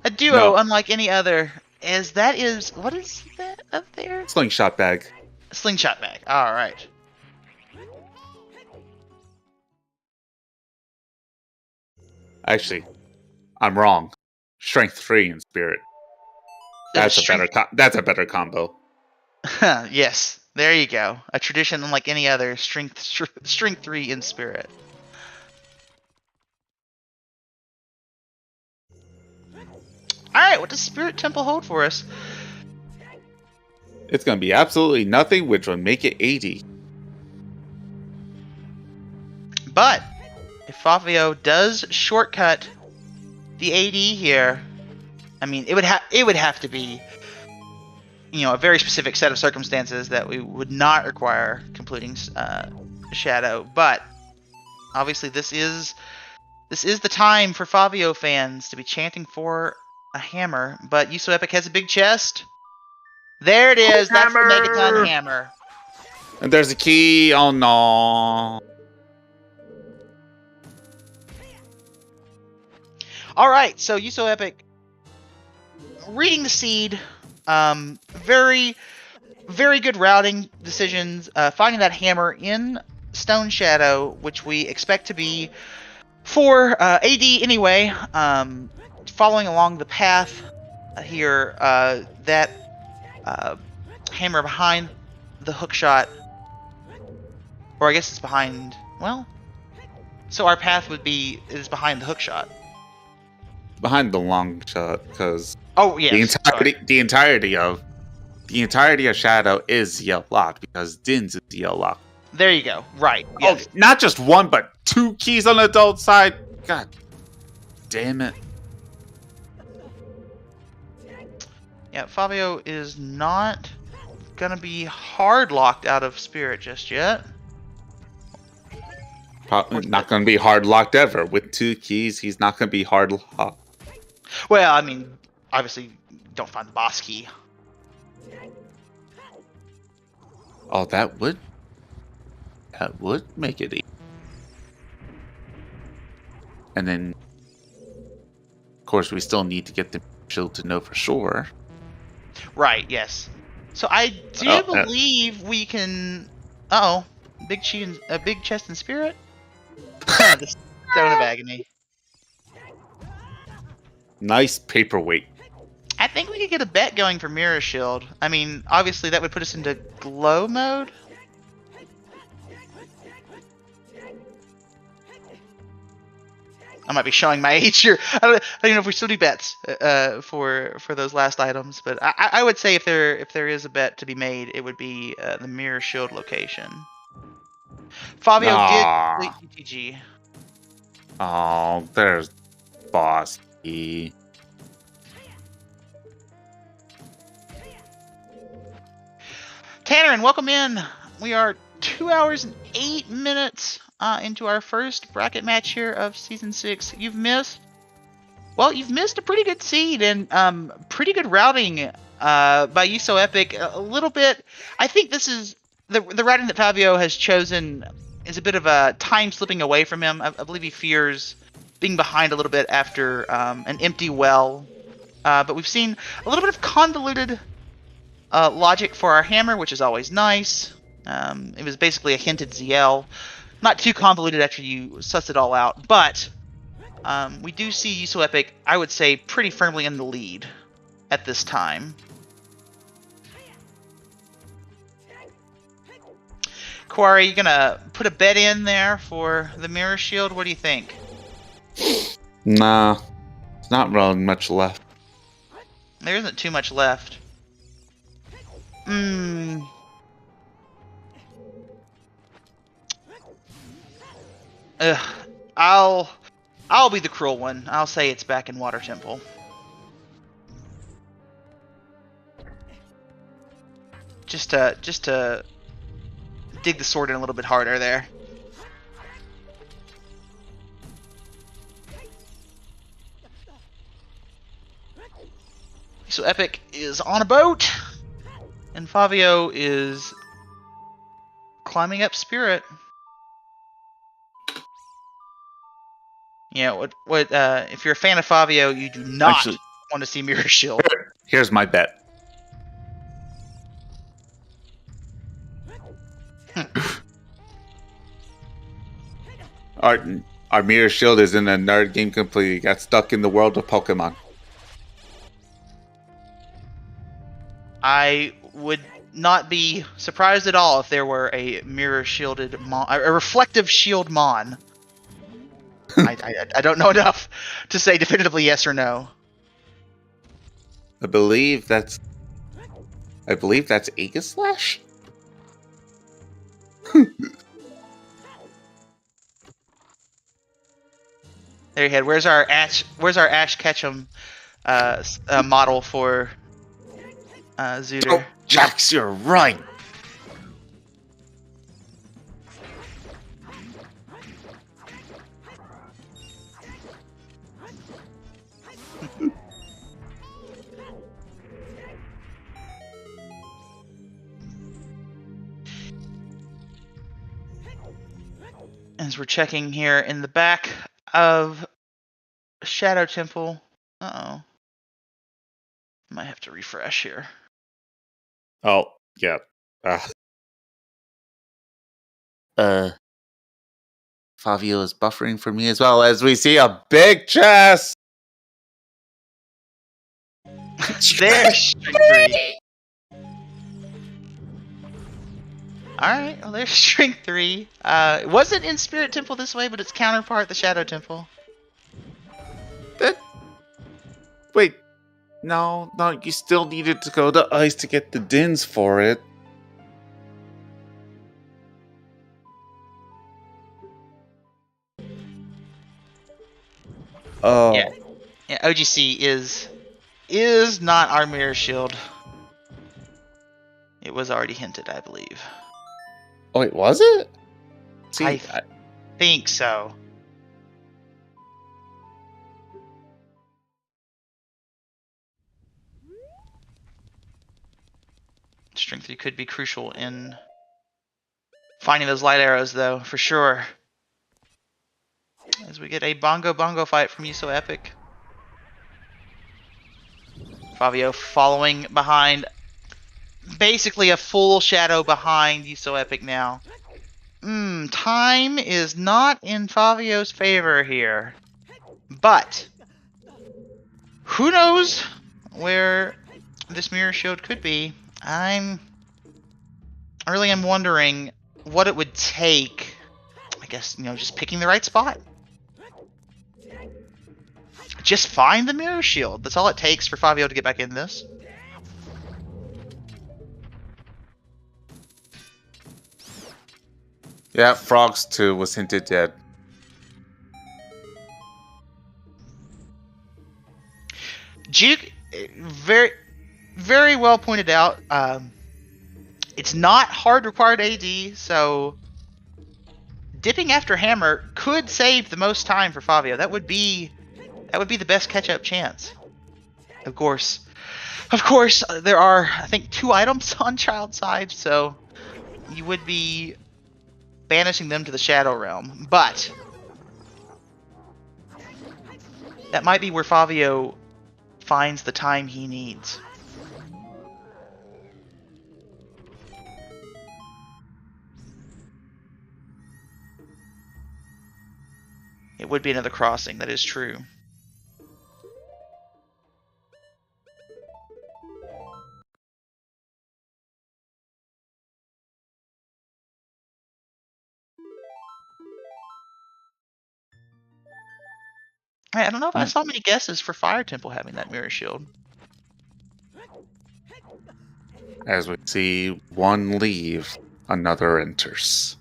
A duo unlike any other. What is that up there? Slingshot bag. Slingshot bag. Alright. Actually, I'm wrong. Strength 3 in Spirit. That's a better combo. Yes, there you go. A tradition unlike any other. Strength 3 in Spirit. Alright, what does Spirit Temple hold for us? It's going to be absolutely nothing, which would make it 80. But if Favio does shortcut the AD here, I mean, it would have to be, a very specific set of circumstances that we would not require completing Shadow. But obviously, this is the time for Favio fans to be chanting for a hammer. But YUSoEpic has a big chest. There it is. That's the Megaton hammer. And there's a key. Oh no. All right, so YUSoEpic reading the seed, very, very good routing decisions, finding that hammer in Stone Shadow, which we expect to be for AD anyway, following along the path here, that hammer behind the hookshot, or I guess it's behind, well, so our path is behind the hookshot. Behind the long shot, because the entirety of Shadow is yellow locked because Din's is yellow locked. There you go. Right. Yes. Oh, not just one, but 2 keys on the adult side. God damn it. Yeah, Fabio is not gonna be hard locked out of spirit just yet. Probably not going to be hard locked ever. With 2 keys, he's not going to be hard locked. Well, I mean, obviously, don't find the boss key. Oh, that would make it easy. And then, of course, we still need to get the shield to know for sure. Right, yes. So I do believe we can... Uh-oh. Big chest and spirit? The Stone of Agony. Nice paperweight. I think we could get a bet going for Mirror Shield. I mean, obviously that would put us into glow mode. I might be showing my age here. I don't even know if we still do bets for those last items, but I would say if there is a bet to be made, it would be the Mirror Shield location. Fabio did complete UTG. Oh, there's boss key. Tannerin, welcome in. We are 2 hours and 8 minutes into our first bracket match here of Season 6. You've missed a pretty good seed and pretty good routing by YUSoEpic. A little bit, I think this is the routing that Fabio has chosen is a bit of a time slipping away from him. I believe he fears being behind a little bit after an empty well. But we've seen a little bit of convoluted logic for our hammer, which is always nice. It was basically a hinted ZL. Not too convoluted after you suss it all out, but we do see YUSoEpic, I would say, pretty firmly in the lead at this time. Quarry, you gonna put a bet in there for the Mirror Shield? What do you think? Nah, there's not really much left. There isn't too much left. I'll be the cruel one. I'll say it's back in Water Temple. Just to dig the sword in a little bit harder there. YUSoEpic is on a boat, and Fabio is climbing up Spirit. Yeah, what if you're a fan of Fabio, you do not want to see Mirror Shield. Here's my bet. Our Mirror Shield is in a nerd game completely. Got stuck in the world of Pokemon. I would not be surprised at all if there were a mirror shielded mon, a reflective shield mon. I don't know enough to say definitively yes or no. I believe that's Aegislash? There you head. Where's our Ash Ketchum model for Zooter? Oh, Jax, you're right. As we're checking here in the back of Shadow Temple. Uh-oh. Might have to refresh here. Oh, yeah. Fabio is buffering for me as well as we see a big chest. There's string 3. Alright, well there's string 3. It wasn't in Spirit Temple this way, but its counterpart, the Shadow Temple. Wait. No, you still needed to go to Ice to get the Dins for it. Oh. Yeah, OGC is not our mirror shield. It was already hinted, I believe. Oh, wait, was it? See, I think so. Strength 3 could be crucial in finding those light arrows, though, for sure. As we get a bongo fight from YUSoEpic. Favio following behind. Basically a full shadow behind YUSoEpic now. Time is not in Favio's favor here. But who knows where this mirror shield could be. I really am wondering what it would take. I guess, just picking the right spot. Just find the mirror shield. That's all it takes for Favio to get back in this. Yeah, Frogs 2 was hinted dead. Juke, very, very well pointed out. It's not hard required AD, so dipping after hammer could save the most time for Favio. That would be the best catch-up chance. Of course, there are, I think, 2 items on Child's side, so you would be banishing them to the Shadow Realm. But that might be where Favio finds the time he needs. It would be another crossing, that is true. I don't know if I saw many guesses for Fire Temple having that mirror shield. As we see one leave, another enters.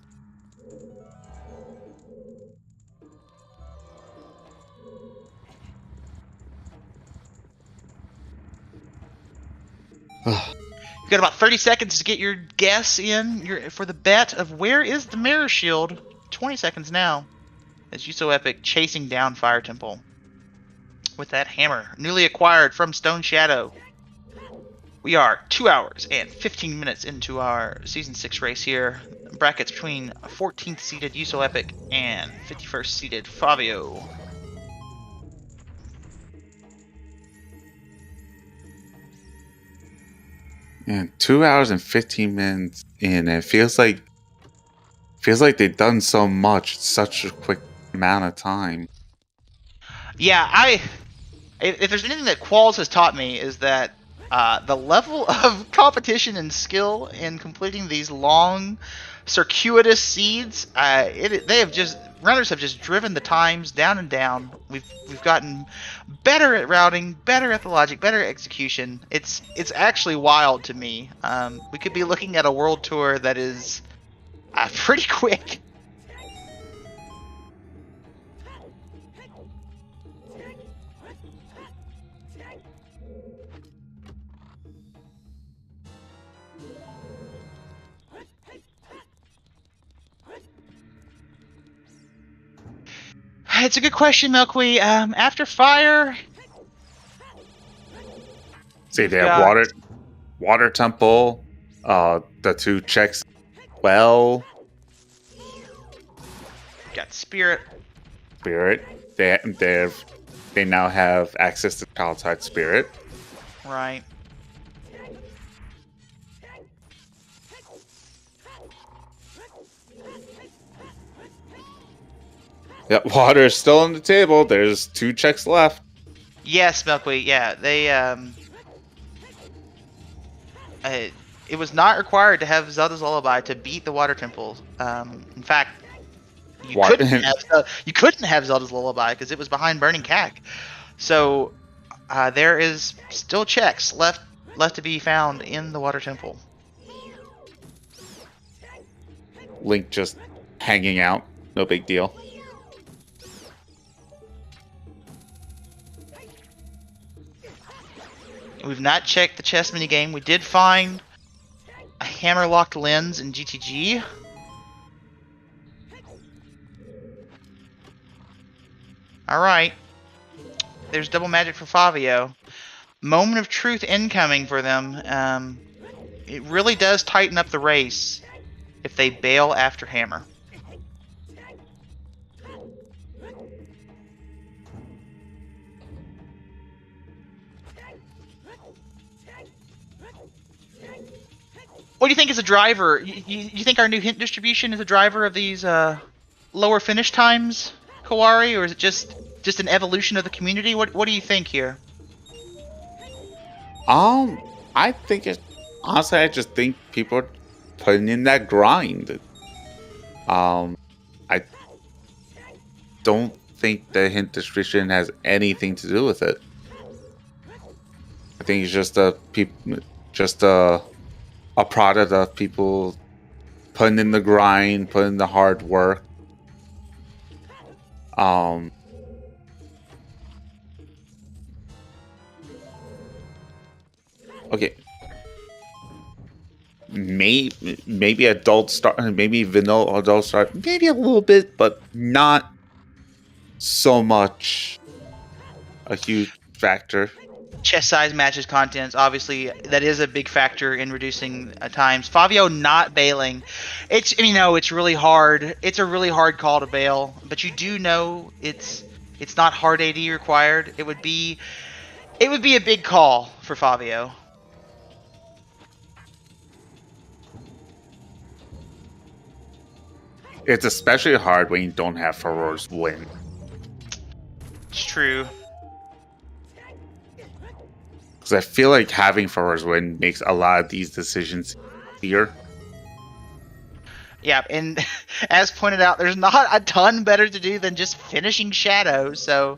You've got about 30 seconds to get your guess in for the bet of where is the mirror shield. 20 seconds now. As YUSoEpic chasing down Fire Temple with that hammer newly acquired from Stone Shadow. We are 2 hours and 15 minutes into our Season 6 race here. Brackets between 14th seeded YUSoEpic and 51st seeded Favio. And 2 hours and 15 minutes in, it feels like they've done so much in such a quick amount of time. Yeah, if there's anything that Qualls has taught me is that the level of competition and skill in completing these long, circuitous seeds, runners have just driven the times down and down. We've gotten better at routing, better at the logic, better at execution. It's actually wild to me. We could be looking at a world tour that is pretty quick. It's a good question, Milkweed. After fire, See, they have water temple, the 2 checks. Well, got spirit. They now have access to Child's Side Spirit. Right. Yep, water is still on the table. There's 2 checks left. Yes, Milkweed. Yeah, they it was not required to have Zelda's Lullaby to beat the Water Temple. In fact, you couldn't have Zelda's Lullaby because it was behind Burning Cack. So there is still checks left to be found in the Water Temple. Link just hanging out. No big deal. We've not checked the chess minigame. We did find a hammer-locked lens in GTG. Alright. There's double magic for Favio. Moment of truth incoming for them. It really does tighten up the race if they bail after hammer. What do you think is a driver? You think our new hint distribution is a driver of these lower finish times, Kawari, or is it just an evolution of the community? What do you think here? I think it. Honestly, I just think people are putting in that grind. I don't think the hint distribution has anything to do with it. I think it's just a product of people putting in the grind, putting in the hard work. Okay. Maybe adult start, maybe vanilla adult start, maybe a little bit, but not so much a huge factor. Chess size matches contents, obviously that is a big factor in reducing times. Favio not bailing, it's really hard. It's a really hard call to bail, but you do know it's not hard AD required. It would be a big call for Favio. It's especially hard when you don't have Furor's win. It's true. Because I feel like having Furor's win makes a lot of these decisions easier. Yeah, and as pointed out, there's not a ton better to do than just finishing Shadow, so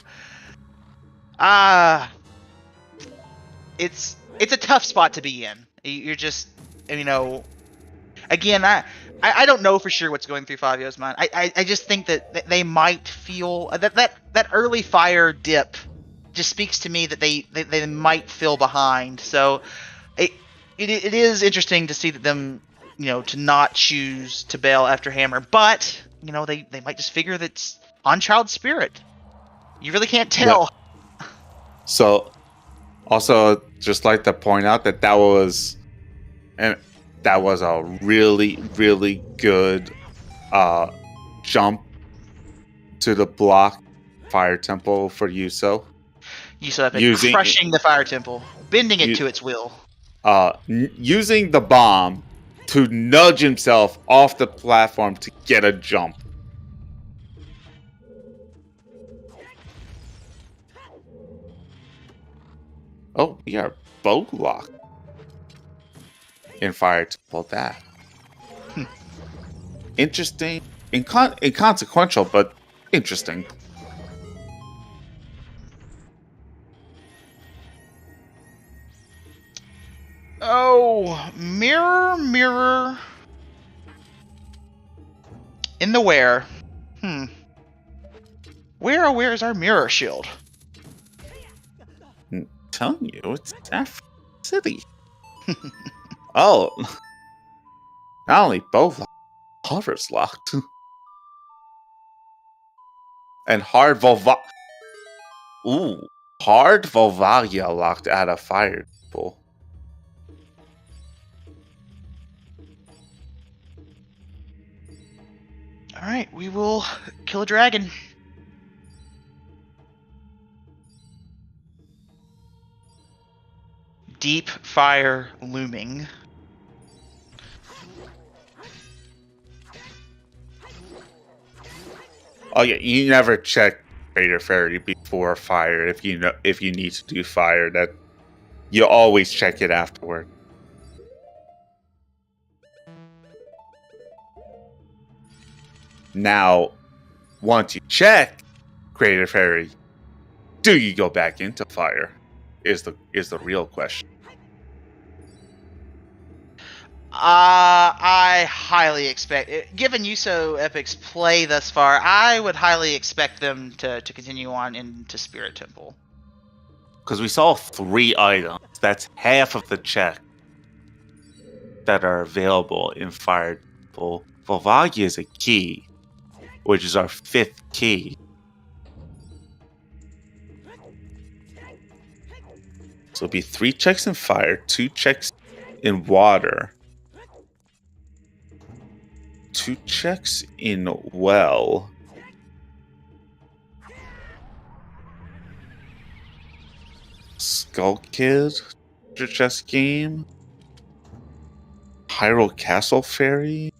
it's a tough spot to be in. You're just, again, I don't know for sure what's going through Favio's mind. I just think that they might feel that early fire dip just speaks to me that they might feel behind. So it is interesting to see that them, to not choose to bail after hammer, but they might just figure that's on child spirit. You really can't tell. Yeah. So also just like to point out that was a really, really good jump to the block fire temple for YUSo. YUSoEpic crushing the fire temple, bending it to its will. Using the bomb to nudge himself off the platform to get a jump. Oh, we are both locked in fire temple. That interesting, inconsequential, but interesting. Oh, mirror, mirror in the where? Where is our mirror shield? I'm telling you, it's F City. Oh, not only both hovers locked, and hard Volvagia locked out of fire temple. Alright, we will kill a dragon. Deep fire looming. Oh yeah, you never check Raider Fairy before fire if you need to do fire. That you always check it afterward. Now, once you check Creative Fairy, do you go back into fire? Is the real question. I highly expect, given YUSoEpic's play thus far, I would highly expect them to continue on into Spirit Temple. because we saw 3 items. That's half of the check that are available in Fire Temple. Volvagia is a key, which is our 5th key. So it'll be 3 checks in fire, 2 checks in water, 2 checks in well. Skull Kid, chess game, Hyrule Castle Fairy.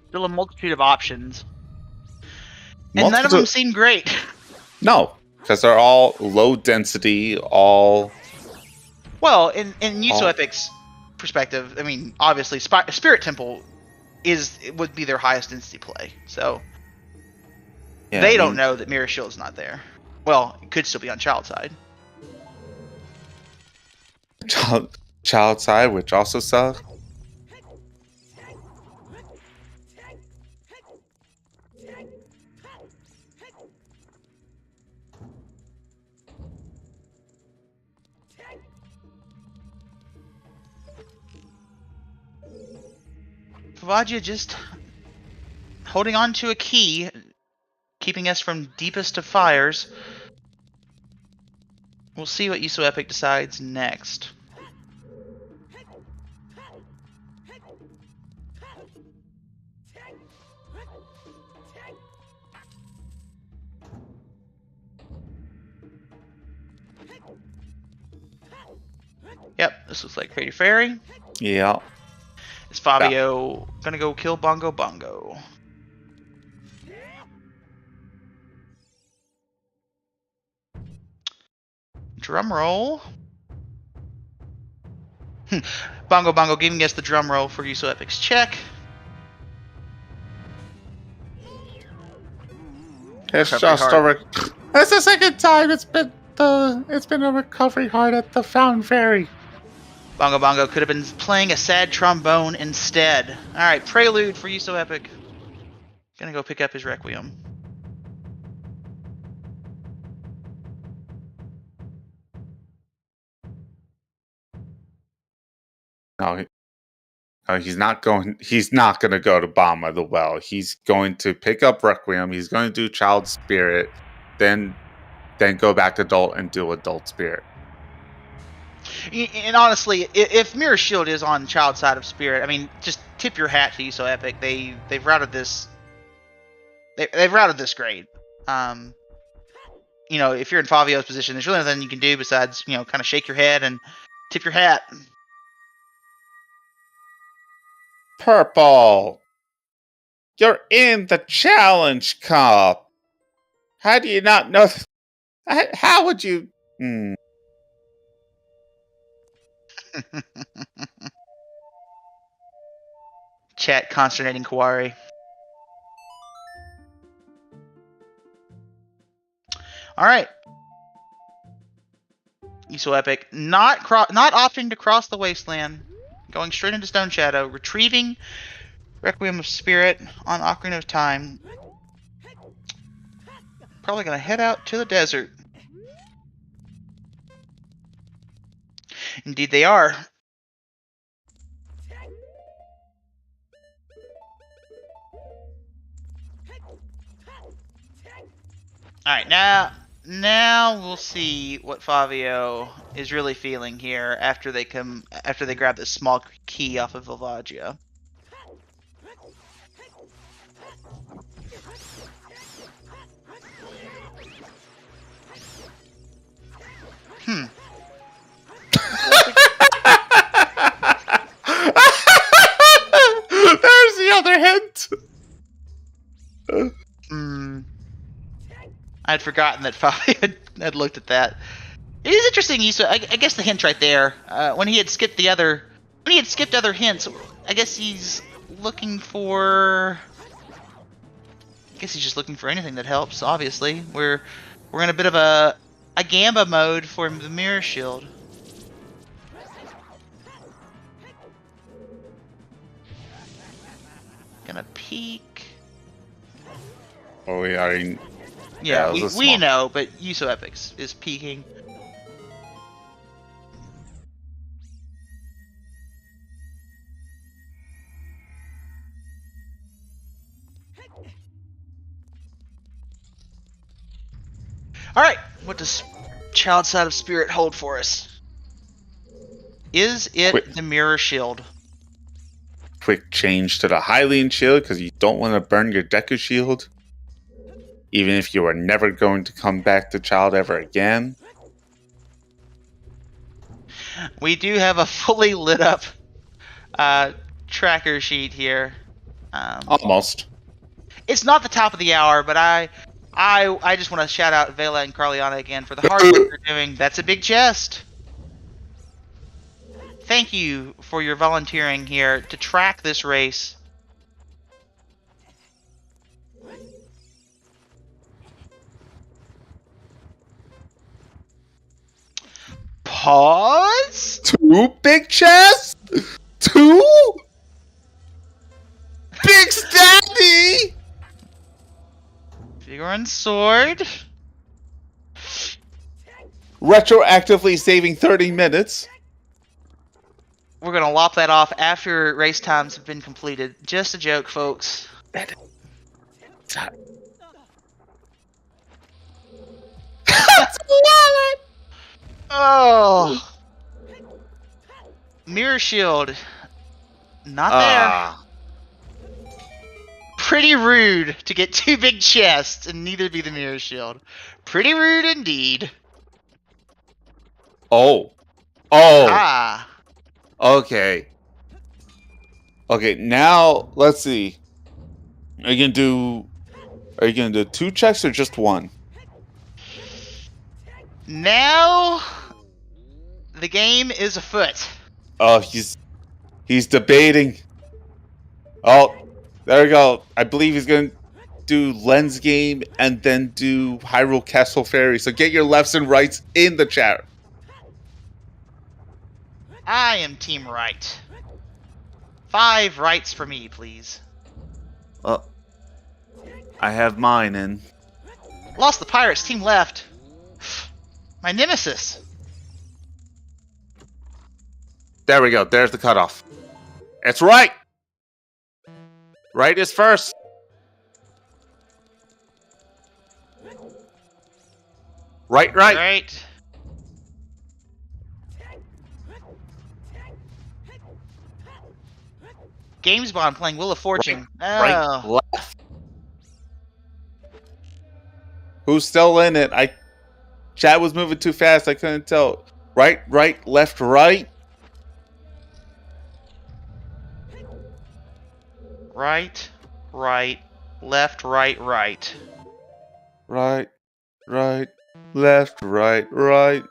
Still a multitude of options. And none of them seem great. No, because they're all low density, all... Well, in YUSoEpic's perspective, I mean, obviously, Spirit Temple would be their highest density play. So yeah, they don't know that Mirror Shield's not there. Well, it could still be on Child side. Child side, which also sucks. Volvagia just holding on to a key, keeping us from deepest of fires. We'll see what YUSoEpic decides next. Yep, this looks like Crater Fairy. Yeah. Is Favio gonna go kill Bongo Bongo? Drum roll. Bongo Bongo giving us the drum roll for YUSoEpic's check. It's just That's the second time it's been a recovery heart at the Fountain Fairy. Bongo Bongo could have been playing a sad trombone instead. Alright, Prelude for YUSoEpic. Gonna go pick up his Requiem. No, he's not going to go to Bama the Well. He's going to pick up Requiem. He's going to do Child Spirit, then go back to Adult and do Adult Spirit. And honestly, if Mirror Shield is on Child side of Spirit, I mean, just tip your hat to YUSoEpic. They've routed this. They've routed this great. You know, if you're in Favio's position, there's really nothing you can do besides, you know, kind of shake your head and tip your hat. Purple, you're in the Challenge Cup. How do you not know? How would you? Chat consternating Kawari. All right. YUSoEpic not opting to cross the wasteland, going straight into Stone Shadow, retrieving Requiem of Spirit on Ocarina of Time. Probably gonna head out to the desert. Indeed they are. Alright, now we'll see what Favio is really feeling here after they grab this small key off of Volvagia. There's the other hint. I'd forgotten that Favio had looked at that. It is interesting, I guess the hint right there. When he had skipped other hints, I guess he's looking for. I guess he's just looking for anything that helps. Obviously, we're in a bit of a Gamba mode for the Mirror Shield. Gonna peek. Oh, we already. Yeah, it was a we small- know, but YUSoEpic is peaking. Alright, what does Child Side of Spirit hold for us? Is it Quick. the Mirror Shield? Quick change to the Hylian shield because you don't want to burn your Deku shield. Even if you are never going to come back to Child ever again. We do have a fully lit up tracker sheet here. Almost. It's not the top of the hour, but I just want to shout out Vela and Carliana again for the hard work they're doing. That's a big chest. Thank you for your volunteering here to track this race. Pause? 2 big chests? 2? Big Daddy! Figure and sword. Retroactively saving 30 minutes. We're going to lop that off after race times have been completed. Just a joke, folks. Oh. Mirror shield. Not there. Pretty rude to get 2 big chests and neither be the mirror shield. Pretty rude indeed. Oh. Ah. Okay. Okay, now let's see. Are you gonna do 2 checks or just 1? Now the game is afoot. Oh, he's debating. Oh, there we go. I believe he's gonna do Lens Game and then do Hyrule Castle Fairy. So get your lefts and rights in the chat. I am team right. 5 rights for me, please. I have mine in. Lost the pirates, team left. My nemesis. There we go. There's the cutoff. It's right. Right is first. Right. Right. GamesBond playing Wheel of Fortune. Right, left. Who's still in it? Chat was moving too fast. I couldn't tell. Right, left, right. Right, left, right. Right, left, right.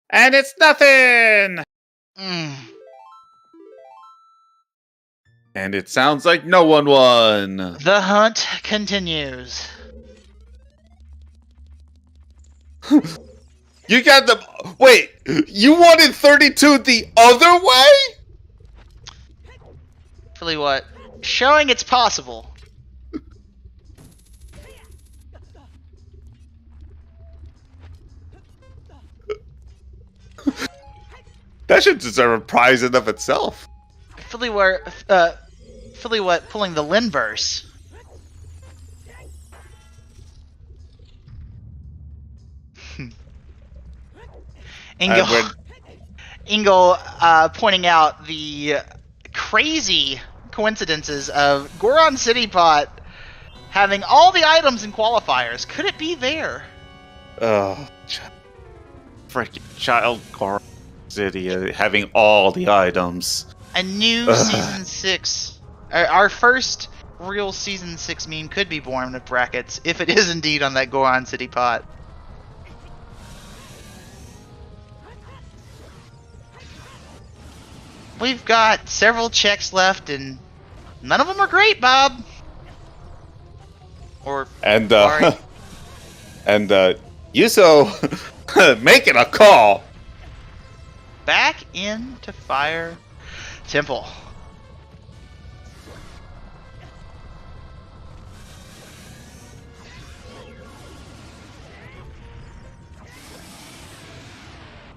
And it's nothing! And it sounds like no one won. The hunt continues. You got the... Wait, you wanted 32 the other way? Really what? Showing it's possible. That should deserve a prize in of itself. Philly what? Pulling the Linverse. Ingle pointing out the crazy coincidences of Goron City Pot having all the items in qualifiers. Could it be there? Oh, freaking Child Goron City having all the items. A new Season 6. Our first real Season 6 meme could be born with brackets, if it is indeed on that Goron City Pot. We've got several checks left, and none of them are great, Bob. And Yuso making a call. Back into Fire Temple.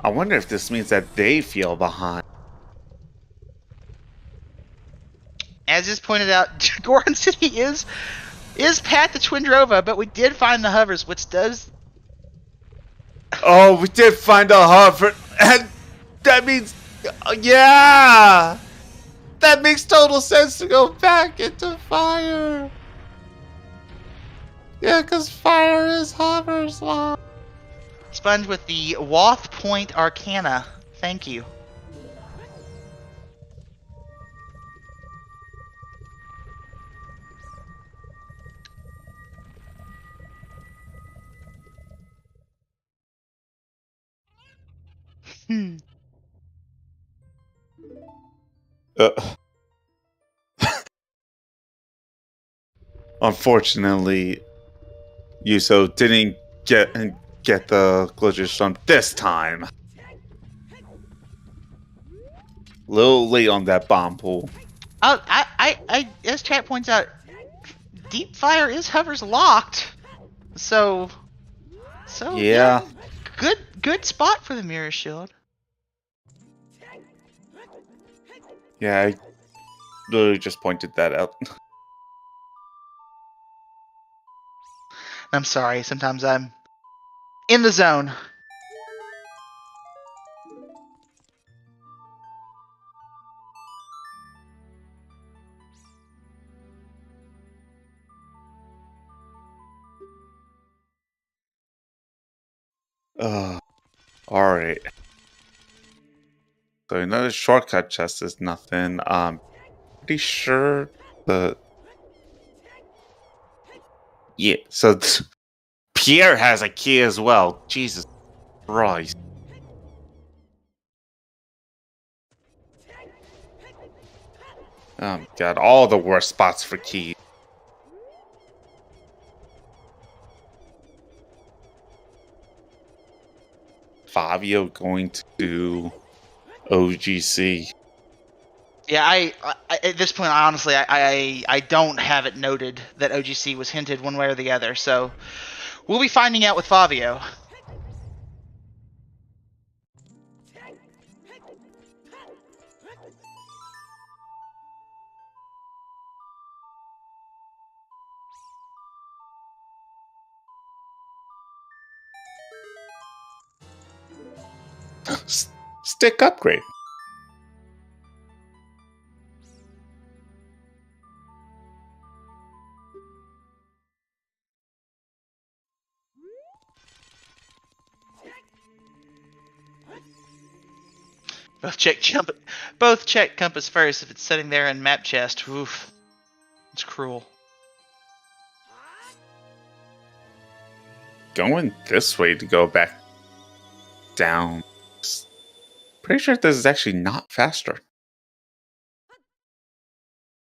I wonder if this means that they feel behind. As is pointed out, Goron City is Pat the Twindrova, but we did find the hovers, which does... Oh, we did find a hover, and that means... yeah! That makes total sense to go back into fire! Yeah, because fire is hovers law. Sponge with the Wath Point Arcana. Thank you. Unfortunately, Yuso didn't get the glitches from this time. Little late on that bomb pool. As chat points out, Deep Fire is hovers locked, so Yeah. good spot for the Mirror Shield. Yeah, I literally just pointed that out. I'm sorry, sometimes I'm in the zone. Alright. So another shortcut chest is nothing. Pretty sure the... Yeah, so Pierre has a key as well. Jesus Christ. Oh my god, all the worst spots for keys. Fabio going to do OGC. Yeah, I at this point, honestly, I don't have it noted that OGC was hinted one way or the other, so we'll be finding out with Fabio. Stick upgrade. Both check compass first if it's sitting there in map chest. Oof. It's cruel. Going this way to go back down. Pretty sure this is actually not faster.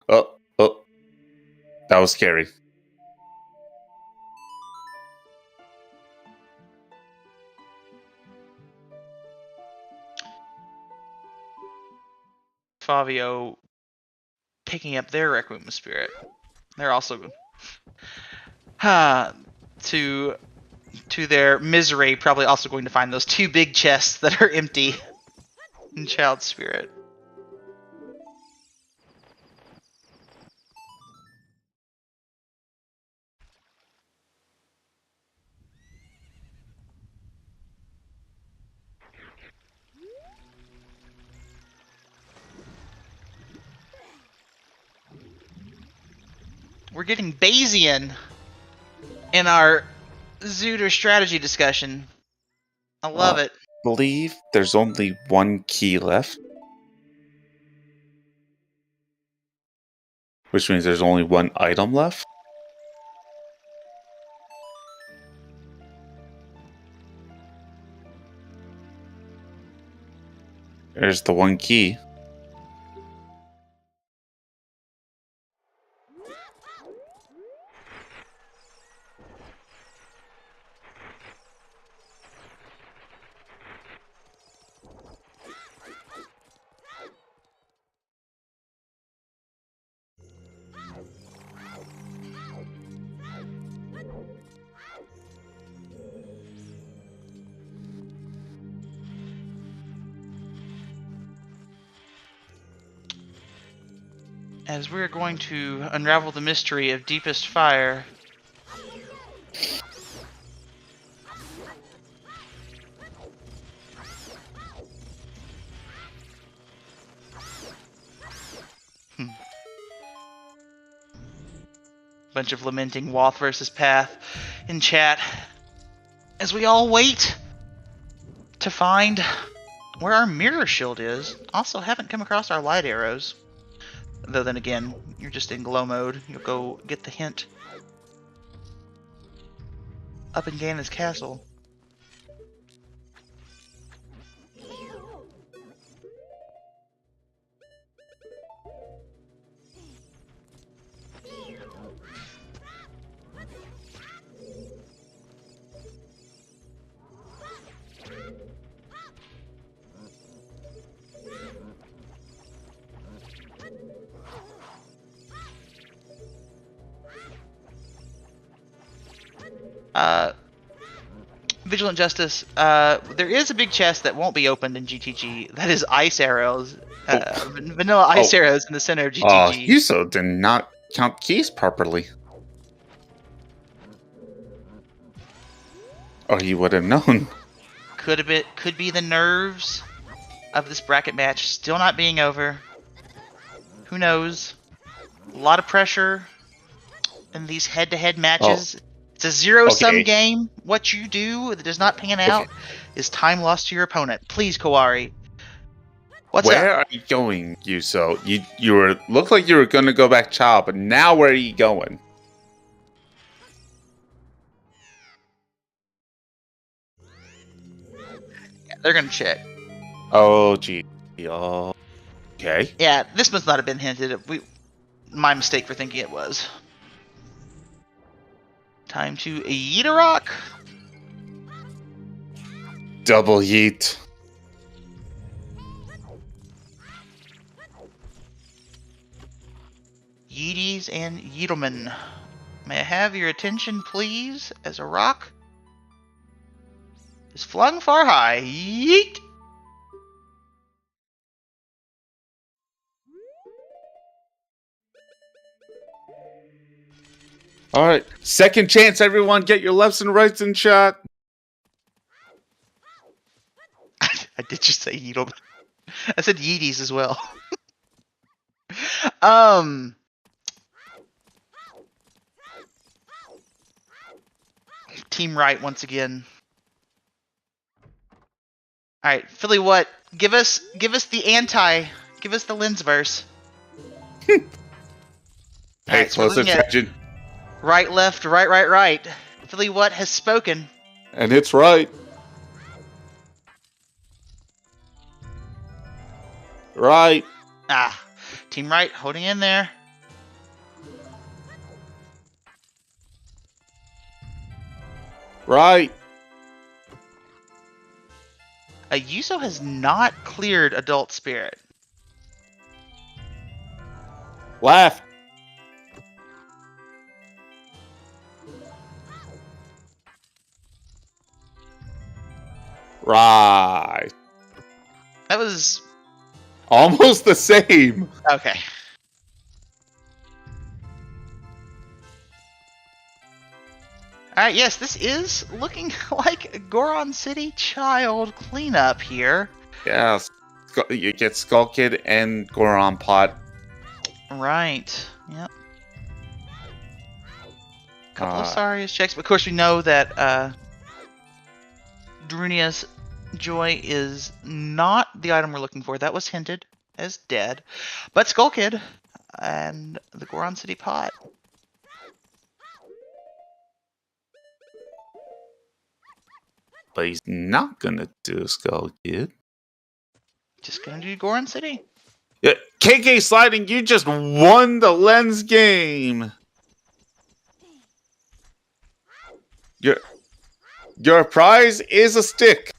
Oh. That was scary. Fabio picking up their Requiem of Spirit. They're also to their misery, probably also going to find those two big chests that are empty in Child Spirit. We're getting Bayesian in our Zooter strategy discussion. I love it. I believe there's only one key left. Which means there's only one item left. There's the one key. as we're going to unravel the mystery of Deepest Fire. Bunch of lamenting Wath versus Path in chat as we all wait to find where our mirror shield is. Also haven't come across our light arrows. Though then again, you're just in glow mode. You'll go get the hint up in Ganon's castle. Vigilant Justice, there is a big chest that won't be opened in GTG. That is ice arrows. Vanilla ice arrows in the center of GTG. YUSo did not count keys properly. Or he would have known. Could be the nerves of this bracket match still not being over. Who knows? A lot of pressure in these head-to-head matches. It's a zero-sum game. What you do that does not pan out is time lost to your opponent. Please, Kawari. Where are you going, YUSo? You were looked like you were going to go back child, but now where are you going? Yeah, they're going to check. Oh, gee. Oh. Okay. Yeah, this must not have been hinted. My mistake for thinking it was. Time to yeet a rock. Double yeet. Yeeties and Yeetleman. May I have your attention, please, as a rock is flung far high. Yeet! All right. Second chance, everyone. Get your lefts and rights in shot. I did just say Yeetleman. I said Yeeties as well. Team right once again. All right, Philly, what? Give us the anti. Give us the Lensverse. Pay close attention. Right, left, right. Philly, what has spoken? And it's right. Right. Team right holding in there. Right. YUSo has not cleared Adult Spirit. Left. Right. That was almost the same. Okay. Alright, yes, this is looking like a Goron City child cleanup here. Yeah, you get Skull Kid and Goron Pot. Right, yep. Couple of Saria's checks, but of course we know that Darunia's Joy is not the item we're looking for. That was hinted as dead. But Skull Kid and the Goron City Pot. But he's not gonna do Skull Kid. Just gonna do Goron City. Yeah, KK Sliding, you just won the lens game. Your prize is a stick.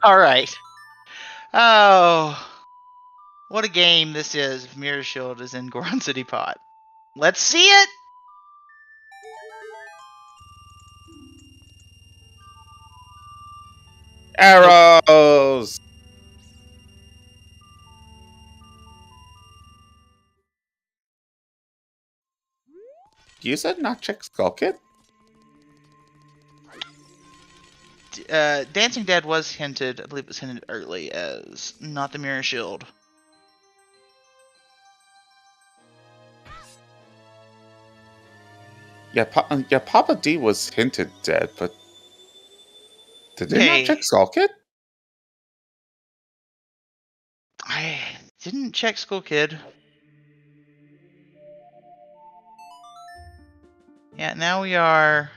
All right. Oh, what a game this is if Mirror Shield is in Goron City Pot. Let's see it! Arrows! You said not check Skull Kid? Dancing Dead was hinted, I believe it was hinted early as not the Mirror Shield. Yeah, Papa D was hinted dead, but did they not check Skull Kid? I didn't check Skull Kid. Yeah, now we are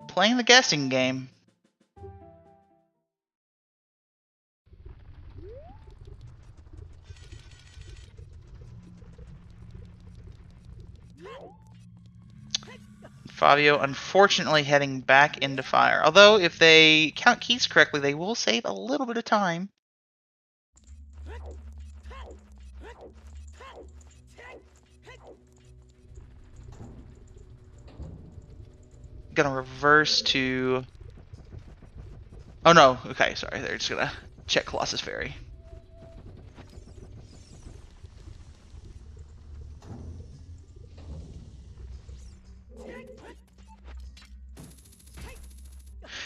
playing the guessing game. Fabio, unfortunately, heading back into fire. Although, if they count keys correctly, they will save a little bit of time. Gonna reverse to... Oh no, okay, sorry. They're just gonna check Colossus Ferry.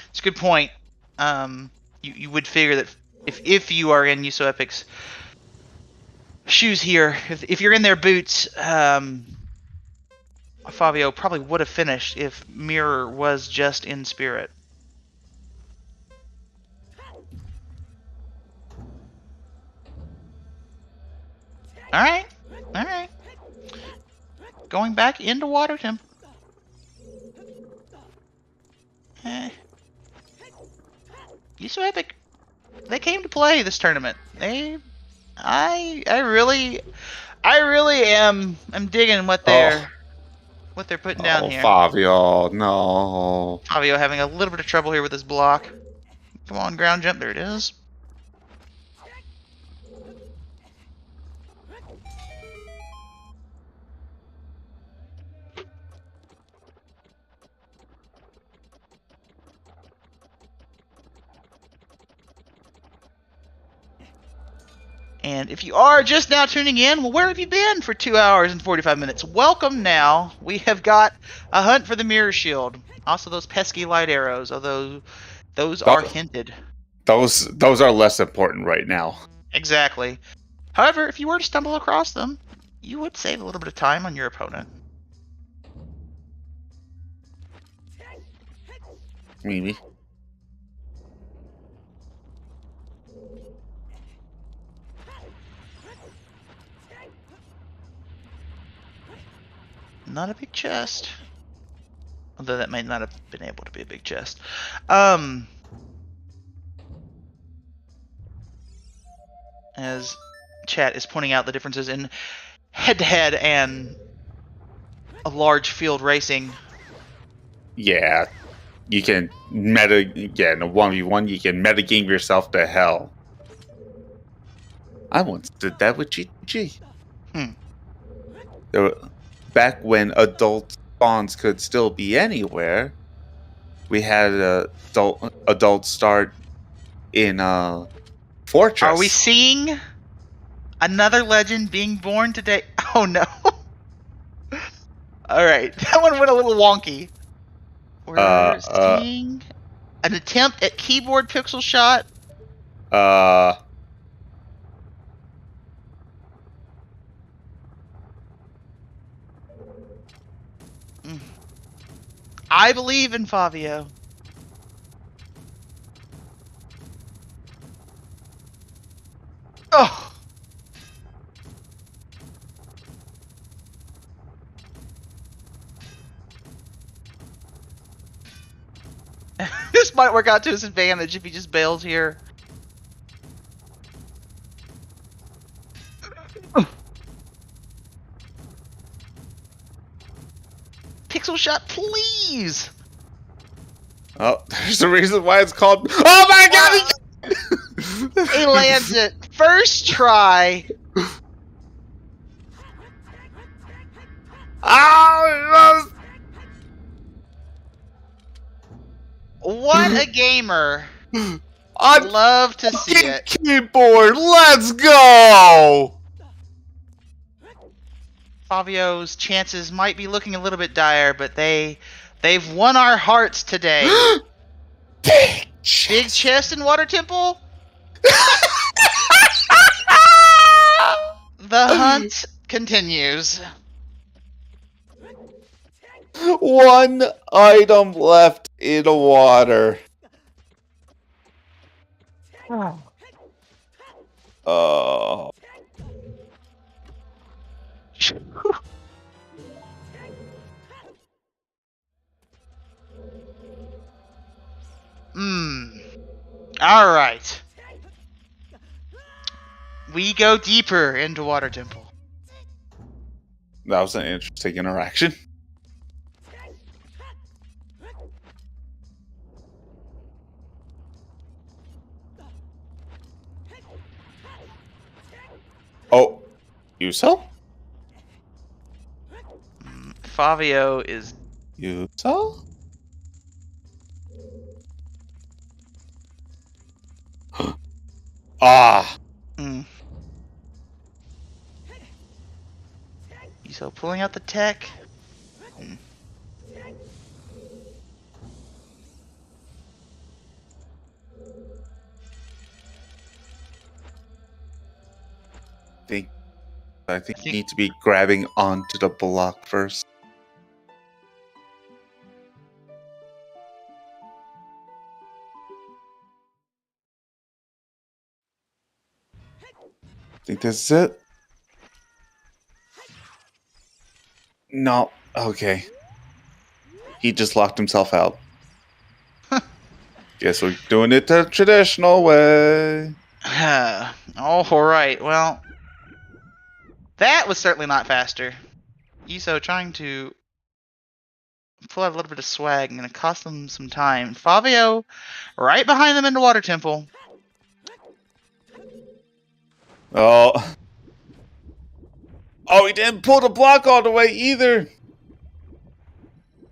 It's a good point. You would figure that if you are in YUSoEpic's shoes here, if you're in their boots, Fabio probably would have finished if Mirror was just in spirit. Alright, alright. Going back into Water Temple. YUSoEpic, they came to play this tournament. I really am digging what they're putting down here. Fabio, no. Fabio having a little bit of trouble here with his block. Come on, ground jump. There it is. And if you are just now tuning in, well, where have you been for 2 hours and 45 minutes? Welcome now. We have got a hunt for the Mirror Shield. Also those pesky light arrows, although those are hinted. Those are less important right now. Exactly. However, if you were to stumble across them, you would save a little bit of time on your opponent. Maybe. Not a big chest. Although that may not have been able to be a big chest. As chat is pointing out the differences in head-to-head and a large field racing. Yeah. You can in a 1v1, you can metagame yourself to hell. I once did that with GG. Back when adult spawns could still be anywhere, we had adult start in Fortress. Are we seeing another legend being born today? Oh no. Alright, that one went a little wonky. We're seeing an attempt at keyboard pixel shot. I believe in Fabio. Oh! This might work out to his advantage if he just bails here. Pixel shot, please! Oh, there's a reason why it's called... Oh my god! He lands it. First try. Oh, What a gamer. on Love to see it. keyboard. Let's go. Favio's chances might be looking a little bit dire, but they've won our hearts today. Big Big chest and water temple. The hunt continues. One item left in the water. Oh. All right. We go deeper into Water Temple. That was an interesting interaction. Oh, Yuso? Favio is... Yuso? Ah. So pulling out the tech. I think you need to be grabbing onto the block first. I think this is it. No. Okay. He just locked himself out. Guess we're doing it the traditional way. All right. Well, that was certainly not faster. YUSo trying to pull out a little bit of swag and gonna cost them some time. Favio right behind them in the Water Temple. Oh. Oh, he didn't pull the block all the way either.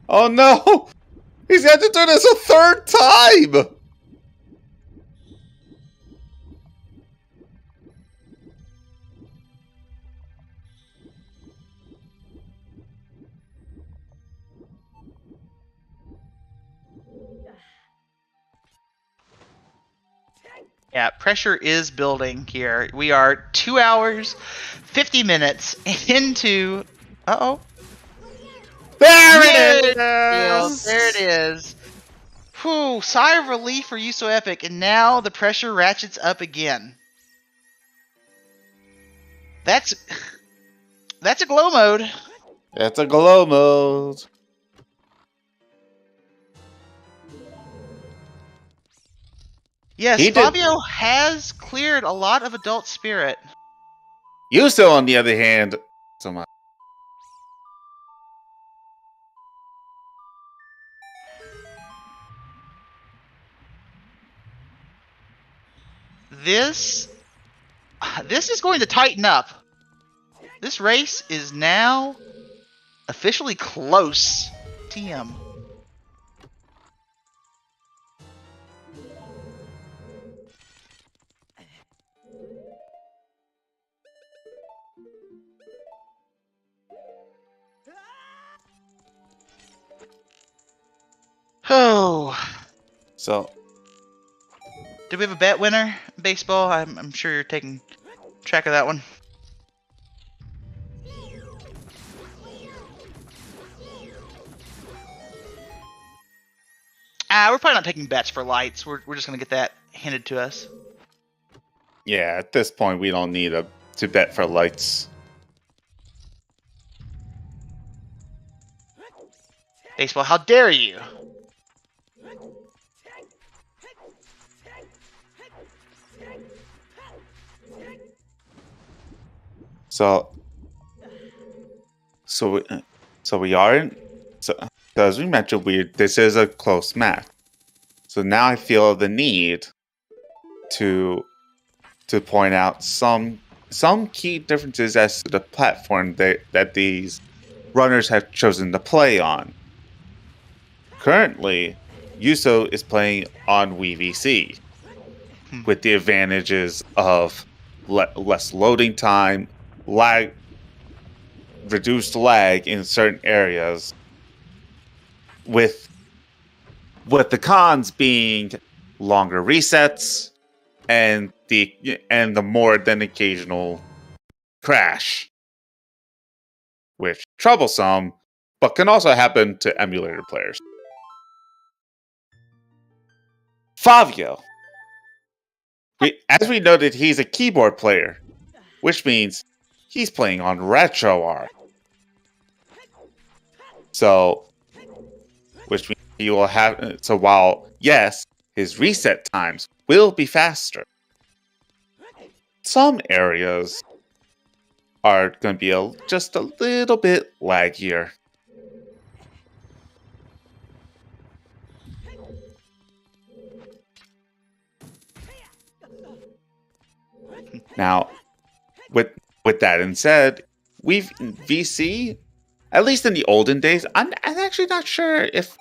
Oh no! He's got to do this a third time! Yeah, pressure is building here. We are 2 hours, 50 minutes into... Uh-oh. There it is! There it is. Whew, sigh of relief for YUSoEpic, and now the pressure ratchets up again. That's a glow mode. That's a glow mode. Yes, He did- Fabio has cleared a lot of adult spirit. Yuso, on the other hand, so much. This is going to tighten up. This race is now officially close. TM. Oh. So, Do we have a bet winner? Baseball? I'm sure you're taking track of that one. We're probably not taking bets for lights. We're just gonna get that handed to us. yeah, at this point, we don't need to bet for lights. Baseball, how dare you? So we aren't. So as we mentioned, this is a close match. So now I feel the need to to point out some key differences as to the platform that these runners have chosen to play on. Currently, Yuso is playing on WiiVC, with the advantages of less loading time, reduced lag in certain areas, with the cons being longer resets and the more than occasional crash, which troublesome, but can also happen to emulator players. Favio. As we noted, he's a keyboard player, which means he's playing on RetroArch. Which means he will have. So while yes, his reset times will be faster, some areas are going to be just a little bit laggier. Now, with that being said, VC, at least in the olden days, I'm actually not sure if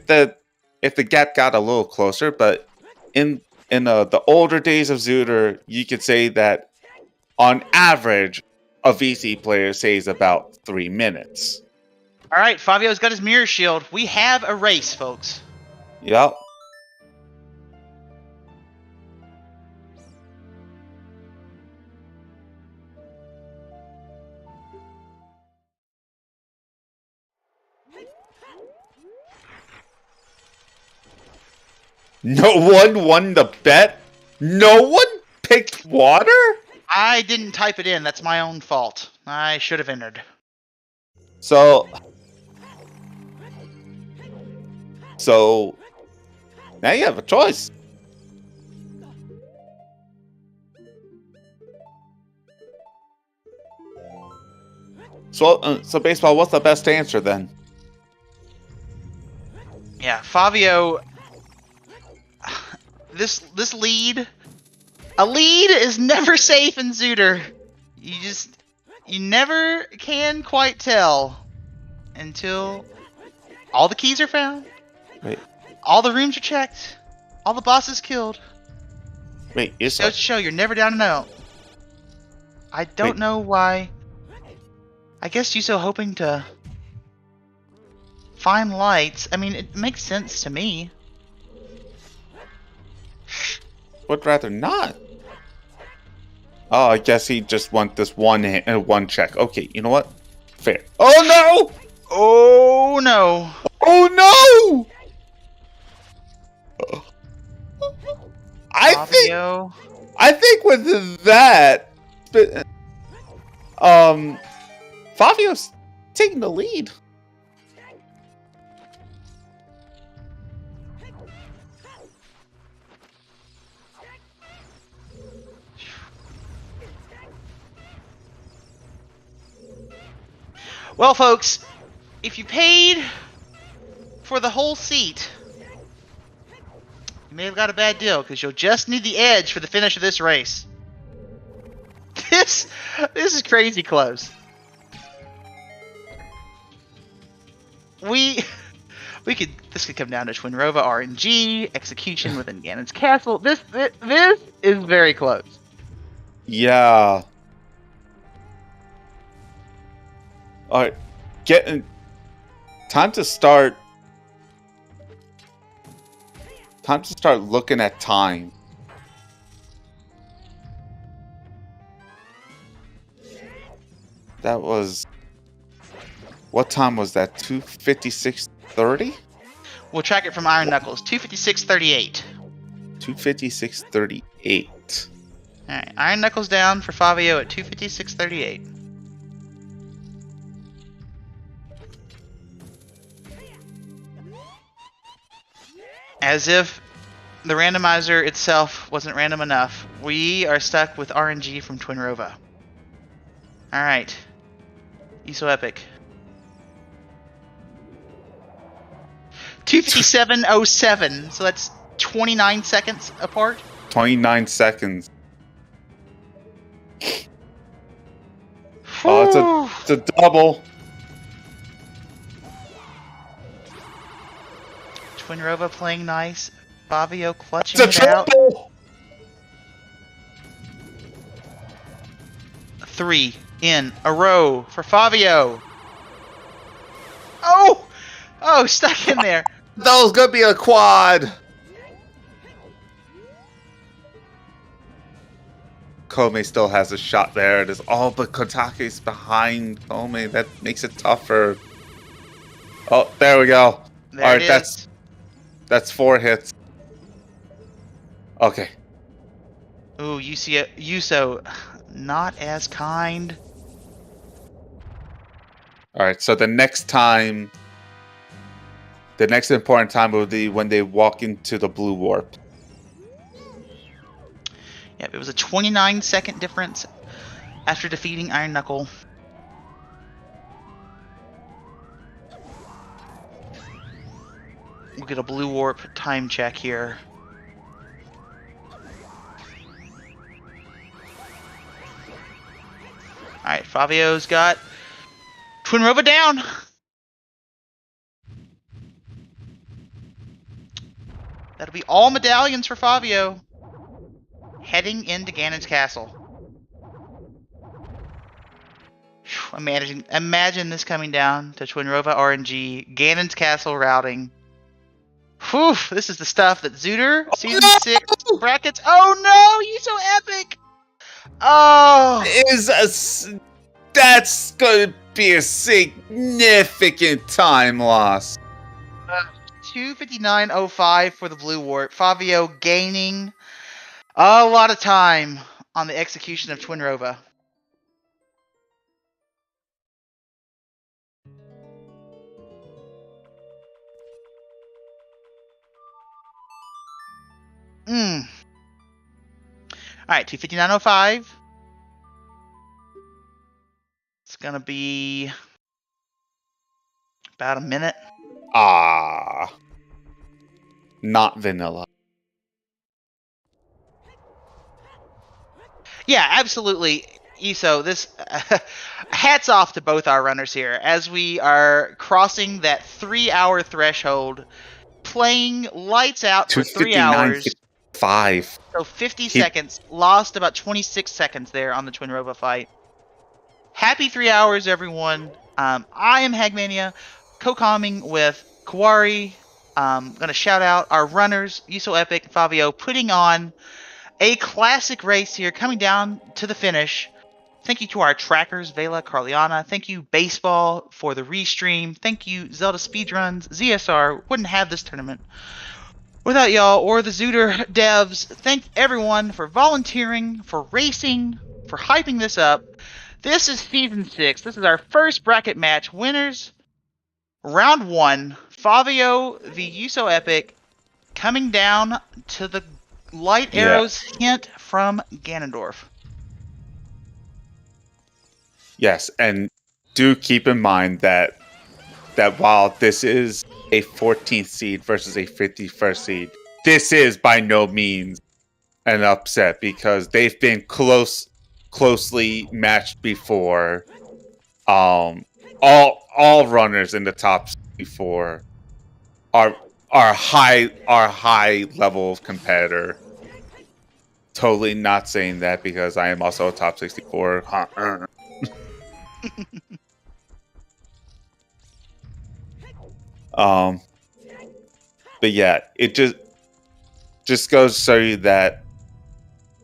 the gap got a little closer, but in the older days of Zooter, you could say that on average, a VC player saves about 3 minutes. All right, Favio's got his mirror shield. We have a race, folks. Yep. No one won the bet? No one picked water? I didn't type it in. That's my own fault. I should have entered. So now you have a choice. So baseball, what's the best answer then? Yeah, Favio. This lead. A lead is never safe in Zooter. You never can quite tell until all the keys are found. Wait. All the rooms are checked. All the bosses killed. Wait, Goes to show you're never down and out. I don't know why. I guess Yuso hoping to find lights. I mean, it makes sense to me. Would rather not. Oh, I guess he just wants this one check. Okay, you know what? Fair. Oh no! Oh no! Oh no! I think with that, Favio's taking the lead. Well, folks, if you paid for the whole seat, you may have got a bad deal, because you'll just need the edge for the finish of this race. This is crazy close. This could come down to Twinrova RNG, execution within Ganon's castle. This is very close. Yeah. All right, time to start looking at time. That was, what time was that? 2:56:30? We'll track it from Iron Knuckles. 2:56:38. 2:56:38. All right, Iron Knuckles down for Favio at 2:56:38. As if the randomizer itself wasn't random enough, we are stuck with RNG from Twinrova. Alright. YUSoEpic. 2:57:07, so that's 29 seconds apart. 29 seconds. Oh, it's a double. Twinrova playing nice. Favio clutching It's a it out. triple. 3 in a row for Favio. Oh! Oh, stuck in there. That was gonna be a quad. Kome still has a shot there. It is all but Kotake's behind Kome. That makes it tougher. Oh, there we go. There All right, it is. that's 4 hits. Okay. Ooh, Yuso, not as kind. All right. So the next important time will be when they walk into the blue warp. Yep, it was a 29-second difference after defeating Iron Knuckle. We'll get a blue warp time check here. Alright, Favio's got Twinrova down. That'll be all medallions for Favio. Heading into Ganon's castle. Imagine this coming down to Twinrova RNG, Ganon's castle routing. Whew, this is the stuff that Zooter, Season 6 brackets. Oh no, YUSoEpic! Oh! That's gonna be a significant time loss. 2:59.05 for the blue warp. Favio gaining a lot of time on the execution of Twinrova. Alright, 2:59.05. It's gonna be about a minute. Not vanilla. Yeah, absolutely. Yuso, this hats off to both our runners here as we are crossing that 3-hour threshold, playing lights out for 3 hours. 5. So 50 seconds, lost about 26 seconds there on the Twinrova fight. Happy 3 hours, everyone. I am Hagmania, co-comming with Kawari. Gonna shout out our runners, YUSoEpic, Favio, putting on a classic race here, coming down to the finish. Thank you to our trackers, Vela, Carliana. Thank you, Baseball, for the restream. Thank you, ZeldaSpeedRuns. ZSR wouldn't have this tournament without y'all or the Zooter devs. Thank everyone for volunteering, for racing, for hyping this up. This is Season 6. This is our first bracket match. Winners, Round 1. Favio v YUSoEpic, coming down to the light arrows hint from Ganondorf. Yes, and do keep in mind that while this is a 14th seed versus a 51st seed, this is by no means an upset because they've been closely matched before. All runners in the top 64 are high level of competitor. Totally not saying that because I am also a top 64. But yeah, it just goes to show you that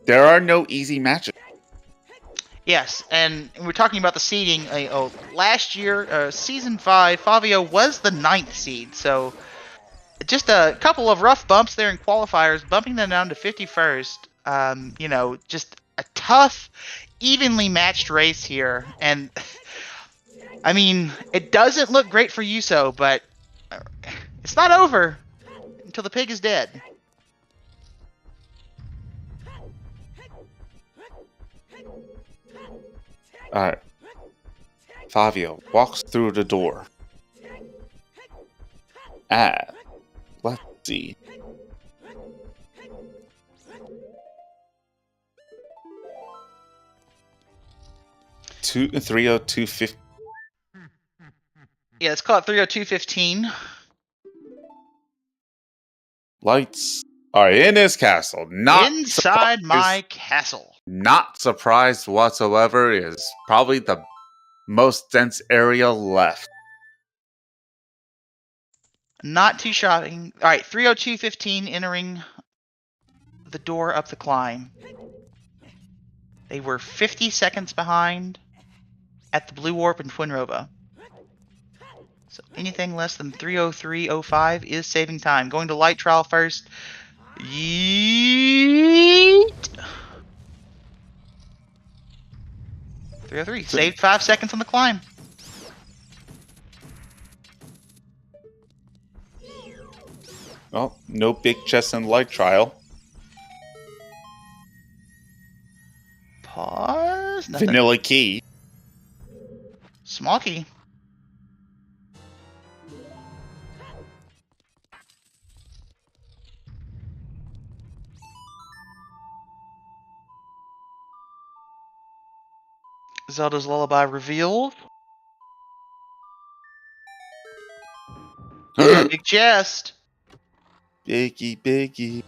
there are no easy matches. Yes, and we're talking about the seeding. Last year, Season 5, Favio was the 9th seed, so just a couple of rough bumps there in qualifiers, bumping them down to 51st. Just a tough, evenly matched race here. And, I mean, it doesn't look great for Yuso, but it's not over until the pig is dead. Alright. Favio walks through the door. Let's see. 302.15. Yeah, let's call it 302.15. Lights are in his castle. Not inside my castle. Not surprised whatsoever. Is probably the most dense area left. Not too shocking. All right, 302.15 entering the door up the climb. They were 50 seconds behind at the Blue Warp and Twinrova. So anything less than 303.05 is saving time. Going to light trial first. Yeet! 303. Saved 5 seconds on the climb. Oh, no big chest in light trial. Pause. Nothing. Vanilla key. Small key. Zelda's Lullaby revealed. Big chest. Biggie.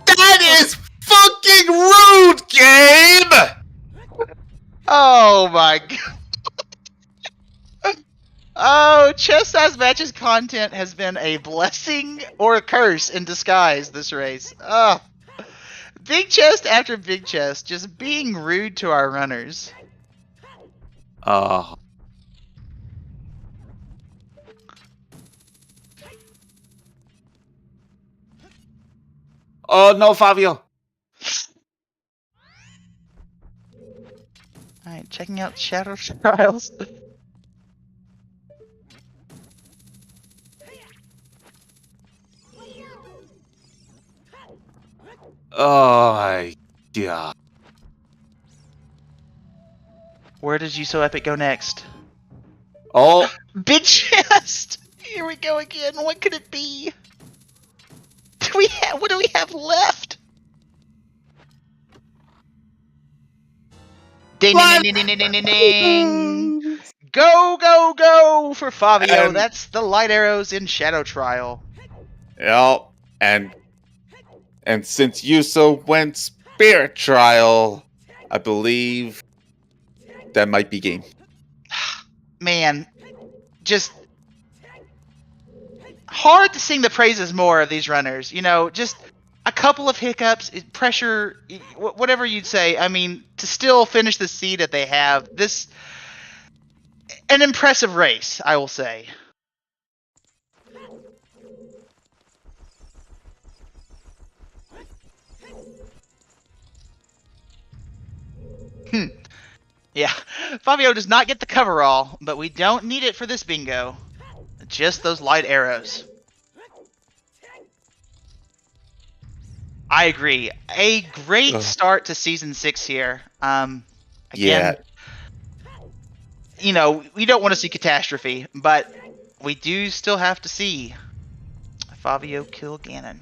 That is fucking rude, game! Oh my god. Oh, chest size matches content has been a blessing or a curse in disguise this race. Oh. Big chest after big chest, just being rude to our runners. Oh no, Fabio. Alright, checking out Shadow Trials. Oh my god. Where does YUSoEpic go next? Oh, Big chest! Here we go again. What could it be? What do we have left? Ding ding ding ding ding ding ding ding! Go for Favio. That's the light arrows in Shadow Trial. yeah, and since Yuso went Spirit Trial, I believe that might be game. Man, just hard to sing the praises more of these runners. You know, just a couple of hiccups, pressure, whatever you'd say. I mean, to still finish the seed that they have, an impressive race, I will say. Yeah, Favio does not get the coverall, but we don't need it for this bingo. Just those light arrows. I agree. A great start to Season 6 here. Again, Yeah. You know, we don't want to see catastrophe, but we do still have to see Favio kill Ganon.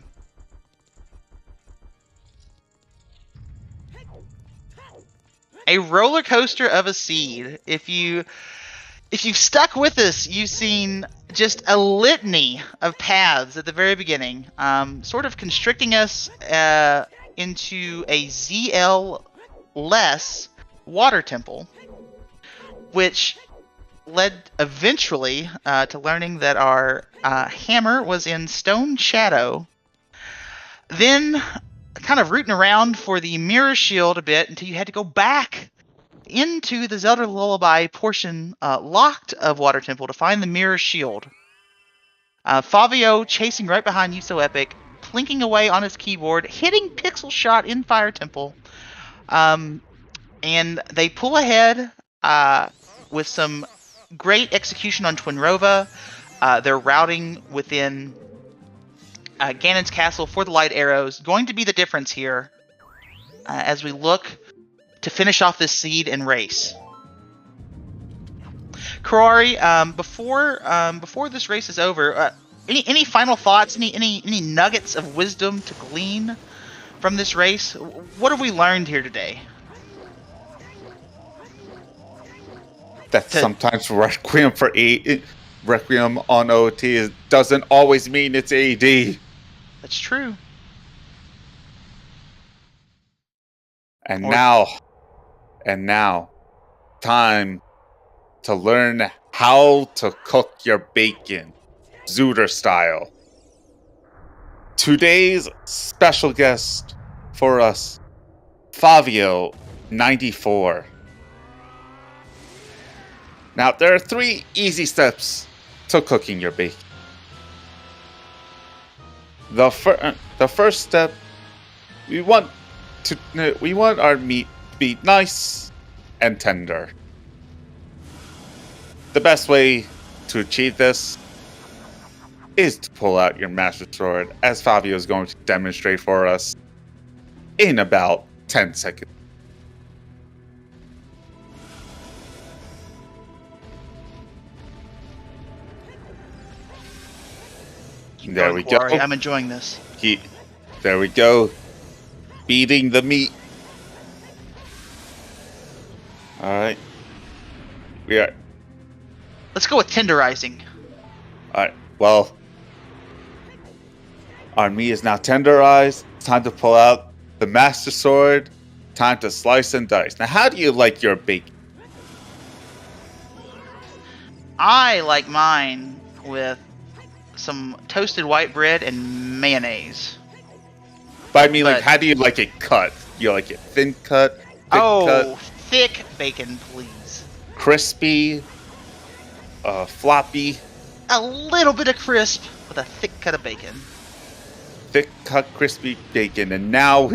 A roller coaster of a seed. If you've stuck with us, you've seen just a litany of paths at the very beginning, sort of constricting us into a ZL-less water temple, which led eventually to learning that our hammer was in Stone Shadow. Then kind of rooting around for the mirror shield a bit until you had to go back into the Zelda Lullaby portion locked of Water Temple to find the mirror shield. Favio chasing right behind YUSoEpic, plinking away on his keyboard, hitting Pixel Shot in Fire Temple. And they pull ahead with some great execution on Twinrova. They're routing within Ganon's castle for the light arrows. Going to be the difference here as we look to finish off this seed and race. Karari, before this race is over, any final thoughts? Any nuggets of wisdom to glean from this race? What have we learned here today? that sometimes Requiem on OT doesn't always mean it's AD. That's true. And now, time to learn how to cook your bacon, Zooter style. Today's special guest for us, favio94. Now, there are 3 easy steps to cooking your bacon. The first step, we want our meat to be nice and tender. The best way to achieve this is to pull out your Master Sword, as Fabio is going to demonstrate for us in about 10 seconds. There we go. I'm enjoying this. There we go. Beating the meat. Alright. Let's go with tenderizing. Alright, well. Our meat is now tenderized. It's time to pull out the Master Sword. Time to slice and dice. Now, how do you like your bacon? I like mine with some toasted white bread and mayonnaise. But I mean, like, how do you like it cut? You like it thin cut? Thick bacon, please. Crispy? Floppy? A little bit of crisp with a thick cut of bacon. Thick cut, crispy bacon. And now,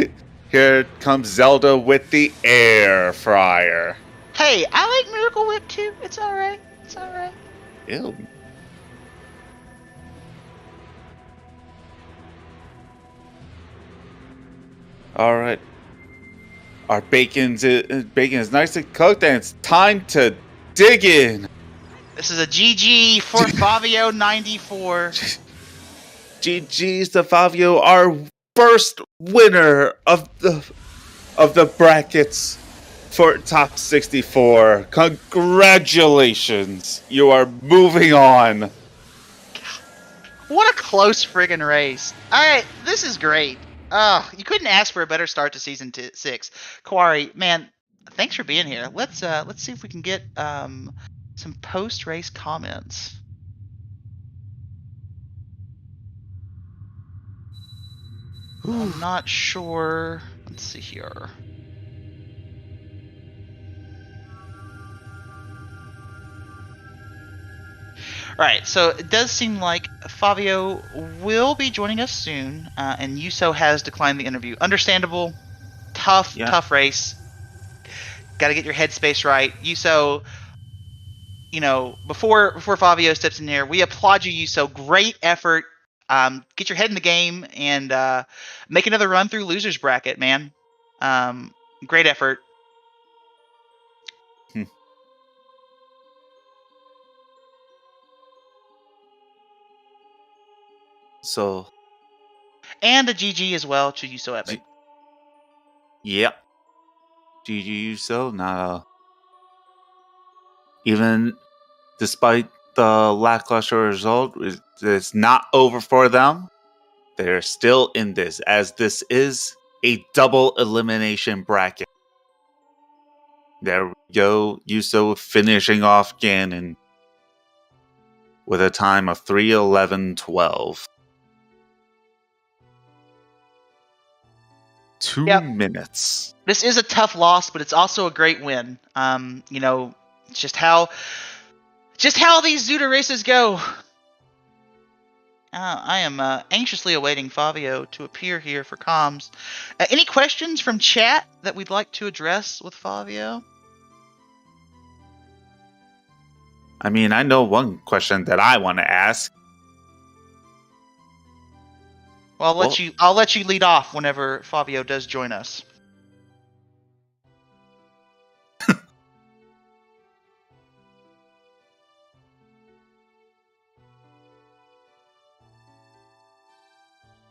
here comes Zelda with the air fryer. Hey, I like Miracle Whip too. It's alright. It's alright. Ew. Alright. Our bacon is nicely cooked, and it's time to dig in. This is a GG for favio94. GG's to Fabio, our first winner of the brackets for top 64. Congratulations. You are moving on. What a close friggin' race. Alright, this is great. You couldn't ask for a better start to season 6. Kawari, man, thanks for being here. Let's see if we can get some post-race comments. I'm not sure. Let's see here. Right, so it does seem like Favio will be joining us soon, and Yuso has declined the interview. Understandable. Tough race. Got to get your headspace right. Yuso, before Favio steps in here, we applaud you, Yuso. Great effort. Get your head in the game and make another run through losers bracket, man. Great effort. So, and a GG as well to YUSoEpic. Yep. GG YUSo. Now, even despite the lackluster result, it's not over for them. They're still in this, as this is a double elimination bracket. There we go. YUSo finishing off Ganon with a time of 3:11:12. 2 minutes. This is a tough loss, but it's also a great win. It's just how these Zuda races go. I am anxiously awaiting Favio to appear here for comms. Any questions from chat that we'd like to address with Favio? I mean, I know one question that I want to ask. Well, I'll let you lead off whenever Favio does join us.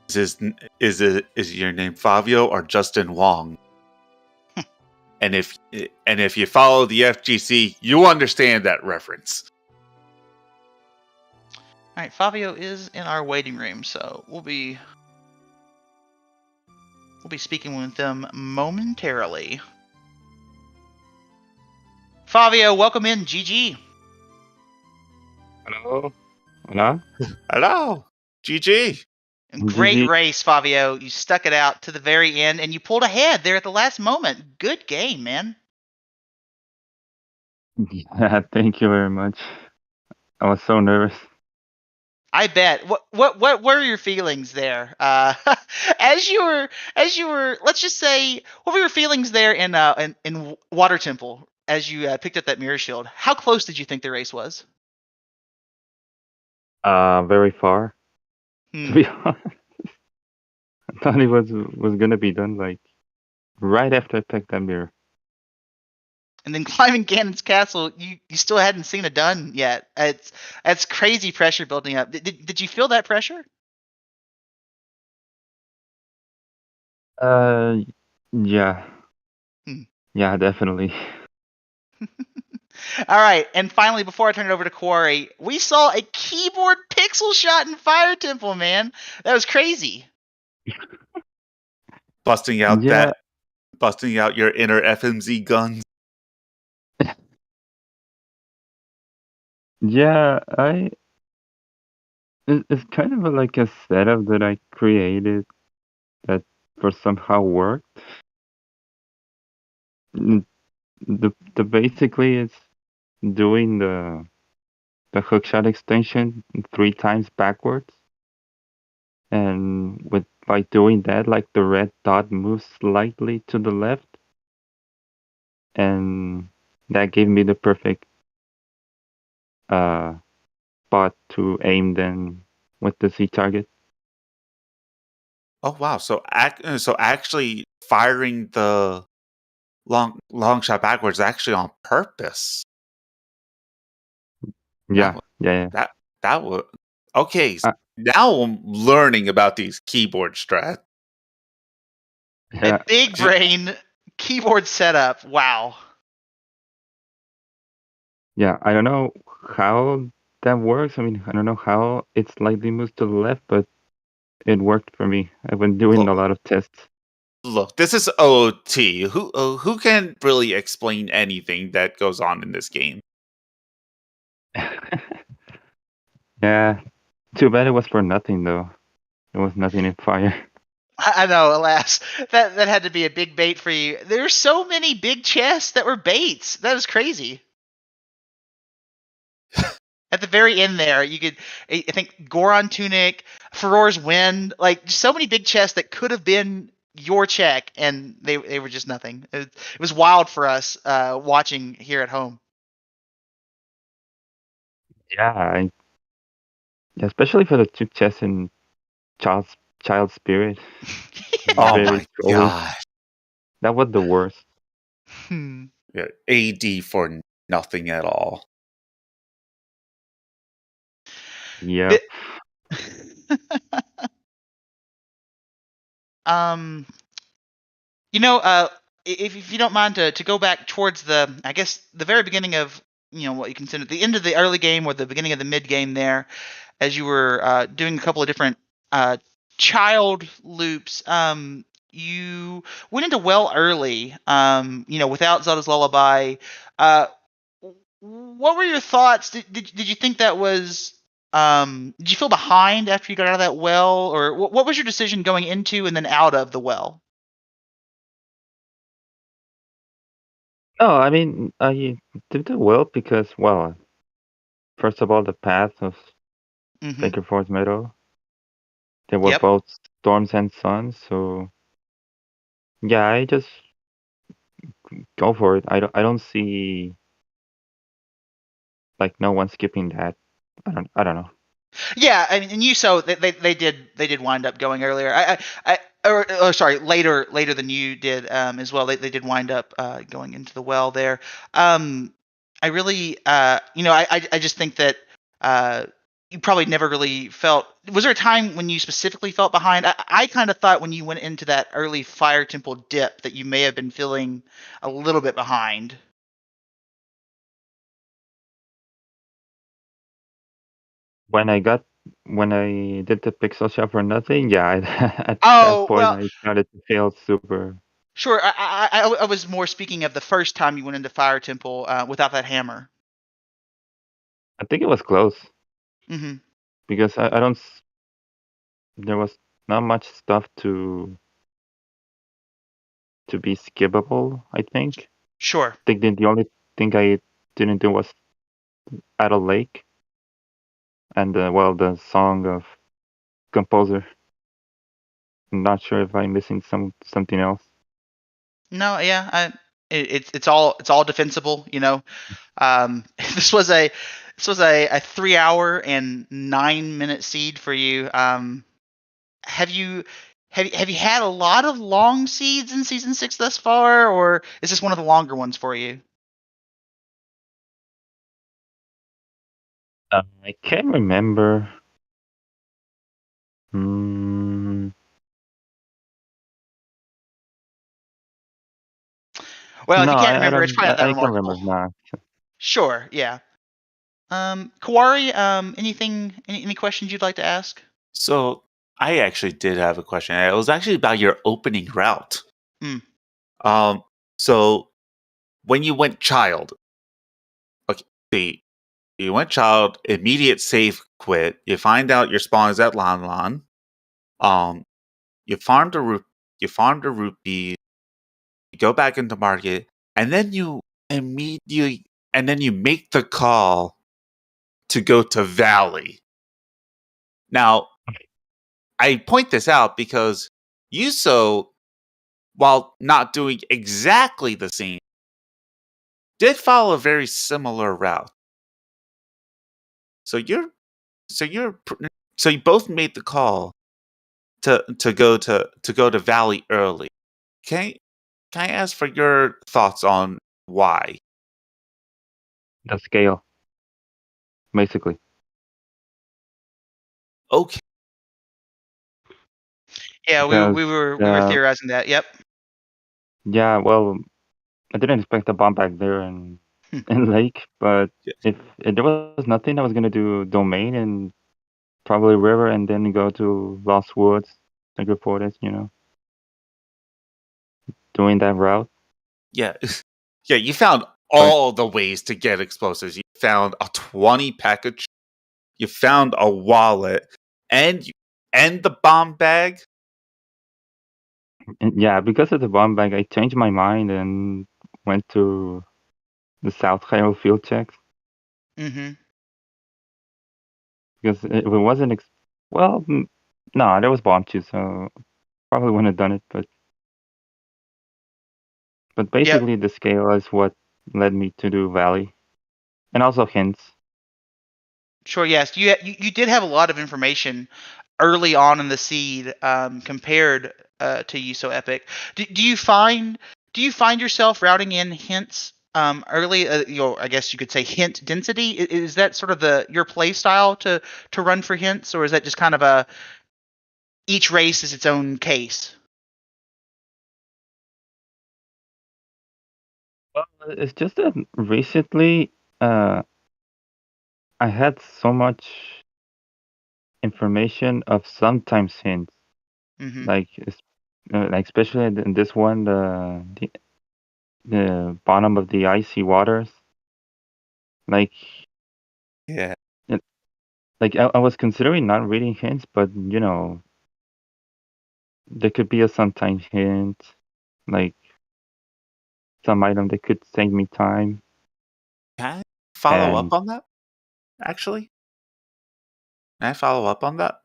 Is your name Favio or Justin Wong? And if you follow the FGC, you understand that reference. All right, Fabio is in our waiting room, so we'll be speaking with them momentarily. Fabio, welcome in. GG. Hello? Hola? Hello, GG. Great GG. race, Fabio. You stuck it out to the very end, and you pulled ahead there at the last moment. Good game, man. Yeah, thank you very much. I was so nervous. I bet. What were your feelings there? As you were, let's just say, what were your feelings there in Water Temple as you picked up that mirror shield? How close did you think the race was? Very far. To be honest, I thought it was gonna be done like right after I picked that mirror. And then climbing Ganon's castle, you still hadn't seen it done yet. It's crazy pressure building up. Did you feel that pressure? Yeah. Hmm. Yeah, definitely. All right, and finally, before I turn it over to Quarry, we saw a keyboard pixel shot in Fire Temple, man. That was crazy. Busting out Yeah. your inner FMZ guns. Yeah, it's kind of like a setup that I created that for somehow worked. The basically it's doing the hookshot extension 3 times backwards, and by doing that, like the red dot moves slightly to the left, and that gave me the perfect spot to aim then with the Z target. Oh wow! So actually firing the long shot backwards is actually on purpose. Yeah. That was okay. Now I'm learning about these keyboard strats. Yeah. A big brain keyboard setup. Wow. Yeah, I don't know how that works. I mean, I don't know how it slightly moves to the left, but it worked for me. I've been doing a lot of tests. Look, this is OT. Who can really explain anything that goes on in this game? Yeah, too bad it was for nothing though. There was nothing in fire. I know, alas. That had to be a big bait for you. There's so many big chests that were baits. That is crazy. At the very end there, you could, I think, Goron Tunic, Furor's Wind, like so many big chests that could have been your check, and they were just nothing. It was wild for us watching here at home. Yeah, especially for the 2 chests in Child Spirit. Oh Very my trolly. god! That was the worst. Yeah, AD for nothing at all. Yeah. If you don't mind to go back towards I guess the very beginning of what you consider the end of the early game or the beginning of the mid game there, as you were doing a couple of different child loops. You went into well early. Without Zelda's Lullaby. What were your thoughts? Did you think that was? Did you feel behind after you got out of that well, or what was your decision going into and then out of the well? No, I mean, I did it well because, well, first of all, the path of Sacred Forest Meadow, they were Yep. both storms and suns, so yeah, I just go for it. I don't see like no one skipping that. I don't know. Yeah, I mean, and YUSo they did wind up going earlier. Sorry, later than you did as well. They did wind up going into the well there. I really I just think that you probably never really felt. Was there a time when you specifically felt behind? I kind of thought when you went into that early Fire Temple dip that you may have been feeling a little bit behind. When I did the pixel shop for nothing, yeah, at that Oh point well, I started to feel super. sure. I was more speaking of the first time you went into Fire Temple without that hammer. I think it was close Hmm. because I don't. There was not much stuff to be skippable. I think. Sure. I think the only thing I didn't do was at a lake and well the song of composer. I'm not sure if I'm missing something else. No, yeah, it's all defensible, you know. This was a 3 hour and 9 minute seed for you. Have you have you had a lot of long seeds in season 6 thus far, or is this one of the longer ones for you? I can't remember. Mm, Well, if no, you can't I remember, it's don't. probably not that I can't remember. remarkable. Nah. Sure, yeah. Kawari, any questions you'd like to ask? So I actually did have a question. It was actually about your opening route. Mm. So when you went child, okay, you went child, immediate save quit. You find out your spawn is at Lan Lan. You farmed a rupee. You go back into market, and then you immediately, and then you make the call to go to Valley. Now, I point this out because Yuso, while not doing exactly the same, did follow a very similar route. So so you both made the call to go to Valley early. Can can I ask for your thoughts on why? The scale, basically. Okay, Yeah, we Because we were theorizing that. Yep. yeah, well, I didn't expect a bomb back there in Hmm. in Lake, but yeah. if there was nothing, I was gonna do Domain and probably River, and then go to Lost Woods and report it. Doing that route. Yeah, yeah. You found But all the ways to get explosives. You found a 20 package. You found a wallet, and and the bomb bag. yeah, because of the bomb bag, I changed my mind and went to the South Hale field checks Mm-hmm. because it wasn't. Well, no, there was bomb too, so probably wouldn't have done it. But Yep. basically, the scale is what led me to do Valley, and also hints. Sure. Yes. You did have a lot of information early on in the seed compared to YUSoEpic. Do you find yourself routing in hints early? I guess you could say hint density. Is that sort of your play style to run for hints, or is that just kind of each race is its own case? Well, it's just that recently, uh, I had so much information of sometimes hints, Mm-hmm. like especially in this one, the bottom of the icy waters. Like, Yeah, it, like I was considering not reading hints, but there could be a sometimes hint, like some item that could save me time. can I follow up And on that? Actually, can I follow up on that?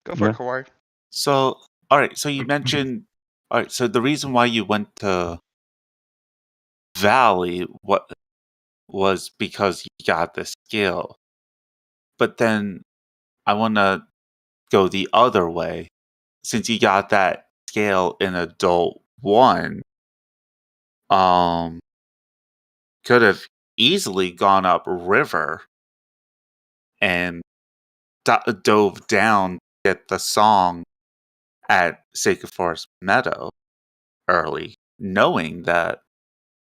Go for it, yeah, Kawhi. So, all right. So you mentioned, all right. So the reason why you went to Valley was because you got the skill, but then I want to go the other way. Since you got that scale in adult one, um, could have easily gone up river and dove down to get the song at Sacred Forest Meadow early, knowing that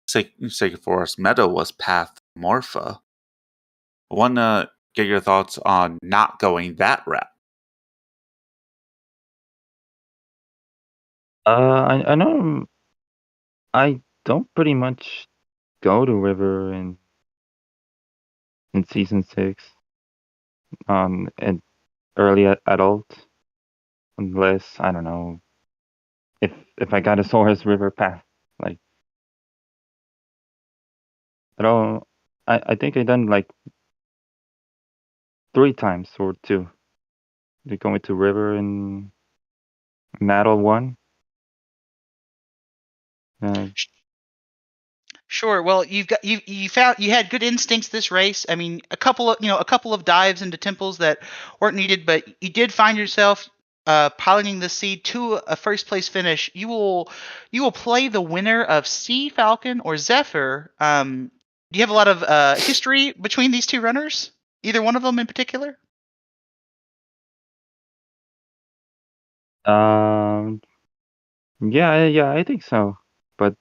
Sacred Forest Meadow was Path Morpha. I want to get your thoughts on not going that route. I know I don't pretty much go to River in season 6 and early adult, unless I don't know if I got a Source River path. Like I think I done like 3 times or 2. They going to River in Adult 1. Sure. Well, you had good instincts this race. I mean, a couple of dives into temples that weren't needed, but you did find yourself piloting the seed to a first place finish. You will play the winner of Sea Falcon or Zephyr. Do you have a lot of history between these two runners? Either one of them in particular? Yeah, I think so. But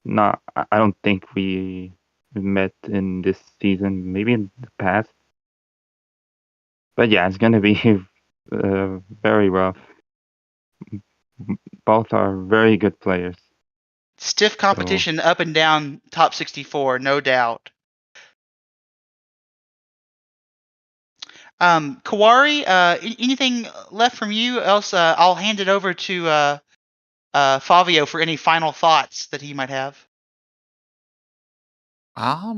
I don't think we met in this season. Maybe in the past. But yeah, it's gonna be very rough. Both are very good players. Stiff competition up and down top 64, no doubt. Kawari, anything left from you? Else, I'll hand it over to Favio for any final thoughts that he might have. I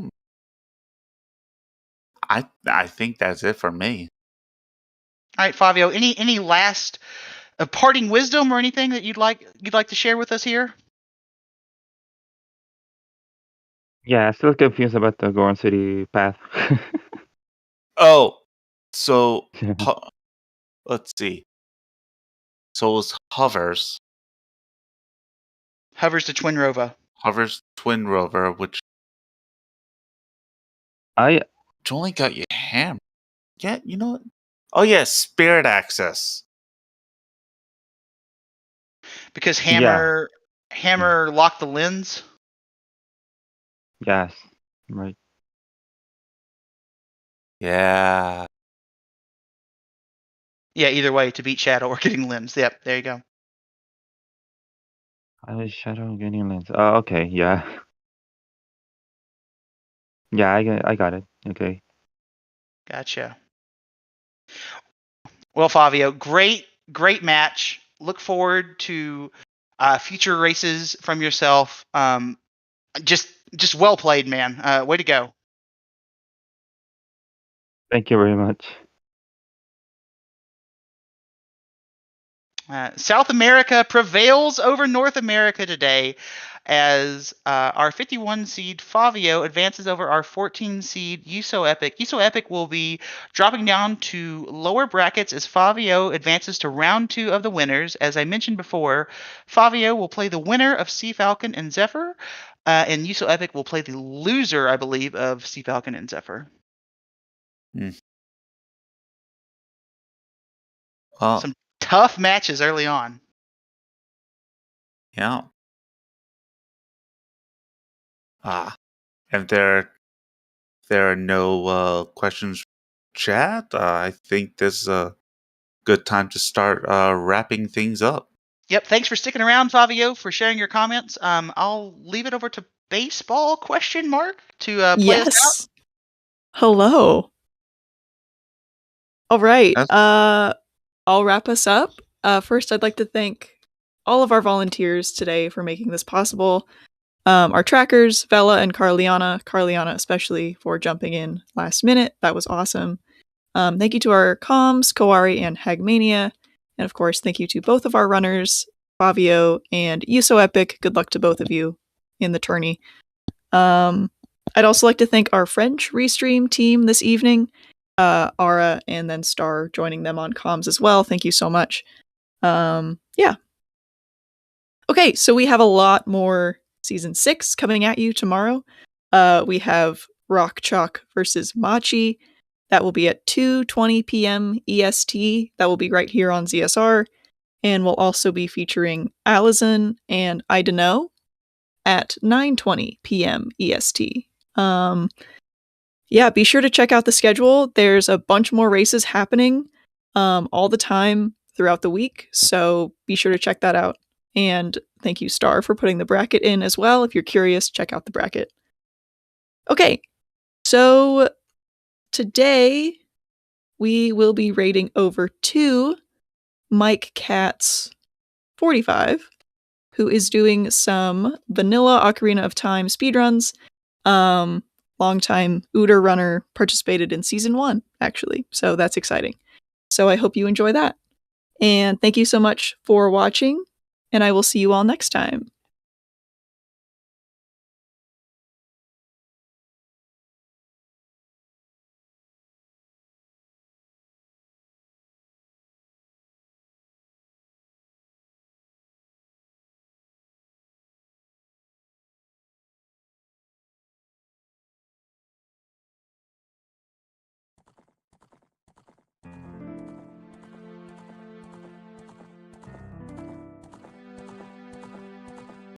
think that's it for me. All right, Favio. Any last parting wisdom or anything that you'd like to share with us here? Yeah, I'm still confused about the Goron City path. Oh, so let's see. So it was Hovers to Twin Rover. Hovers Twin Rover, which only got you hammered. Yeah, you know what? Oh yeah, Spirit Access. Because Hammer locked the lens. Yes, right. Yeah. Yeah, either way, to beat Shadow or getting limbs. Yep, there you go. Shadow getting lens. Oh, okay, yeah. Yeah, I got it. Okay. Gotcha. Well, Favio, great match. Look forward to future races from yourself. Just well played, man. Way to go. Thank you very much. South America prevails over North America today as our 51 seed Favio advances over our 14 seed YUSoEpic. YUSoEpic will be dropping down to lower brackets as Favio advances to round 2 of the winners. As I mentioned before, Favio will play the winner of Sea Falcon and Zephyr, and YUSoEpic will play the loser, I believe, of Sea Falcon and Zephyr. Some tough matches early on. Yeah. If there are no questions chat, I think this is a good time to start wrapping things up. Yep. Thanks for sticking around, Favio, for sharing your comments. I'll leave it over to baseball to play us out. Hello. All right. I'll wrap us up. First, I'd like to thank all of our volunteers today for making this possible. Our trackers, Vela and Carliana especially for jumping in last minute. That was awesome. Thank you to our comms, Kawari and Hagmania. And of course, thank you to both of our runners, Favio and YUSoEpic. Good luck to both of you in the tourney. I'd also like to thank our French restream team this evening, Ara and then Star joining them on comms as well. Thank you so much. Yeah. Okay, so we have a lot more Season 6 coming at you tomorrow. We have Rock Chalk versus Machi, That will be at 2:20 p.m. EST. That will be right here on ZSR. And we'll also be featuring Allison and I Dunno at 9:20 p.m. EST. Yeah, be sure to check out the schedule. There's a bunch more races happening all the time throughout the week, so be sure to check that out. And thank you, Star, for putting the bracket in as well. If you're curious, check out the bracket. Okay, so today we will be rating over to Mike Katz 45, who is doing some vanilla Ocarina of Time speedruns. Longtime OoTR runner, participated in season 1, actually. So that's exciting. So I hope you enjoy that. And thank you so much for watching, and I will see you all next time.